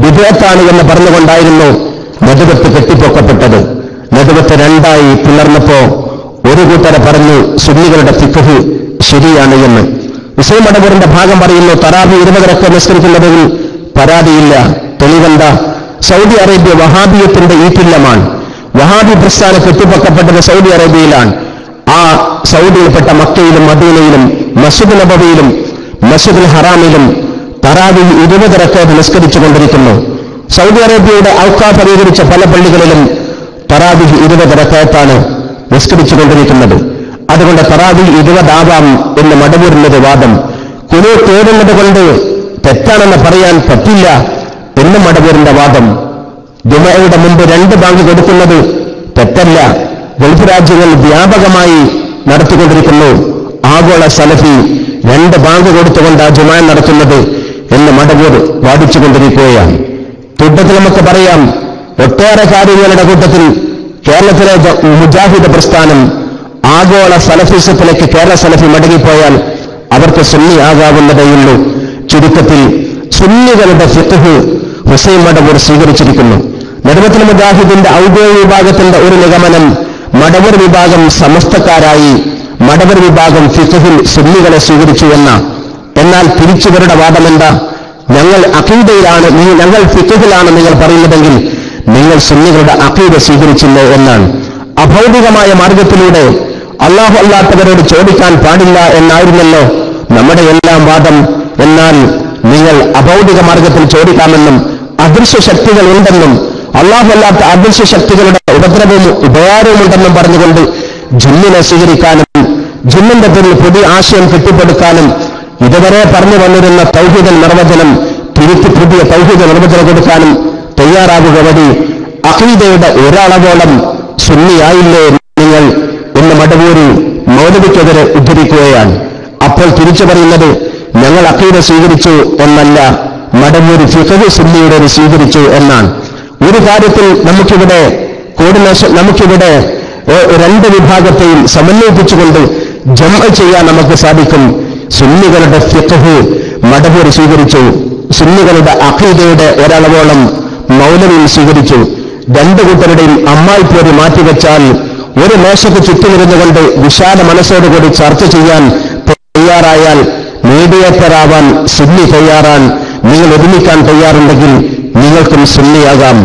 ബിദ്അത്താണ് എന്ന് പറഞ്ഞുകൊണ്ടായിരുന്നു നദവത്ത് കെട്ടിപ്പൊക്കപ്പെട്ടത്. നദവത്ത് 2ആയി പിളർന്നപ്പോ ഒരു കൂട്ടരെ പറഞ്ഞു സുന്നികളുടെ ഫിഖ്ഹ് ശരിയാണ് എന്ന്. ഹുസൈൻ മടവൂരിന്റെ ഭാഗം പറയുന്നു, തറാവി 20 റക്അത്ത് നിസ്കരിക്കുന്നതിൽ പരാതിയില്ല. തെളിവെന്താ? സൗദി അറേബ്യ വഹാബിയത്തിന്റെ ഈറ്റില്ലമാണ്. വഹാബി പ്രസ്ഥാനം കെട്ടിപ്പൊക്കപ്പെട്ടത് സൗദി അറേബ്യയിലാണ്. ആ സൗദിയിൽപ്പെട്ട മക്കയിലും മദീനയിലും മസ്ജിദ് നബവിയിലും മസ്ജിദുൽ ഹറാമിലും തറാവി 20 റക്അത്ത് നിസ്കരിച്ചു കൊണ്ടിരിക്കുന്നു. സൗദി അറേബ്യയുടെ ഔഖാഫ് അംഗീകരിച്ച പല പള്ളികളിലും തറാവി 20 റക്അത്താണ് നിസ്കരിച്ചു കൊണ്ടിരിക്കുന്നത്. അതുകൊണ്ട് തറാവി 20 ആവാം എന്ന് മടവൂരിന്റെ വാദം. ഖുനൂത്ത് ഓതുന്നത് കൊണ്ട് തെറ്റാണെന്ന് പറയാൻ പറ്റില്ല എന്ന് മടവൂരിന്റെ വാദം. ജുമഅയുടെ മുമ്പ് 2 ബാങ്ക് കൊടുക്കുന്നത് തെറ്റല്ല. ഗൾഫ് രാജ്യങ്ങൾ വ്യാപകമായി നടത്തിക്കൊണ്ടിരിക്കുന്നു. ആഗോള സലഫി 2 ബാങ്ക് കൊടുത്തുകൊണ്ട് ആ ജുമഅ നടത്തുന്നത് എന്ന് മടവൂർ വാദിച്ചുകൊണ്ടിരിക്കുകയാണ്. കൂട്ടത്തിൽ നമുക്ക് പറയാം, ഒട്ടേറെ കാര്യങ്ങളുടെ കൂട്ടത്തിൽ കേരളത്തിലെ മുജാഹിദ് പ്രസ്ഥാനം ആഗോള സലഫിസത്തിലേക്ക് കേരള സലഫി മടങ്ങിപ്പോയാൽ അവർക്ക് സുന്നി ആകാവുന്നതേയുള്ളൂ. ചുരുക്കത്തിൽ സുന്നികളുടെ ഫിഖ്ഹ് ഹുസൈൻ മടവൂർ സ്വീകരിച്ചിരിക്കുന്നു. നദവത്തുൽ മുജാഹിദിന്റെ ഔദ്യോഗിക വിഭാഗത്തിന്റെ ഒരു നിഗമനം മടവൂർ വിഭാഗം സമസ്തക്കാരായി, മടവൂർ വിഭാഗം ഫിഖ്ഹിൽ സുന്നികളെ സ്വീകരിച്ചു എന്ന. എന്നാൽ തിരിച്ചവരുടെ വാദം എന്താ? ഞങ്ങൾ അഖീദയിലാണ്, ഞങ്ങൾ ഫിഖ്ഹിലാണ് നിങ്ങൾ പറയുന്നതെങ്കിൽ നിങ്ങൾ സുന്നികളുടെ അഖീദ സ്വീകരിച്ചില്ലേ എന്നാണ്. അഭൗതികമായ മാർഗത്തിലൂടെ അല്ലാഹു അല്ലാത്തവരോട് ചോദിക്കാൻ പാടില്ല എന്നായിരുന്നല്ലോ നമ്മുടെ എല്ലാം വാദം. എന്നാൽ നിങ്ങൾ അഭൗതിക മാർഗത്തിൽ ചോദിക്കാമെന്നും അദൃശ്യ ശക്തികൾ ഉണ്ടെന്നും അല്ലാഹു അല്ലാത്ത അദൃശ്യ ശക്തികളുടെ ഉപദ്രവവും ഉപകാരവും ഉണ്ടെന്നും പറഞ്ഞുകൊണ്ട് ജിന്നിനെ സ്വീകരിക്കാനും ജിന്നിന്റെ പേരിൽ പുതിയ ആശയം കെട്ടിപ്പടുക്കാനും ഇതുവരെ പറഞ്ഞു വന്നിരുന്ന തൗഹീദ് നിർവചനം തിരുത്തി പുതിയ തൗഹീദ് നിർവചനം കൊടുക്കാനും തയ്യാറാവുക വഴി അഖീദയുടെ ഒരളവോളം സുന്നിയായില്ലേ നിങ്ങൾ എന്ന് മടവൂരി മൗലവിക്കെതിരെ ഉദ്ധരിക്കുകയാണ്. അപ്പോൾ തിരിച്ചു പറയുന്നത് ഞങ്ങൾ അഖീദ സ്വീകരിച്ചു എന്നല്ല, മടവൂരി ഫിഖ്ഹ് സുന്നിയുടെ സ്വീകരിച്ചു എന്നാണ്. ഒരു കാര്യത്തിൽ നമുക്കിവിടെ നമുക്കിവിടെ 2 വിഭാഗത്തെയും സമന്വയിപ്പിച്ചുകൊണ്ട് ജംഅ ചെയ്യാൻ നമുക്ക് സാധിക്കും. സുന്നികളുടെ ഫിഖ്ഹ് മടവൂരി സ്വീകരിച്ചു, സുന്നികളുടെ അഖീദയുടെ ഒരളവോളം മൗലവി സ്വീകരിച്ചു. 2 കൂട്ടരുടെയും അമ്മായിപ്പേര് മാറ്റിവെച്ചാൽ ഒരു മേശയ്ക്ക് ചുറ്റുമിരുന്നുകൊണ്ട് വിശാല മനസ്സോടുകൂടി ചർച്ച ചെയ്യാൻ തയ്യാറായാൽ, മീഡിയേറ്ററാവാൻ സുന്നി തയ്യാറാൻ നിങ്ങൾ ഒരുമിക്കാൻ തയ്യാറുണ്ടെങ്കിൽ നിങ്ങൾക്കും സുന്നിയാകാം.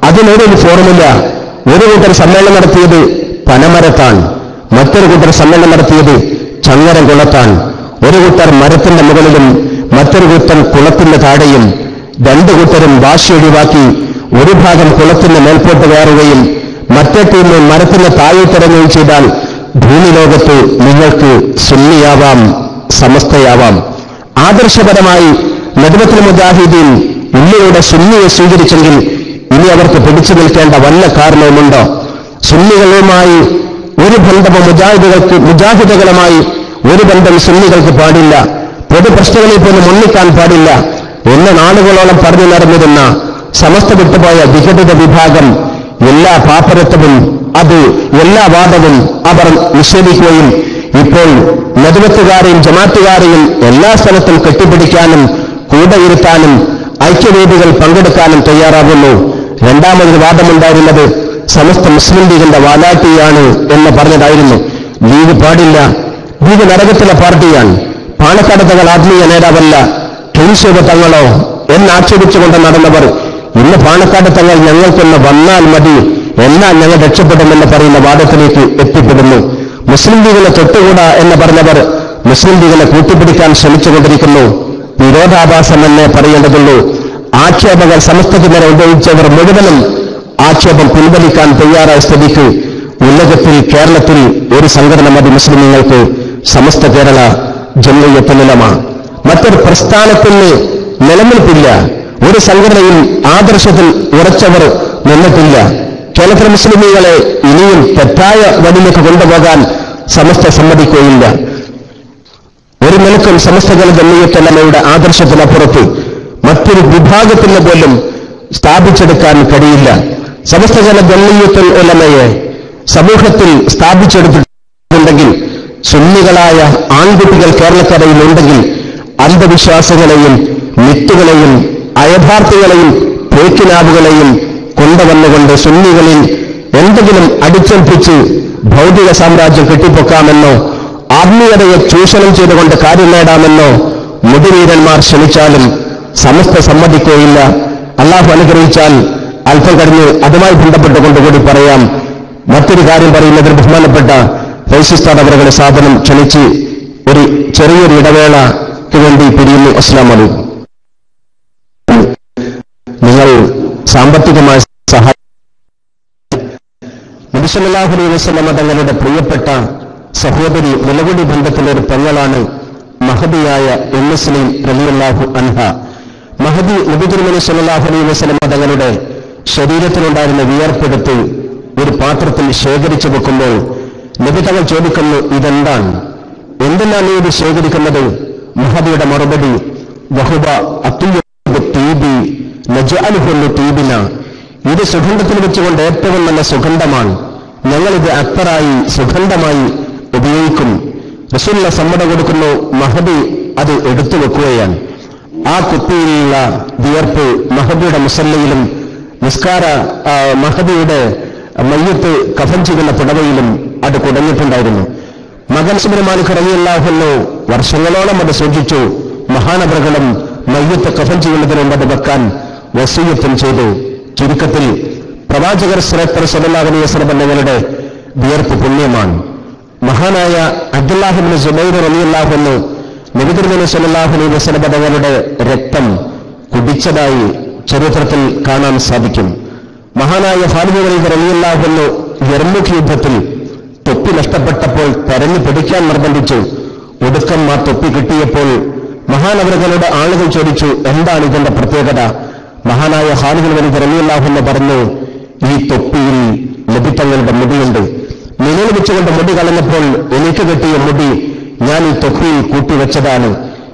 അതിനൊരു ഫോർമുല. ഒരു കൂട്ടർ സമ്മേളനം നടത്തിയത് പനമരത്താണ്, മറ്റൊരു കൂട്ടർ സമ്മേളനം നടത്തിയത് ചങ്ങരംകുളത്താണ്. ഒരു കൂട്ടർ മരത്തിന്റെ മുകളിലും മറ്റൊരു കൂട്ടർ കുളത്തിന്റെ താഴെയും. 2 കൂട്ടരും വാശി ഒഴിവാക്കി ഒരു ഭാഗം കുളത്തിന്റെ മേൽപോട്ട് കയറുകയും മറ്റേ ടീം മരത്തിന്റെ താഴെത്തിറങ്ങുകയും ചെയ്താൽ ഭൂമി ലോകത്ത് നിങ്ങൾക്ക് സുന്നിയാവാം, സമസ്തയാവാം. ആദർശപരമായി നദവത്തുൽ മുജാഹിദീൻ ഉള്ളിലൂടെ സുന്നിയെ സ്വീകരിച്ചെങ്കിൽ ഇനി അവർക്ക് പിടിച്ചു നിൽക്കേണ്ട വല്ല കാരണവുമുണ്ടോ? സുന്നികളുമായി ഒരു ബന്ധമോ മുജാഹിദുകളുമായി ഒരു ബന്ധം സുന്നികൾക്ക് പാടില്ല, പൊതുപ്രശ്നങ്ങളിൽ പോലും ഒന്നിക്കാൻ പാടില്ല എന്ന് നാളുകളോളം പറഞ്ഞു നടന്നിരുന്ന സമസ്ത വിട്ടുപോയ വിഘടിത വിഭാഗം എല്ലാ പാപ്പരത്വവും എല്ലാ വാദവും അവർ നിഷേധിക്കുകയും ഇപ്പോൾ നദവത്തുകാരെയും ജമാഅത്തുകാരെയും എല്ലാ സ്ഥലത്തും കെട്ടിപ്പിടിക്കാനും കൂടെ ഇരുത്താനും ഐക്യവേദികൾ പങ്കെടുക്കാനും തയ്യാറാകുന്നു. രണ്ടാമതൊരു വാദമുണ്ടായിരുന്നത് സമസ്ത മുസ്ലിം ലീഗിന്റെ വാലാട്ടിയാണ് എന്ന് പറഞ്ഞതായിരുന്നു. ലീഗ് പാടില്ല, ലീഗ് നരകത്തിലെ പാർട്ടിയാണ്, പാണക്കാട് തങ്ങൾ ആത്മീയ നേതാവല്ല, ക്ലീൻഷേവ് തങ്ങളോ എന്നാക്ഷേപിച്ചുകൊണ്ട് നടന്നവർ ഇന്ന് പാണക്കാട് തങ്ങൾ ഞങ്ങൾക്കൊന്ന് വന്നാൽ മതി എന്നാൽ ഞങ്ങൾ രക്ഷപ്പെടുമെന്ന് പറയുന്ന വാദത്തിലേക്ക് എത്തിപ്പെടുന്നു. മുസ്ലിം ലീഗിനെ തൊട്ടുകൂടാ എന്ന് പറഞ്ഞവർ മുസ്ലിം ലീഗിനെ കൂട്ടിപ്പിടിക്കാൻ ശ്രമിച്ചുകൊണ്ടിരിക്കുന്നു. വിരോധാഭാസമെന്നേ പറയേണ്ടതുള്ളൂ. ആക്ഷേപങ്ങൾ സമസ്തയ്ക്ക് നേരെ ഉപയോഗിച്ചവർ മുഴുവനും ആക്ഷേപം പിൻവലിക്കാൻ തയ്യാറായ സ്ഥിതിക്ക് ഉലകത്തിൽ കേരളത്തിൽ ഒരു സംഘടന മതി മുസ്ലിമീങ്ങൾക്ക്, സമസ്ത കേരള ജംഇയ്യത്തുൽ മറ്റൊരു പ്രസ്ഥാനത്തിന് നിലനിൽപ്പില്ല. ഒരു സംഘടനയിൽ ആദർശത്തിൽ ഉറച്ചവർ നിന്നിട്ടില്ല. കേരളത്തിലെ മുസ്ലിമീങ്ങളെ ഇനിയും തെറ്റായ വഴിയിലേക്ക് കൊണ്ടുപോകാൻ സമസ്ത സമ്മതിക്കുകയില്ല. ഒരു നിലക്കും സമസ്ത കേരള ജംഇയ്യത്തുൽ ആദർശത്തിനപ്പുറത്ത് മറ്റൊരു വിഭാഗത്തിന് പോലും സ്ഥാപിച്ചെടുക്കാൻ കഴിയില്ല. സമസ്ത കേരള ജംഇയ്യത്തുൽ സമൂഹത്തിൽ സ്ഥാപിച്ചെടുത്തിട്ടുണ്ടെങ്കിൽ സുന്നികളായ ആൺകുട്ടികൾ കേരളക്കരയിൽ ഉണ്ടെങ്കിൽ അന്ധവിശ്വാസങ്ങളെയും മിത്തുകളെയും അയഥാർത്ഥികളെയും പേക്കിനാവുകളെയും കൊണ്ടുവന്നുകൊണ്ട് സുന്നികളിൽ എന്തെങ്കിലും അടിച്ചേൽപ്പിച്ച് ഭൗതിക സാമ്രാജ്യം കെട്ടിപ്പൊക്കാമെന്നോ ആത്മീയതയെ ചൂഷണം ചെയ്തുകൊണ്ട് കാര്യം നേടാമെന്നോ മുടിവീരന്മാർ ശ്രമിച്ചാലും സമസ്ത സമ്മതിക്കുകയില്ല. അള്ളാഹു അനുഗ്രഹിച്ചാൽ അല്പം കഴിഞ്ഞ് അതുമായി ബന്ധപ്പെട്ടുകൊണ്ടുകൂടി പറയാം. മറ്റൊരു കാര്യം പറയുന്നതിൽ ബഹുമാനപ്പെട്ട ഫൈസിസ്ഥാൻ അവരുടെ സാധനം ക്ഷണിച്ച് ഒരു ചെറിയൊരു ഇടവേളയ്ക്ക് വേണ്ടി പിരിയുന്നു. അസ്സലാമു അലൈക്കും. നിങ്ങൾ സാമ്പത്തികമായ സഹായം നബി സല്ലല്ലാഹു അലൈഹി വസല്ലം തങ്ങളുടെ പ്രിയപ്പെട്ട സഹോദരി നിലവിളി ബന്ധത്തിലെ ഒരു പെങ്ങളാണ് മഹദിയായ ഉമ്മുസ്ലീം റളിയല്ലാഹു അൻഹ. മഹദി നബി തിരുമേനി സല്ലല്ലാഹു അലൈഹി വസല്ലം തങ്ങളുടെ ശരീരത്തിലുണ്ടായിരുന്ന വിയർപ്പെടുത്ത് ഒരു പാത്രത്തിൽ ശേഖരിച്ചു വെക്കുമ്പോൾ നബി തങ്ങൾ ചോദിക്കുന്നു, ഇതെന്താണ്, എന്തിനാണ് ഇത് ശേഖരിക്കുന്നത്? മഹദിയുടെ മറുപടി, വഹുബ അത്യുബ്ബു തീബി നജഅലുഹു തീബിന, ഇത് സുഗന്ധത്തിൽ വെച്ചുകൊണ്ട് ഏറ്റവും നല്ല സുഗന്ധമാണ്, ഞങ്ങളിത് അത്തറായി സുഗന്ധമായി ഉപയോഗിക്കും. റസൂലുള്ളാഹി സമ്മതം കൊടുക്കുന്നു. മഹദി അത് എടുത്തു വെക്കുകയാണ്. ആ കുപ്പിയിലുള്ള വിയർപ്പ് മഹദിയുടെ മുസല്ലയിലും നിസ്കാര മഹദിയുടെ മയ്യത്ത് കഫൻ ചെയ്യുന്ന പുടവയിലും അത് കുടഞ്ഞിട്ടുണ്ടായിരുന്നു. മകൻ സുബ്രഹ്മണ്യ മാലിക് റളിയല്ലാഹു അൻഹു വർഷങ്ങളോളം അത് സൂക്ഷിച്ചു. മഹാനവറുകളും മയ്യത്ത് കഫൻ ചെയ്യുന്നതിന് മുമ്പ് അത് വെക്കാൻ വസിയ്യത്തും ചെയ്തു. ചുരുക്കത്തിൽ പ്രവാചകർ സല്ലല്ലാഹു അലൈഹി വസല്ലം തങ്ങളുടെ വിയർപ്പ് പുണ്യമാണ്. മഹാനായ അബ്ദുല്ലാഹ് ഇബ്നു സുബൈർ റളിയല്ലാഹു അൻഹു നബി തിരുമേനി സല്ലല്ലാഹു അലൈഹി വസല്ലം തങ്ങളുടെ രക്തം കുടിച്ചതായി ചരിത്രത്തിൽ കാണാൻ സാധിക്കും. മഹാനായ ഖാലിദ് റളിയല്ലാഹു അൻഹു യർമുഖ് യുദ്ധത്തിൽ തൊപ്പി നഷ്ടപ്പെട്ടപ്പോൾ തെരഞ്ഞു പിടിക്കാൻ നിർബന്ധിച്ചു. ഒടുക്കം ആ തൊപ്പി കിട്ടിയപ്പോൾ മഹാനവറുകളുടെ ആളുകൾ ചോദിച്ചു, എന്താണ് ഇതിന്റെ പ്രത്യേകത? മഹാനായ ഖാലിദ് റളിയല്ലാഹു അൻഹു പറഞ്ഞു, ഈ തൊപ്പിയിൽ നബി തങ്ങളുടെ മുടിയുണ്ട്. നിലയിൽ വെച്ചുകൊണ്ട് മുടി കളഞ്ഞപ്പോൾ എനിക്ക് കിട്ടിയ മുടി ഞാൻ ഈ തൊപ്പിയിൽ കൂട്ടിവെച്ചതാണ്.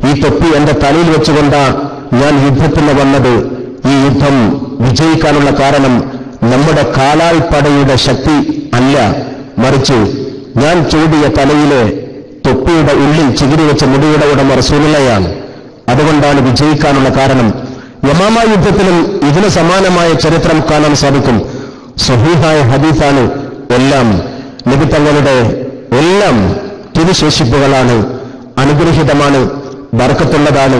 ഈ തൊപ്പി എന്റെ തലയിൽ വെച്ചുകൊണ്ടാ ഞാൻ യുദ്ധത്തിന് വന്നത്. ഈ യുദ്ധം വിജയിക്കാനുള്ള കാരണം നമ്മുടെ കാലാൾപ്പടയുടെ ശക്തി അല്ല, മറിച്ച് ഞാൻ ചൂടിയ തലയിലെ തൊപ്പിയുടെ ഉള്ളിൽ ചികിരി വെച്ച മുടിയുടെ ഉടമ റസൂലുള്ളാഹിയാണ്. അതുകൊണ്ടാണ് വിജയിക്കാനുള്ള കാരണം. യമാമ യുദ്ധത്തിലും ഇതിന് സമാനമായ ചരിത്രം കാണാൻ സാധിക്കും. സ്വഹീഹായ ഹദീസാണ്. എല്ലാം നബി തങ്ങളുടെ എല്ലാം തിരുശേഷിപ്പുകളാണ്, അനുഗ്രഹീതമാണ്, ബർക്കത്തുള്ളതാണ്.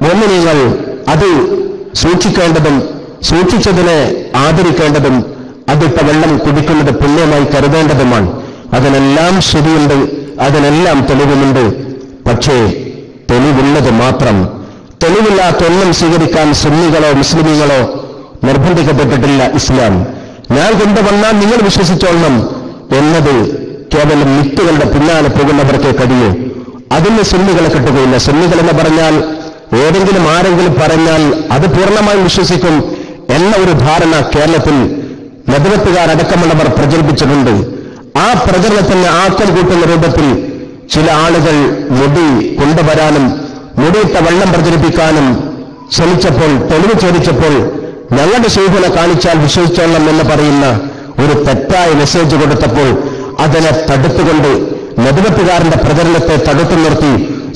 മുഅ്മിനീങ്ങൾ അത് സൂക്ഷിക്കേണ്ടതും സൂക്ഷിച്ചതിനെ ആദരിക്കേണ്ടതും അതിട്ട വെള്ളം കുടിക്കുന്നത് പുണ്യമായി കരുതേണ്ടതുമാണ്. അതിനെല്ലാം ശരിയുണ്ട്, അതിനെല്ലാം തെളിവുമുണ്ട്. പക്ഷേ തെളിവുള്ളത് മാത്രം, തെളിവില്ലാത്തൊന്നും സ്വീകരിക്കാൻ സുന്നികളോ മുസ്ലിമീങ്ങളോ നിർബന്ധിക്കപ്പെട്ടിട്ടില്ല ഇസ്ലാം. ഞാൻ കൊണ്ടുവന്നാൽ നിങ്ങൾ വിശ്വസിച്ചോളണം എന്നത് കേവലം മിത്തുകളുടെ പിന്നാലെ പോകുന്നവർക്കേ കഴിയൂ. അതിന് സുന്നികളെ കിട്ടുകയില്ല. സുന്നികൾ എന്ന് പറഞ്ഞാൽ ഏതെങ്കിലും ആരെങ്കിലും പറഞ്ഞാൽ അത് പൂർണ്ണമായും വിശ്വസിക്കും എന്ന ഒരു ധാരണ കേരളത്തിൽ മദ്ഹബുകാരടക്കമുള്ളവർ പ്രചരിപ്പിച്ചിട്ടുണ്ട്. ആ പ്രചരണത്തിന് ആക്കം കൂട്ടുന്ന രൂപത്തിൽ ചില ആളുകൾ മുടി കൊണ്ടുവരാനും മുടിയിട്ട വെള്ളം പ്രചരിപ്പിക്കാനും ശ്രമിച്ചപ്പോൾ, തെളിവ് ചോദിച്ചപ്പോൾ ഞങ്ങളുടെ ശൈഖിനെ കാണിച്ചാൽ വിശ്വസിച്ചോളണം എന്ന് പറയുന്ന ഒരു തെറ്റായ മെസ്സേജ് കൊടുത്തപ്പോൾ അതിനെ തടുത്തുകൊണ്ട് മദ്ഹബുകാരന്റെ പ്രചരണത്തെ തടുത്തു നിർത്തി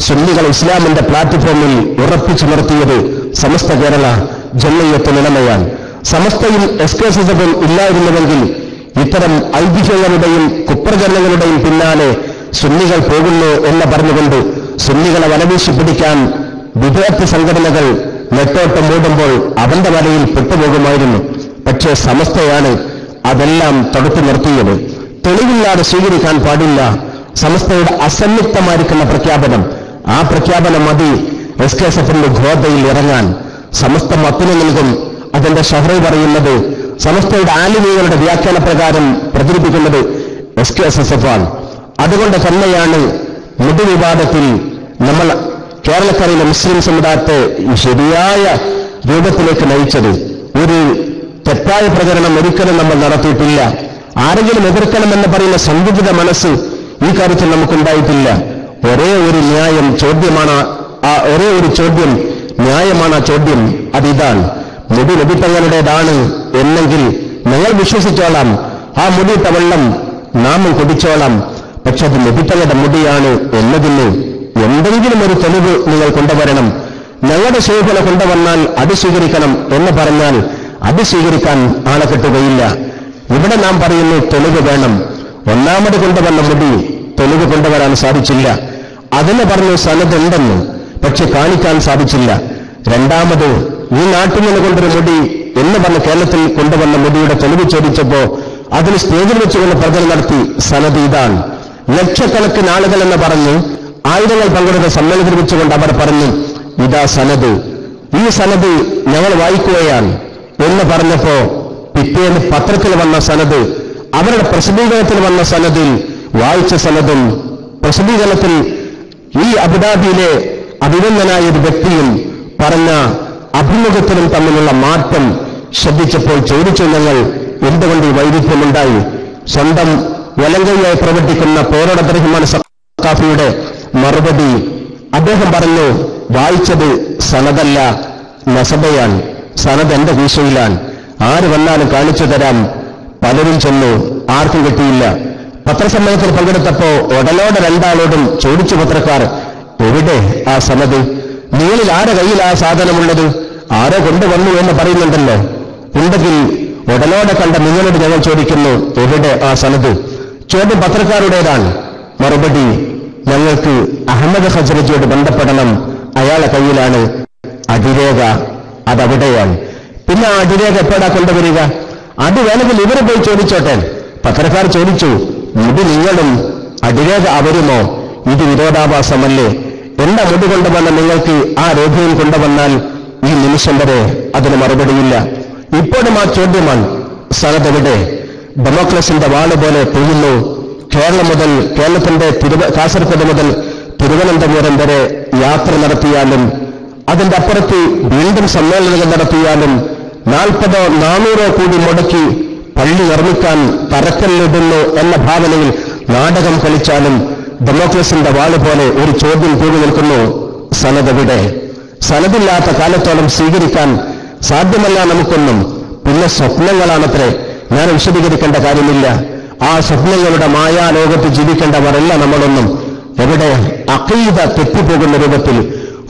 സുന്നികൾ ഇസ്ലാമിന്റെ പ്ലാറ്റ്ഫോമിൽ ഉറപ്പിച്ചു നിർത്തിയത് സമസ്ത കേരള ജംഇയ്യത്തുൽ ഉലമയാണ്. സമസ്തയും എസ്കേസിസവും ഇല്ലായിരുന്നുവെങ്കിൽ ഇത്തരം ഐതിഹ്യങ്ങളുടെയും കുപ്രചരണങ്ങളുടെയും പിന്നാലെ സുന്നികൾ പോകുന്നു എന്ന് പറഞ്ഞുകൊണ്ട് സുന്നികളെ വലവീശി പിടിക്കാൻ വിദേഹ സംഘടനകൾ നെട്ടോട്ടം മൂടുമ്പോൾ അവന്റെ വലയിൽ പെട്ടുപോകുമായിരുന്നു. പക്ഷേ സമസ്തയാണ് അതെല്ലാം തടുത്തു നിർത്തിയത്. തെളിവില്ലാതെ സ്വീകരിക്കാൻ പാടില്ല. സമസ്തയുടെ അസന്നിഗ്ധമായിരിക്കുന്ന പ്രഖ്യാപനം, ആ പ്രഖ്യാപനം മതി SKSFന്റെ ഘോതയിൽ ഇറങ്ങാൻ. സമസ്ത മത്തിന് നൽകും. അതിന്റെ ഷഹ്റ് പറയുന്നത് സമസ്തയുടെ ആലിമീങ്ങളുടെ വ്യാഖ്യാന പ്രകാരം പ്രചരിപ്പിക്കുന്നത് SKSF ആണ്. അതുകൊണ്ട് തന്നെയാണ് മുടി വിവാദത്തിൽ നമ്മൾ കേരളക്കരയിലെ മുസ്ലിം സമുദായത്തെ ശരിയായ രൂപത്തിലേക്ക് നയിച്ചത്. ഒരു തെറ്റായ പ്രചരണം ഒരിക്കലും നമ്മൾ നടത്തിയിട്ടില്ല. ആരെങ്കിലും എതിർക്കണമെന്ന് പറയുന്ന സങ്കുചിത മനസ്സ് ഈ കാര്യത്തിൽ നമുക്കുണ്ടായിട്ടില്ല. ഒരേ ഒരു ന്യായം ചോദ്യമാണ്, ഒരേ ഒരു ചോദ്യം ന്യായമാണ്. ആ ചോദ്യം അതിതാണ്, മുടി നബിത്തങ്ങളുടേതാണ് എന്നെങ്കിൽ ഞങ്ങൾ വിശ്വസിച്ചോളാം. ആ മുടിയിട്ട വെള്ളം നാമും കുടിച്ചോളാം. പക്ഷെ അത് നബിത്തങ്ങളുടെ മുടിയാണ് എന്നതിന് എന്തെങ്കിലും ഒരു തെളിവ് നിങ്ങൾ കൊണ്ടുവരണം. ഞങ്ങളുടെ ശേഖല കൊണ്ടുവന്നാൽ അത് സ്വീകരിക്കണം എന്ന് പറഞ്ഞാൽ അത് സ്വീകരിക്കാൻ ആളെ കിട്ടുകയില്ല. ഇവിടെ നാം പറയുന്നു തെളിവ് വേണം. ഒന്നാമത് കൊണ്ടുവന്ന മുടി തെളിവ് കൊണ്ടുവരാൻ സാധിച്ചില്ല. അതിന് പറഞ്ഞു സനദ് ഉണ്ടെന്ന്, പക്ഷെ കാണിക്കാൻ സാധിച്ചില്ല. രണ്ടാമത് ഈ നാട്ടിൽ നിന്ന് കൊണ്ടൊരു മുടി എന്ന് പറഞ്ഞ് കേരളത്തിൽ കൊണ്ടുവന്ന മുടിയുടെ തെളിവ് ചോദിച്ചപ്പോ അതിന് സ്റ്റേജിൽ വെച്ചുകൊണ്ട് പ്രചരണം നടത്തി. സനദ് ഇതാണ്. ലക്ഷക്കണക്കിന് ആളുകൾ എന്ന് പറഞ്ഞ് ആയിരങ്ങൾ പങ്കെടുത്ത സമ്മേളനത്തിൽ വെച്ചുകൊണ്ട് അവർ പറഞ്ഞു ഇതാ സനദ്, ഈ സനദ് ഞങ്ങൾ വായിക്കുകയാണ് എന്ന് പറഞ്ഞപ്പോ പിറ്റേന്ന് പത്രത്തിൽ വന്ന സനദ്, അവരുടെ പ്രസിദ്ധീകരണത്തിൽ വന്ന സനദിൽ വായിച്ച സനദും പ്രസിദ്ധീകരണത്തിൽ ഈ അബുദാബിയിലെ അഭിനന്ദനായ ഒരു വ്യക്തിയും പറഞ്ഞ അഭിമുഖത്തിലും തമ്മിലുള്ള മാറ്റം ശ്രദ്ധിച്ചപ്പോൾ ചോദിച്ചു ഞങ്ങൾ എന്തുകൊണ്ട് ഈ വൈരുദ്ധ്യമുണ്ടായി. സ്വന്തം വലങ്കയായി പ്രവർത്തിക്കുന്ന പോരോട് അബ്ദുറഹ്മാൻ സഖാഫിയുടെ മറുപടി അദ്ദേഹം പറഞ്ഞു, വായിച്ചത് സനദല്ല നസബയാണ്. സനദ് എന്റെ വീശയിലാണ്. ആര് വന്നാലും കാണിച്ചു തരാം. പലരും ചെന്നു, ആർക്കും കിട്ടിയില്ല. പത്രസമ്മേളനത്തിൽ പങ്കെടുത്തപ്പോ ഉടലോടെ രണ്ടാളോടും ചോദിച്ചു പത്രക്കാർ, എവിടെ ആ സനദ്? നിങ്ങളിൽ ആരെ കയ്യിൽ ആ സാധനമുള്ളത്? ആരോ കൊണ്ടുവന്നു എന്ന് പറയുന്നുണ്ടല്ലോ. ഉണ്ടെങ്കിൽ ഉടലോടെ കണ്ട നിങ്ങളോട് ഞങ്ങൾ ചോദിക്കുന്നു, എവിടെ ആ സനദ്? ചോദ്യം പത്രക്കാരുടേതാണ്. മറുപടി, ഞങ്ങൾക്ക് അഹമ്മദ് ഹസ്രജിയോട് ബന്ധപ്പെടണം, അയാളെ കയ്യിലാണ് അടിരേഖ, അതവിടെയാണ്. പിന്നെ ആ അടിരേഖ എപ്പോഴാ കൊണ്ടുവരിക? അത് വേണമെങ്കിൽ ഇവര് പോയി ചോദിച്ചോട്ടെ. പത്രക്കാർ ചോദിച്ചു, മുടി നിങ്ങളും അടിരേഖ അവരുമോ? ഇത് വിരോധാഭാസമല്ലേ? എന്താ മുടി കൊണ്ടുവന്ന നിങ്ങൾക്ക് ആ രേഖയും കൊണ്ടുവന്നാൽ ഈ നിമിഷം വരെ അതിന് മറുപടിയില്ല. ഇപ്പോഴും ആ ചോദ്യമാണ്, സനദ് എവിടെ? ഡെമോക്രസിന്റെ വാള് പോലെ പൊയ്യുന്നു. കേരളം മുതൽ, കേരളത്തിന്റെ കാസർഗോഡ് മുതൽ തിരുവനന്തപുരം വരെ യാത്ര നടത്തിയാലും അതിന്റെ അപ്പുറത്ത് വീണ്ടും സമ്മേളനങ്ങൾ നടത്തിയാലും 40 or 400 കൂടി മുടക്കി പള്ളി നിർമ്മിക്കാൻ തറക്കല്ലിടുന്നു എന്ന ഭാവനയിൽ നാടകം കളിച്ചാലും ഡെമോക്രസിന്റെ വാള് പോലെ ഒരു ചോദ്യം കൂടി നിൽക്കുന്നു, സനദ് എവിടെ? സനദില്ലാത്ത കാലത്തോളം സ്വീകരിക്കാൻ സാധ്യമല്ല നമുക്കൊന്നും. പിന്നെ സ്വപ്നങ്ങളാണത്രേ. ഞാൻ വിശദീകരിക്കേണ്ട കാര്യമില്ല. ആ സ്വപ്നങ്ങളുടെ മായാലോകത്ത് ജീവിക്കേണ്ടവരല്ല നമ്മളൊന്നും. എവിടെ അഖീദ തെറ്റിപ്പോകുന്ന രൂപത്തിൽ,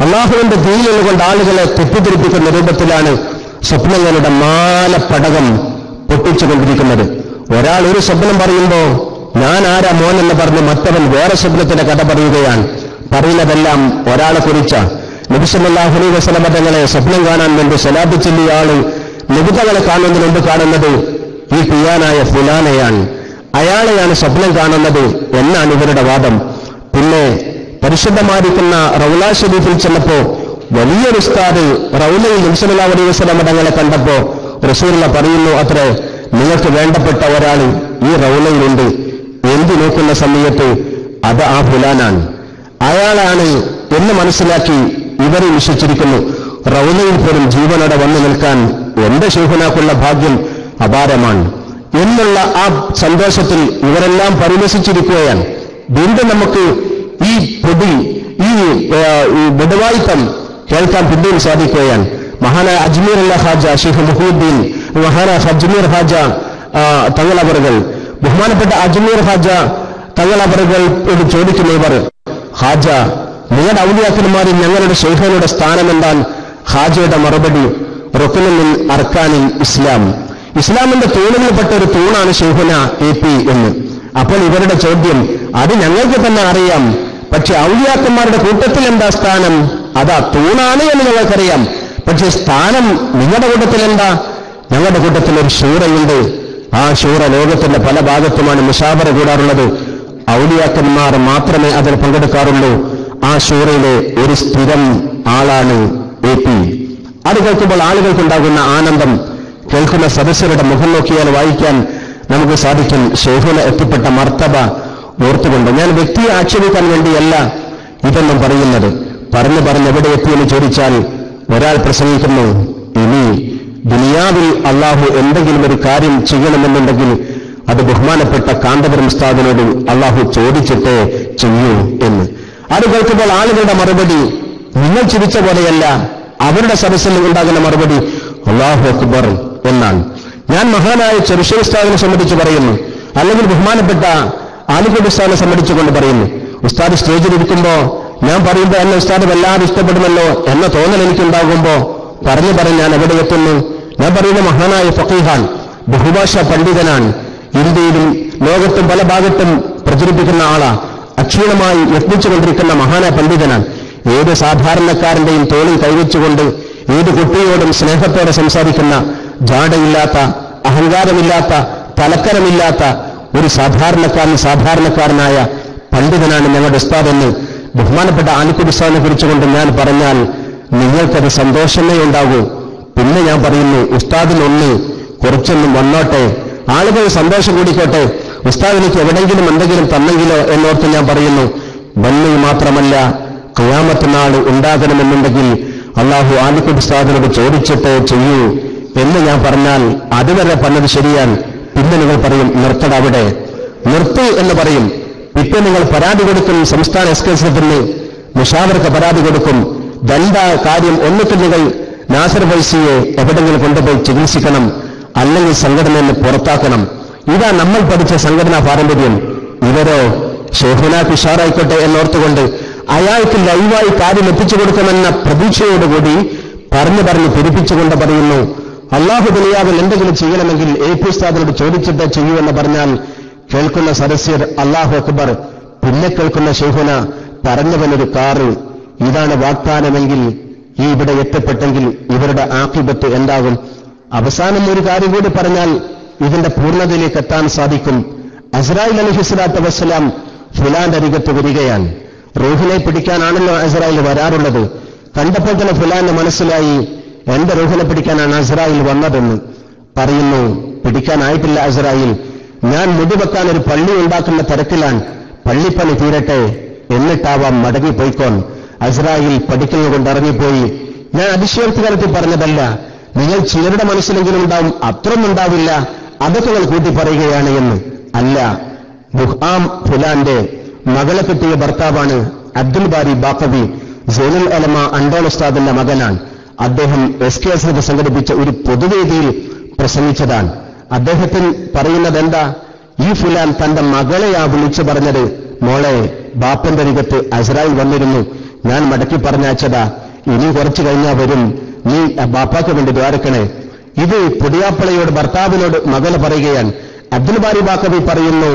അള്ളാഹുവിന്റെ ദീനിലുകൊണ്ട് ആളുകളെ തെറ്റിദ്ധരിപ്പിക്കുന്ന രൂപത്തിലാണ് സ്വപ്നങ്ങളുടെ മാലപ്പടകം പൊട്ടിച്ചുകൊണ്ടിരിക്കുന്നത്. ഒരാൾ ഒരു സ്വപ്നം പറയുമ്പോ ഞാൻ ആരാ മോൻ എന്ന് പറഞ്ഞ് മറ്റവൻ വേറെ സ്വപ്നത്തിന്റെ കഥ പറയുകയാണ്. പറയുന്നതെല്ലാം ഒരാളെ കുറിച്ച. നബി സല്ലല്ലാഹു അലൈഹി വസല്ലം തങ്ങളെ സ്വപ്നം കാണാൻ വേണ്ടി സ്വലാത്ത് ചൊല്ലിയ ആള് നബി തങ്ങളെ കാണുന്നതിന് മുമ്പ് കാണുന്നത് ഈ പിയാനായ ഫുലാനെയാണ്, അയാളെയാണ് സ്വപ്നം കാണുന്നത് എന്നാണ് ഇവരുടെ വാദം. പിന്നെ പരിശുദ്ധമായിരിക്കുന്ന റൗല ഷരീഫിൽ ചെന്നപ്പോ വലിയൊരു ഉസ്താദ് റൗലയിൽ നബി സല്ലല്ലാഹു അലൈഹി വസല്ലം തങ്ങളെ കണ്ടപ്പോ റസൂലുള്ളാഹി പറയുന്നു, അത്രേ നിങ്ങൾക്ക് വേണ്ടപ്പെട്ട ഒരാൾ ഈ റൗലയിലുണ്ട്. എന്ത് നോക്കുന്ന സമയത്ത് അത് ആ ഫുലാനാണ്, അയാളാണ് എന്ന് മനസ്സിലാക്കി ഇവരെ വിശ്വസിച്ചിരിക്കുന്നു. റൗലയിൽ പോലും ജീവനോടെ വന്നു നിൽക്കാൻ എന്റെ ശൈഖുനാക്കുള്ള ഭാഗ്യം അപാരമാണ് എന്നുള്ള ആ സന്തോഷത്തിൽ ഇവരെല്ലാം പരിലസിച്ചിരിക്കുകയാണ്. വീണ്ടും നമുക്ക് ഈ പൊടി, ഈ ബദവായിത്തം കേൾക്കാൻ പിന്നെയും സാധിക്കുകയാണ്. മഹാനായ അജ്മീർ അല്ല ഹാജ ഷെയ്ഖ് മുഹീദ്ദീൻ, മഹാനായ അജ്മീർ ഹാജ തങ്ങളവറുകൾ, ബഹുമാനപ്പെട്ട അജ്മീർ ഹാജ തങ്ങളവറുകൾ ചോദിക്കുന്ന ഇവർ, ഹാജ നിങ്ങളുടെ ഔലിയാക്കന്മാരിൽ ഞങ്ങളുടെ ഷെയ്ഖിനുടെ സ്ഥാനം എന്താണ്? ഹാജയുടെ മറുപടി, റുക്നുൻ മിൻ അർക്കാനിൽ ഇസ്ലാം, ഇസ്ലാമിന്റെ തൂണുകളിൽപ്പെട്ട ഒരു തൂണാണ് ഷെയ്ഖുന AP എന്ന്. അപ്പോൾ ഇവരുടെ ചോദ്യം, അത് ഞങ്ങൾക്ക് തന്നെ അറിയാം, പക്ഷെ ഔലിയാക്കന്മാരുടെ കൂട്ടത്തിൽ എന്താ സ്ഥാനം? അതാ തൂണാണ് എന്ന് ഞങ്ങൾക്കറിയാം, പക്ഷെ സ്ഥാനം നിങ്ങളുടെ കൂട്ടത്തിൽ എന്താ? ഞങ്ങളുടെ കൂട്ടത്തിൽ ഒരു ശൂറയുണ്ട്, ആ ഷൂറ ലോകത്തിന്റെ പല ഭാഗത്തുമാണ് മുശാവറ കൂടാറുള്ളത്. ഔലിയാക്കന്മാർ മാത്രമേ അതിൽ പങ്കെടുക്കാറുള്ളൂ. ആ ഷൂറയിലെ ഒരു സ്ഥിരം ആളാണ് AP. അത് കേൾക്കുമ്പോൾ ആളുകൾക്കുണ്ടാകുന്ന ആനന്ദം കേൾക്കുന്ന സദസ്യരുടെ മുഖം നോക്കിയാൽ വായിക്കാൻ നമുക്ക് സാധിക്കും. ഷെയ്ഖുന എത്തിപ്പെട്ട മർത്തബ ഓർത്തുകൊണ്ട് ഞാൻ വ്യക്തിയെ ആക്ഷേപിക്കാൻ വേണ്ടിയല്ല ഇതൊന്നും പറയുന്നത്. പറഞ്ഞ് എവിടെ എത്തിയെന്ന് ചോദിച്ചാൽ, ഒരാൾ പ്രസംഗിക്കുന്നു, ഇനി ദുനിയാവിൽ അള്ളാഹു എന്തെങ്കിലും ഒരു കാര്യം ചെയ്യണമെന്നുണ്ടെങ്കിൽ അത് ബഹുമാനപ്പെട്ട കാന്തപുരം ഉസ്താദിനോട് അള്ളാഹു ചോദിച്ചിട്ടേ ചെയ്യൂ എന്ന്. അത് കേൾക്കുമ്പോൾ ആളുകളുടെ മറുപടി നിങ്ങൾ ചിരിച്ച പോലെയല്ല, അവരുടെ സദസ്സിൽ ഉണ്ടാകുന്ന മറുപടി അല്ലാഹു അക്ബർ എന്നാണ്. ഞാൻ മഹാനായ ചെറുശ്ശേരി ഉസ്താദിനെ സംബന്ധിച്ച് പറയുന്നു, അല്ലെങ്കിൽ ബഹുമാനപ്പെട്ട ആലിക്കോട് ഉസ്താദിനെ സംബന്ധിച്ചുകൊണ്ട് പറയുന്നു. ഉസ്താദ് സ്റ്റേജിലിരിക്കുമ്പോ ഞാൻ പറയുമ്പോൾ എന്നെ ഉസ്താദ് വല്ലാതെ ഇഷ്ടപ്പെടുമല്ലോ എന്ന തോന്നൽ എനിക്കുണ്ടാകുമ്പോ പറഞ്ഞു ഞാൻ എവിടെ എത്തുന്നു? ഞാൻ പറയുന്ന മഹാനായ ഫഖീഹാൻ, ബഹുഭാഷാ പണ്ഡിതനാണ്, ഇന്ത്യയിലും ലോകത്തും പല ഭാഗത്തും പ്രചരിപ്പിക്കുന്ന ആളാ, അക്ഷീണമായി യത്നിച്ചുകൊണ്ടിരിക്കുന്ന മഹാനായ പണ്ഡിതനാണ്. ഏത് സാധാരണക്കാരന്റെയും തോളിൽ കൈവച്ചുകൊണ്ട് ഏത് കുട്ടിയോടും സ്നേഹത്തോടെ സംസാരിക്കുന്ന, ജാടയില്ലാത്ത, അഹങ്കാരമില്ലാത്ത, തലക്കരമില്ലാത്ത ഒരു സാധാരണക്കാരനായ പണ്ഡിതനാണ് ഞങ്ങളുടെ ഉസ്താദെന്ന് ബഹുമാനപ്പെട്ട ആലിക്കോട് ഉസ്താദിനെ കുറിച്ചുകൊണ്ട് ഞാൻ പറഞ്ഞാൽ നിങ്ങൾക്കത് സന്തോഷമേ ഉണ്ടാകൂ. പിന്നെ ഞാൻ പറയുന്നു, ഉസ്താദിനൊന്ന് കുറച്ചൊന്നും വന്നോട്ടെ, ആളുകൾ സന്തോഷം കൂടിക്കോട്ടെ, ഉസ്താദിലേക്ക് എവിടെയെങ്കിലും എന്തെങ്കിലും തന്നെങ്കിലോ എന്നോർത്ത് ഞാൻ പറയുന്നു. വന്നു മാത്രമല്ല, ഖിയാമത്ത് നാൾ ഉണ്ടാകണമെന്നുണ്ടെങ്കിൽ അള്ളാഹു ആലിക്കോട് ഉസ്താദിനോട് ചോദിച്ചിട്ടേ ചെയ്യൂ എന്ന് ഞാൻ പറഞ്ഞാൽ അതുവരെ പറഞ്ഞത് ശരിയാണ്. പിന്നെ നിങ്ങൾ പറയും നിർത്തട അവിടെ, നിർത്തി എന്ന് പറയും. പിന്നെ നിങ്ങൾ പരാതി കൊടുക്കും, സംസ്ഥാന SKSF-ന് മുഷാവർക്ക് പരാതി കൊടുക്കും. രണ്ടാ കാര്യം, ഒന്നിട്ട് നിങ്ങൾ നാസർ ഫൈസിയെ എവിടെങ്കിലും കൊണ്ടുപോയി ചികിത്സിക്കണം, അല്ലെങ്കിൽ സംഘടനയെ പുറത്താക്കണം. ഇതാ നമ്മൾ പഠിച്ച സംഘടനാ പാരമ്പര്യം. ഇവരോ ഷെയ്ഖുനാക്ക് ഉഷാറായിക്കോട്ടെ എന്നോർത്തുകൊണ്ട് അയാൾക്ക് ലൈവായി കാര്യം എത്തിച്ചു കൊടുക്കുമെന്ന പ്രതീക്ഷയോടുകൂടി പറഞ്ഞു പിരിപ്പിച്ചുകൊണ്ട് പറയുന്നു, അള്ളാഹു ദുനിയാവിൽ എന്തെങ്കിലും ചെയ്യണമെങ്കിൽ AP ഉസ്താദിനോട് ചോദിച്ചിട്ടേ ചെയ്യൂ എന്ന് പറഞ്ഞാൽ കേൾക്കുന്ന സദസ്യർ അല്ലാഹു അക്ബർ. പിന്നെ കേൾക്കുന്ന ഷെയ്ഖുന പറഞ്ഞവനൊരു കാറ്, ഇതാണ് വാഗ്ദാനമെങ്കിൽ ഈ ഇവിടെ എത്തപ്പെട്ടെങ്കിൽ ഇവരുടെ ആഖിബത്ത് എന്താകും? അവസാനം ഒരു കാര്യം കൂടി പറഞ്ഞാൽ ഇതിന്റെ പൂർണ്ണതയിലേക്ക് എത്താൻ സാധിക്കും. അസ്രായിൽ അലൈഹിസ്സലാത്തു വസ്സലാം ഫുലാന്റെ അരികത്ത് വരികയാണ്. റൂഹിനെ പിടിക്കാനാണല്ലോ അസ്രായിൽ വരാറുള്ളത്. കണ്ടപ്പോൾ തന്നെ ഫുലാന്റെ മനസ്സിലായി എന്റെ റൂഹിനെ പിടിക്കാനാണ് അസ്രായിൽ വന്നതെന്ന്. പറയുന്നു, പിടിക്കാനായിട്ടില്ല അസ്രായിൽ, ഞാൻ മുടിവെക്കാൻ ഒരു പള്ളി ഉണ്ടാക്കുന്ന തിരക്കിലാണ്, പള്ളിപ്പണി തീരട്ടെ എന്നിട്ടാവാം മടങ്ങിപ്പോയിക്കോൻ. അസ്രായിൽ പഠിക്കുന്നതുകൊണ്ട് ഇറങ്ങിപ്പോയി. ഞാൻ അതിശയോക്തി കലർത്തി പറഞ്ഞതല്ല, നിങ്ങൾ ചിലരുടെ മനസ്സിലെങ്കിലും ഉണ്ടാവും, അത്രയൊന്നും ഉണ്ടാവില്ല, അതൊക്കെ നിങ്ങൾ കൂട്ടി പറയുകയാണ് എന്ന്. അല്ല, ബുഹാം ഫുലാന്റെ മകളെ കിട്ടിയ ഭർത്താവാണ് അബ്ദുൽ ബാരി ബാക്കവി, സൈനുൽ ഉലമ അണ്ടോൾ ഉസ്താദിന്റെ മകനാണ്. അദ്ദേഹം SKSF സംഘടിപ്പിച്ച ഒരു പൊതുവേദിയിൽ പ്രസംഗിച്ചതാണ്. അദ്ദേഹത്തിന് പറയുന്നത് എന്താ, ഈ ഫുലാൻ തന്റെ മകളെയാ വിളിച്ചു പറഞ്ഞത്, മോളെ ബാപ്പന്റെ അരികത്ത് അസ്രായിൽ വന്നിരുന്നു, ഞാൻ മടക്കി പറഞ്ഞയച്ചതാ, ഇനി കുറച്ചു കഴിഞ്ഞാൽ വരും, നീ ബാപ്പാക്ക് വേണ്ടി ദ്വാരക്കണേ. ഇത് പുതിയാപ്പളയോട് ഭർത്താവിനോട് മകള് പറയുകയാണ്. അബ്ദുൽ ബാരി ബാക്കവി പറയുന്നു,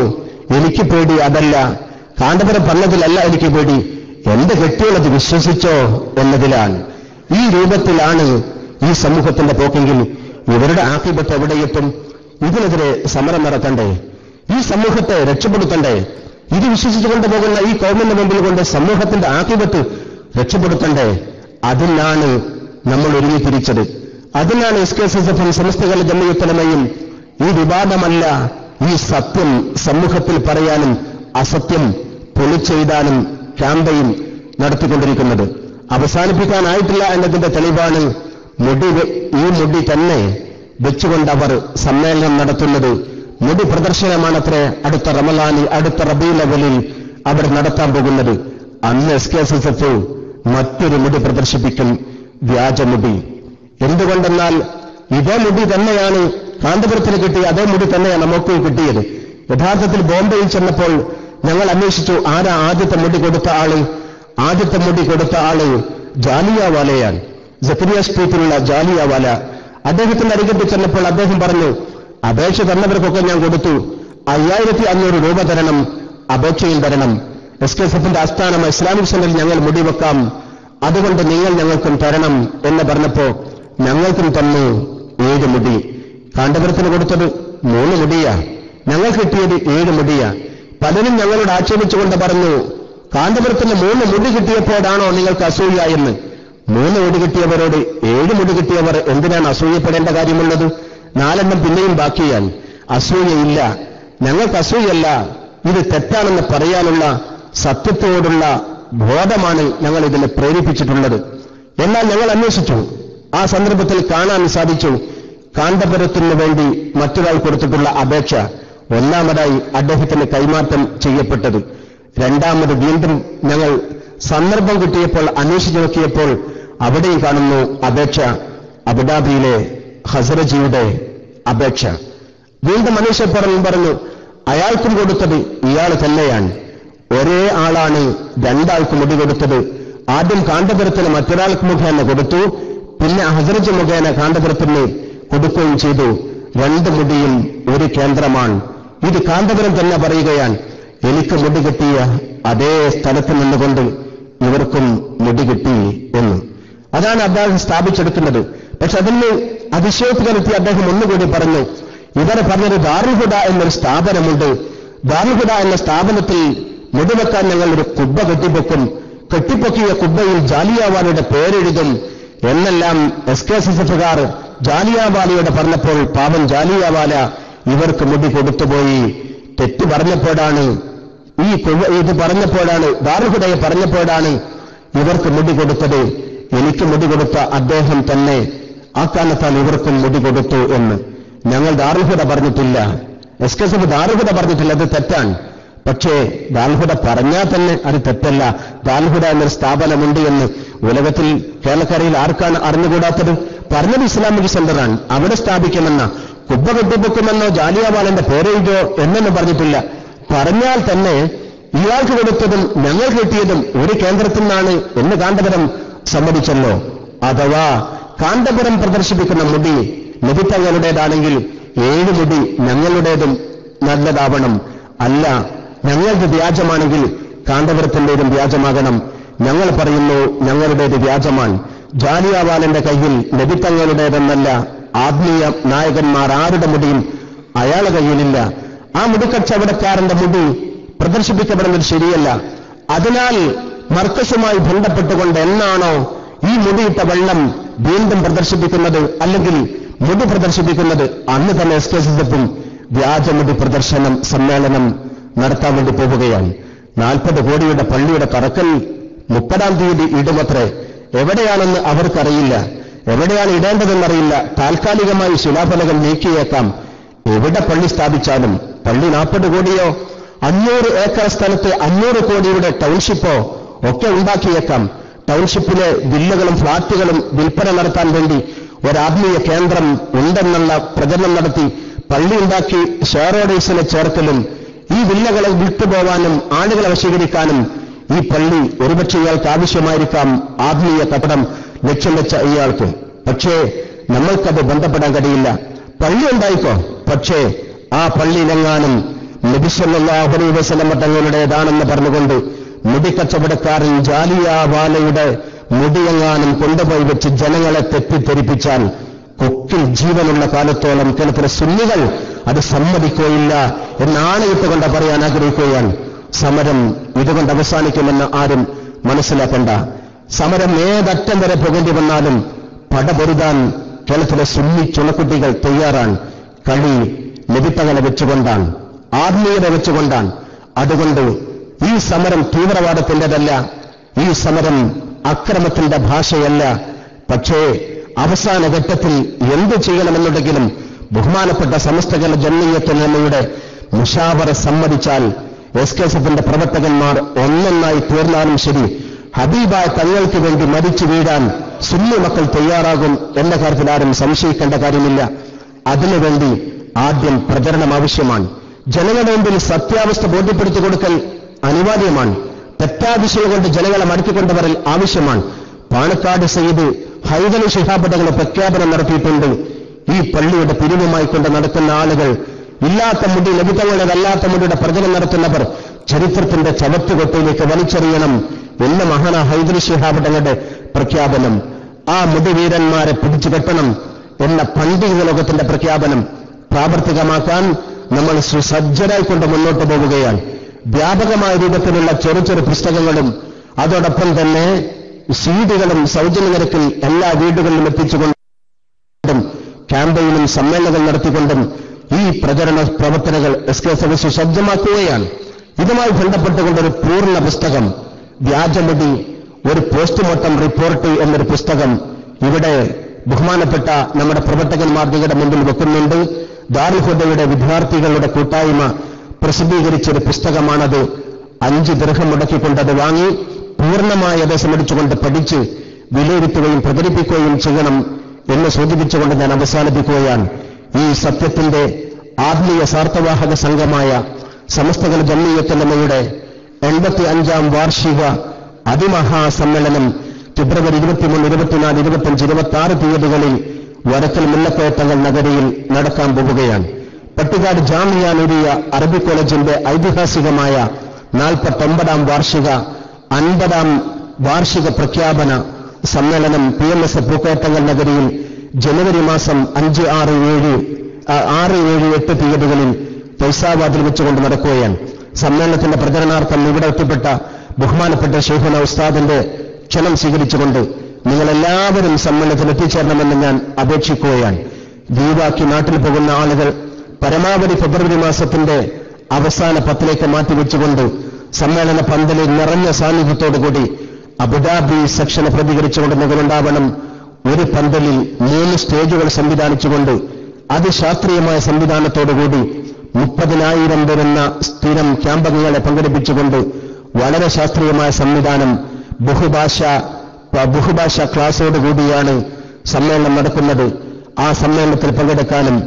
എനിക്ക് പേടി അതല്ല, കാന്തപുരം പറഞ്ഞതിലല്ല എനിക്ക് പേടി, എന്റെ കെട്ടിയുള്ളത് വിശ്വസിച്ചോ എന്നതിലാണ്. ഈ രൂപത്തിലാണ് ഈ സമൂഹത്തിന്റെ പോക്കെങ്കിൽ ഇവരുടെ ആഖിബത്ത് എവിടെയെത്തും? ഇതിനെതിരെ സമരം നടത്തണ്ടേ? ഈ സമൂഹത്തെ രക്ഷപ്പെടുത്തണ്ടേ? ഇത് വിശ്വസിച്ചുകൊണ്ട് പോകുന്ന ഈ കൗമിന്റെ മുമ്പിൽ കൊണ്ട് സമൂഹത്തിന്റെ ആഖിബത്ത് രക്ഷപ്പെടുത്തണ്ടേ? അതിനാണ് നമ്മൾ ഒരുങ്ങിത്തിരിച്ചത്. അതിനാണ് SKSF-ഉം സമസ്തകളുടെ ജമിയത്തുലമയും ഈ വിവാദമല്ല, ഈ സത്യം സമൂഹത്തിൽ പറയാനും അസത്യം പൊളിച്ചെയ്താനും ക്യാമ്പയിൻ നടത്തിക്കൊണ്ടിരിക്കുന്നത്. അവസാനിപ്പിക്കാനായിട്ടില്ല എന്നതിന്റെ തെളിവാണ് ഈ മുടി തന്നെ വെച്ചുകൊണ്ട് അവർ സമ്മേളനം നടത്തുന്നത്. മുടി പ്രദർശനമാണത്രേ അടുത്ത റമളാനിൽ, അടുത്ത റബീഉൽ അവ്വലിൽ അവർ നടത്താൻ പോകുന്നത്. അന്ന് SKSF മറ്റൊരു മുടി പ്രദർശിപ്പിക്കും, വ്യാജമുടി. എന്തുകൊണ്ടെന്നാൽ ഇതേ മുടി തന്നെയാണ് കാന്തപുരത്തിന് കിട്ടിയ അതേ മുടി തന്നെയാണ് നമുക്ക് കിട്ടിയത്. യഥാർത്ഥത്തിൽ ബോംബെയിൽ ചെന്നപ്പോൾ ഞങ്ങൾ അന്വേഷിച്ചു, ആരാ ആദ്യത്തെ മുടി കൊടുത്ത ആള്? ആദ്യത്തെ മുടി കൊടുത്ത ആള് ജാലിയവാലയാണ്, സക്കരിയ സ്ട്രീറ്റിലുള്ള ജാലിയവാല. അദ്ദേഹത്തിന്റെ അരികത്ത് ചെന്നപ്പോൾ അദ്ദേഹം പറഞ്ഞു, അപേക്ഷ തന്നവർക്കൊക്കെ ഞാൻ കൊടുത്തു, 5500 രൂപ തരണം, അപേക്ഷയും തരണം. SKSF-ന്റെ ആസ്ഥാനം ഇസ്ലാമിക് സെന്ററിൽ ഞങ്ങൾ മുടിവെക്കാം, അതുകൊണ്ട് നിങ്ങൾ ഞങ്ങൾക്കും തരണം എന്ന് പറഞ്ഞപ്പോ ഞങ്ങൾക്കും തന്നു 7 മുടി. കാന്തപുരത്തിന് കൊടുത്തത് 3 മുടിയാ, ഞങ്ങൾ കിട്ടിയത് 7 മുടിയാ. പലരും ഞങ്ങളോട് ആക്ഷേപിച്ചുകൊണ്ട് പറഞ്ഞു, കാന്തപുരത്തിന് 3 മുടി കിട്ടിയപ്പോഴാണോ നിങ്ങൾക്ക് അസൂയ എന്ന്. 3 മുടി കിട്ടിയവരോട് 7 മുടി കിട്ടിയവർ എന്തിനാണ് അസൂയപ്പെടേണ്ട കാര്യമുള്ളത്? 4 പിന്നെയും ബാക്കിയാൽ. അസൂയയില്ല, ഞങ്ങൾക്ക് അസൂയല്ല, ഇത് തെറ്റാണെന്ന് പറയാനുള്ള സത്യത്തോടുള്ള ബോധമാണ് ഞങ്ങൾ ഇതിനെ പ്രേരിപ്പിച്ചിട്ടുള്ളത്. എന്നാൽ ഞങ്ങൾ അന്വേഷിച്ചു. ആ സന്ദർഭത്തിൽ കാണാൻ സാധിച്ചു, കാന്തപുരത്തിന് വേണ്ടി മറ്റൊരാൾ കൊടുത്തിട്ടുള്ള അപേക്ഷ ഒന്നാമതായി അദ്ദേഹത്തിന് കൈമാറ്റം ചെയ്യപ്പെട്ടത്. രണ്ടാമത് വീണ്ടും ഞങ്ങൾ സന്ദർഭം കിട്ടിയപ്പോൾ അന്വേഷിച്ചു നോക്കിയപ്പോൾ അവിടെയും കാണുന്നു അപേക്ഷ അബുദാബിയിലെ ഹസരജിയുടെ അപേക്ഷ. വീണ്ടും അന്വേഷിച്ചപ്പോൾ പറഞ്ഞു അയാൾക്കും കൊടുത്തത് ഇയാൾ തന്നെയാണ്. ഒരേ ആളാണ് 2 ആൾക്ക് മുടി കൊടുത്തത്. ആദ്യം കാന്തപുരത്തിന് മറ്റൊരാൾക്ക് മുഖേന കൊടുത്തു, പിന്നെ ഹസരജ് മുഖേന കാന്തപുരത്തിന് കൊടുക്കുകയും ചെയ്തു. 2 മുടിയും ഒരു കേന്ദ്രമാണ്. ഇത് കാന്തപുരം തന്നെ പറയുകയാണ്, എനിക്ക് മുടി കിട്ടിയ അതേ സ്ഥലത്ത് നിന്നുകൊണ്ട് ഇവർക്കും മുടി കിട്ടി എന്ന്. അതാണ് അദ്ദേഹം സ്ഥാപിച്ചെടുക്കുന്നത്. പക്ഷെ അതിന് അതിശയോക്തി കലർത്തി അദ്ദേഹം ഒന്നുകൂടി പറഞ്ഞു, ഇവരെ പറഞ്ഞൊരു ദാറുൽ ഹുദ എന്നൊരു സ്ഥാപനമുണ്ട്. ദാറുൽ ഹുദ എന്ന സ്ഥാപനത്തിൽ മുടിവെക്കാൻ ഞങ്ങൾ ഒരു കുബ്ബ കെട്ടിപ്പൊക്കും, കെട്ടിപ്പൊക്കിയ കുബ്ബയിൽ ജാലിയാവാലയുടെ പേരെഴുതും എന്നെല്ലാം SKSSFകാർ ജാലിയാവാലയോട് പറഞ്ഞപ്പോൾ പാവം ജാലിയാവാല ഇവർക്ക് മുടി കൊടുത്തുപോയി. തെറ്റ് പറഞ്ഞപ്പോഴാണ് ഇത് പറഞ്ഞപ്പോഴാണ് ദാറുൽ ഹുദയെ പറഞ്ഞപ്പോഴാണ് ഇവർക്ക് മുടി കൊടുത്തത്. എനിക്ക് മുടി കൊടുത്ത അദ്ദേഹം തന്നെ ആ കാരണത്താൽ ഇവർക്കും മുടി കൊടുത്തു എന്ന്. ഞങ്ങൾ ദാറുൽ ഹുദ പറഞ്ഞിട്ടില്ല, SKSF ദാറുൽ ഹുദ പറഞ്ഞിട്ടില്ല, അത് തെറ്റാണ്. പക്ഷേ ദാറുൽ ഹുദ പറഞ്ഞാൽ തന്നെ അത് തെറ്റല്ല. ദാറുൽ ഹുദ എന്നൊരു സ്ഥാപനമുണ്ട് എന്ന് ഉലകത്തിൽ കേരളക്കരയിൽ ആർക്കാണ് അറിഞ്ഞുകൂടാത്തത്? പറഞ്ഞത് ഇസ്ലാമിക് സെന്ററാണ്, അവിടെ സ്ഥാപിക്കുമെന്ന കുബ്ബ കെട്ടിപ്പൊക്കുമെന്നോ ജാലിയാവാലന്റെ പേരെഴുതോ എന്നൊന്നും പറഞ്ഞിട്ടില്ല. പറഞ്ഞാൽ തന്നെ ഇയാൾക്ക് കൊടുത്തതും ഞങ്ങൾ കിട്ടിയതും ഒരു കേന്ദ്രത്തിൽ നിന്നാണ് എന്ന് കാന്തപുരം സമ്മതിച്ചല്ലോ. അഥവാ കാന്തപുരം പ്രദർശിപ്പിക്കുന്ന മുടി നബി തങ്ങളുടേതാണെങ്കിൽ 7 മുടി ഞങ്ങളുടേതും നല്ലതാവണം. അല്ല, ഞങ്ങളുടെ വ്യാജമാണെങ്കിൽ കാന്തപുരത്തിന്റേതും വ്യാജമാകണം. ഞങ്ങൾ പറയുന്നു ഞങ്ങളുടേത് വ്യാജമാണ്. ജാലിയാവാലന്റെ കയ്യിൽ നബി തങ്ങളുടേതെന്നല്ല, ആത്മീയ നായകന്മാർ ആരുടെ മുടിയും അയാളുടെ കയ്യിലില്ല. ആ മുടിക്കച്ചവടക്കാരന്റെ മുടി പ്രദർശിപ്പിക്കപ്പെടുന്നത് ശരിയല്ല. അതിനാൽ മർക്കസുമായി ബന്ധപ്പെട്ടുകൊണ്ട് എന്നാണോ ഈ മുടിയിട്ട വെള്ളം വീണ്ടും പ്രദർശിപ്പിക്കുന്നത് അല്ലെങ്കിൽ മുടി പ്രദർശിപ്പിക്കുന്നത് അന്ന് തന്നെ SKSSFും വ്യാജമുടി പ്രദർശനം സമ്മേളനം നടത്താൻ വേണ്ടി പോവുകയാണ്. 40 കോടിയുടെ പള്ളിയുടെ തറക്കൽ 30-ാം തീയതി ഇടുമത്രേ. എവിടെയാണെന്ന് അവർക്കറിയില്ല, എവിടെയാണ് ഇടേണ്ടതെന്നറിയില്ല. താൽക്കാലികമായി ശിലാഫലകം നീക്കിയേക്കാം. എവിടെ പള്ളി സ്ഥാപിച്ചാലും പള്ളി 40 കോടിയോ 500 ഏക്കർ സ്ഥലത്ത് 500 കോടിയുടെ ടൗൺഷിപ്പോ ഒക്കെ ഉണ്ടാക്കിയേക്കാം. ടൗൺഷിപ്പിലെ വില്ലകളും ഫ്ളാറ്റുകളും വിൽപ്പന നടത്താൻ വേണ്ടി ഒരാത്മീയ കേന്ദ്രം ഉണ്ടെന്നുള്ള പ്രചരണം നടത്തി പള്ളി ഉണ്ടാക്കി ഷെയറോഡേഴ്സിനെ ചേർക്കലും ഈ വില്ലകളെ വിട്ടുപോവാനും ആളുകളെ വശീകരിക്കാനും ഈ പള്ളി ഒരുപക്ഷെ ഇയാൾക്ക് ആവശ്യമായിരിക്കാം, ആത്മീയ കെട്ടിടം ലക്ഷ്യം വെച്ച ഇയാൾക്ക്. പക്ഷേ നമ്മൾക്കത് ബന്ധപ്പെടാൻ കഴിയില്ല. പള്ളി ഉണ്ടായിക്കോ, പക്ഷേ ആ പള്ളിയിലെങ്ങാനും നബി സല്ലല്ലാഹു അലൈഹി വസല്ലം തങ്ങളുടേതാണെന്ന് പറഞ്ഞുകൊണ്ട് മുടിക്കച്ചവടക്കാരൻ ജാലിയാവാലയുടെ മുടിയെങ്ങാനും കൊണ്ടുപോയി വെച്ച് ജനങ്ങളെ തെറ്റിദ്ധരിപ്പിച്ചാൽ കൊക്കിൽ ജീവനുള്ള കാലത്തോളം കേരളത്തിലെ സുന്നികൾ അത് സമ്മതിക്കുകയില്ല എന്ന് ആണയിട്ടുകൊണ്ട് പറയാൻ ആഗ്രഹിക്കുകയാണ്. സമരം ഇതുകൊണ്ട് അവസാനിക്കുമെന്ന് ആരും മനസ്സിലാക്കണ്ട. സമരം ഏതറ്റം വരെ പോകേണ്ടി വന്നാലും പടപൊരുതാൻ കേരളത്തിലെ സുന്നി ചുണക്കുട്ടികൾ തയ്യാറാണ്. കളി നബിത്തങ്ങളെ വെച്ചുകൊണ്ടാണ്, ആത്മീയത വെച്ചുകൊണ്ടാണ്. അതുകൊണ്ട് ഈ സമരം തീവ്രവാദത്തിൻ്റെതല്ല, ഈ സമരം അക്രമത്തിന്റെ ഭാഷയല്ല. പക്ഷേ അവസാന ഘട്ടത്തിൽ എന്ത് ചെയ്യണമെന്നുണ്ടെങ്കിലും ബഹുമാനപ്പെട്ട സമസ്ത കേരള ജംഇയ്യത്തുൽ മുഷാവറ സമ്മതിച്ചാൽ SKSFന്റെ പ്രവർത്തകന്മാർ ഒന്നൊന്നായി തീർന്നാലും ശരി, ഹബീബായ തങ്ങൾക്ക് വേണ്ടി മരിച്ചു വീഴാൻ സുന്നി മക്കൾ തയ്യാറാകും എന്ന കാര്യത്തിൽ ആരും സംശയിക്കേണ്ട കാര്യമില്ല. അതിനുവേണ്ടി ആദ്യം പ്രചരണം ആവശ്യമാണ്. ജനങ്ങളുടെ മുമ്പിൽ സത്യാവസ്ഥ ബോധ്യപ്പെടുത്തി കൊടുക്കൽ അനിവാര്യമാണ്. തെറ്റാദിശയം കൊണ്ട് ജനങ്ങളെ മടക്കിക്കൊണ്ടുവരൽ ആവശ്യമാണ്. പാണക്കാട് സയ്യിദ് ഹൈദലി ശിഹാബ് തങ്ങൾ പ്രഖ്യാപനം നടത്തിയിട്ടുണ്ട്. ഈ പള്ളിയുടെ പിരിവുമായി കൊണ്ട് നടക്കുന്ന ആളുകൾ, ഇല്ലാത്ത മുടി ലഭിതങ്ങളുടേതല്ലാത്ത മുടിയുടെ പ്രചരണം നടത്തുന്നവർ ചരിത്രത്തിന്റെ ചവറ്റുകൊട്ടയിലേക്ക് വലിച്ചെറിയണം എന്ന് മഹാന ഹൈദലി ശിഹാബ് തങ്ങളുടെ പ്രഖ്യാപനം. ആ മുടിവീരന്മാരെ പിടിച്ചു കെട്ടണം എന്ന പണ്ഡിത ലോകത്തിന്റെ പ്രഖ്യാപനം. പ്രാവർത്തികമാക്കാൻ നമ്മൾ സുസജ്ജരായിക്കൊണ്ട് മുന്നോട്ട് പോവുകയാണ്. വ്യാപകമായ രൂപത്തിലുള്ള ചെറു ചെറു പുസ്തകങ്ങളും അതോടൊപ്പം തന്നെ സീഡികളും സൗജന്യ നിരക്കിൽ എല്ലാ വീടുകളിലും എത്തിച്ചുകൊണ്ടും ക്യാമ്പയിനും സമ്മേളനങ്ങൾ നടത്തിക്കൊണ്ടും ഈ പ്രചരണ പ്രവർത്തനങ്ങൾ SKSF സുസജ്ജമാക്കുകയാണ്. ഇതുമായി ബന്ധപ്പെട്ടുകൊണ്ടൊരു പൂർണ്ണ പുസ്തകം, വ്യാജമുടി ഒരു പോസ്റ്റ്മോർട്ടം റിപ്പോർട്ട് എന്നൊരു പുസ്തകം ഇവിടെ ബഹുമാനപ്പെട്ട നമ്മുടെ പ്രവർത്തകന്മാർ നിങ്ങളുടെ മുമ്പിൽ വെക്കുന്നുണ്ട്. ദാറുൽ ഹുദയുടെ വിദ്യാർത്ഥികളുടെ കൂട്ടായ്മ പ്രസിദ്ധീകരിച്ചൊരു പുസ്തകമാണത്. 5 ദിർഹം മുടക്കിക്കൊണ്ടത് വാങ്ങി പൂർണ്ണമായ അഭ്യാസമെടുത്തുകൊണ്ട് പഠിച്ച് വിലയിരുത്തുകയും പ്രചരിപ്പിക്കുകയും ചെയ്യണം എന്ന് സൂചിപ്പിച്ചുകൊണ്ട് ഞാൻ അവസാനിപ്പിക്കുകയാണ്. ഈ സത്യത്തിന്റെ ആത്മീയ സാർത്ഥവാഹക സംഘമായ സമസ്തകൾ ജംഇയ്യത്തുലമയുടെ 85ാം വാർഷിക അതിമഹാസമ്മേളനം ഫെബ്രുവരി 23, 24, 25, 26 തീയതികളിൽ വരക്കൽ മുല്ലക്കോയത്തങ്ങൾ നഗരിയിൽ നടക്കാൻ പോവുകയാണ്. പട്ടിക്കാട് ജാമിയ നൂരിയ അറബി കോളേജിന്റെ ഐതിഹാസികമായ 49ാം വാർഷിക 50ാം വാർഷിക പ്രഖ്യാപന സമ്മേളനം PMS പൂക്കോയത്തങ്ങൾ നഗരിയിൽ ജനുവരി മാസം 5, 6, 7, 8 തീയതികളിൽ ഫൈസാബാദിൽ വെച്ചുകൊണ്ട് നടക്കുകയാണ്. സമ്മേളനത്തിന്റെ പ്രചരണാർത്ഥം ഇവിടെ എത്തിപ്പെട്ട ബഹുമാനപ്പെട്ട ശൈഖുന ഉസ്താദിന്റെ ക്ഷണം സ്വീകരിച്ചുകൊണ്ട് നിങ്ങളെല്ലാവരും സമ്മേളനത്തിൽ എത്തിച്ചേരണമെന്ന് ഞാൻ അപേക്ഷിക്കുകയാണ്. ലീവാക്കി നാട്ടിൽ പോകുന്ന ആളുകൾ പരമാവധി ഫെബ്രുവരി മാസത്തിന്റെ അവസാന 10ലേക്ക് മാറ്റിവെച്ചുകൊണ്ട് സമ്മേളന പന്തലിൽ നിറഞ്ഞ സാന്നിധ്യത്തോടുകൂടി അബുദാബി സെക്ഷനെ പ്രതികരിച്ചുകൊണ്ട് നിങ്ങളുണ്ടാവണം. ഒരു പന്തലിൽ 3 സ്റ്റേജുകൾ സംവിധാനിച്ചുകൊണ്ട് അതിശാസ്ത്രീയമായ സംവിധാനത്തോടുകൂടി 30,000 വരുന്ന സ്ഥിരം ക്യാമ്പംഗങ്ങളെ പങ്കെടുപ്പിച്ചുകൊണ്ട് വളരെ ശാസ്ത്രീയമായ സംവിധാനം ബഹുഭാഷ ക്ലാസോടുകൂടിയാണ് സമ്മേളനം നടക്കുന്നത്. ആ സമ്മേളനത്തിൽ പങ്കെടുക്കാനും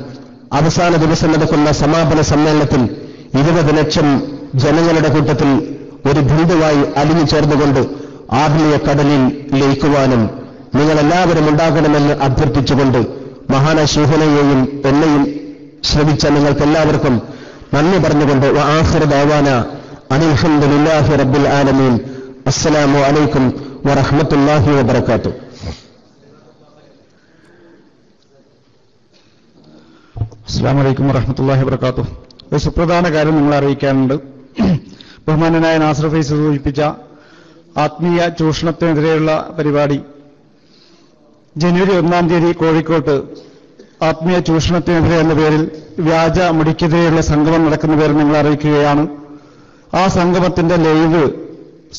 അവസാന ദിവസം നടക്കുന്ന സമാപന സമ്മേളനത്തിൽ 20 ലക്ഷം ജനങ്ങളുടെ കൂട്ടത്തിൽ ഒരു ബിന്ദുവായി അലിഞ്ഞു ചേർന്നുകൊണ്ട് ആത്മീയ കടലിൽ ലയിക്കുവാനും നിങ്ങളെല്ലാവരും ഉണ്ടാകണമെന്ന് അഭ്യർത്ഥിച്ചുകൊണ്ട് മഹാനായ ശൈഖുനയെയും എന്നെയും ശ്രവിച്ച നിങ്ങൾക്കെല്ലാവർക്കും നന്ദി പറഞ്ഞുകൊണ്ട് വആഖിറു ദഅവാന അനിൽ ഹംദുലില്ലാഹി റബ്ബിൽ ആലമീൻ. അസ്സലാമു അലൈക്കും വറഹ്മത്തുള്ളാഹി വബറകാതുഹു. അസ്സലാമു അലൈക്കും വറഹ്മത്തുള്ളാഹി വബറകാതുഹു. ഒരു സുപ്രധാന കാര്യം നിങ്ങളെ അറിയിക്കാനുണ്ട്. ബഹുമാനനായ നാസർ ഫൈസി സൂചിപ്പിച്ച ആത്മീയ ചൂഷണത്തിനെതിരെയുള്ള പരിപാടി ജനുവരി 1-ാം തീയതി കോഴിക്കോട്ട് ആത്മീയ ചൂഷണത്തിനെതിരെ എന്ന പേരിൽ വ്യാജ മുടിക്കെതിരെയുള്ള സംഗമം നടക്കുന്ന പേരിൽ നിങ്ങളെ അറിയിക്കുകയാണ്. ആ സംഗമത്തിന്റെ ലൈവ്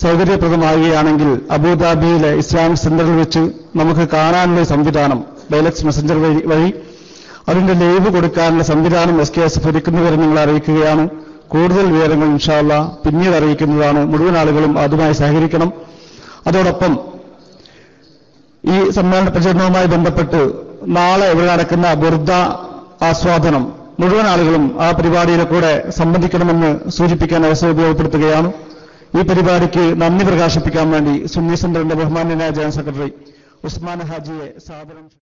സൗകര്യപ്രദമാകുകയാണെങ്കിൽ അബുദാബിയിലെ ഇസ്ലാമിക് സെന്ററിൽ വെച്ച് നമുക്ക് കാണാനുള്ള സംവിധാനം ഡയലക്സ് മെസഞ്ചർ വഴി അതിന്റെ ലൈവ് കൊടുക്കാനുള്ള സംവിധാനം SKSF ഒരുക്കുന്നവരെ നിങ്ങൾ അറിയിക്കുകയാണ്. കൂടുതൽ വിവരങ്ങൾ ഇൻഷാ അല്ലാഹ് പിന്നീട് അറിയിക്കുന്നതാണ്. മുഴുവൻ ആളുകളും അതുമായി സഹകരിക്കണം. അതോടൊപ്പം ഈ സമ്മേളന പ്രചരണവുമായി ബന്ധപ്പെട്ട് നാളെ ഇവിടെ നടക്കുന്ന ബുർദ ആസ്വാദനം മുഴുവൻ ആളുകളും ആ പരിപാടിയിലെ കൂടെ സംബന്ധിക്കണമെന്ന് സൂചിപ്പിക്കാൻ അവസരം ഉപയോഗപ്പെടുത്തുകയാണ്. ഈ പരിപാടിക്ക് നന്ദി പ്രകാശിപ്പിക്കാൻ വേണ്ടി സുന്നി സെന്ററിന്റെ ബഹുമാന്യനായ ജനറൽ സെക്രട്ടറി ഉസ്മാൻ ഹാജിയെ സാദരം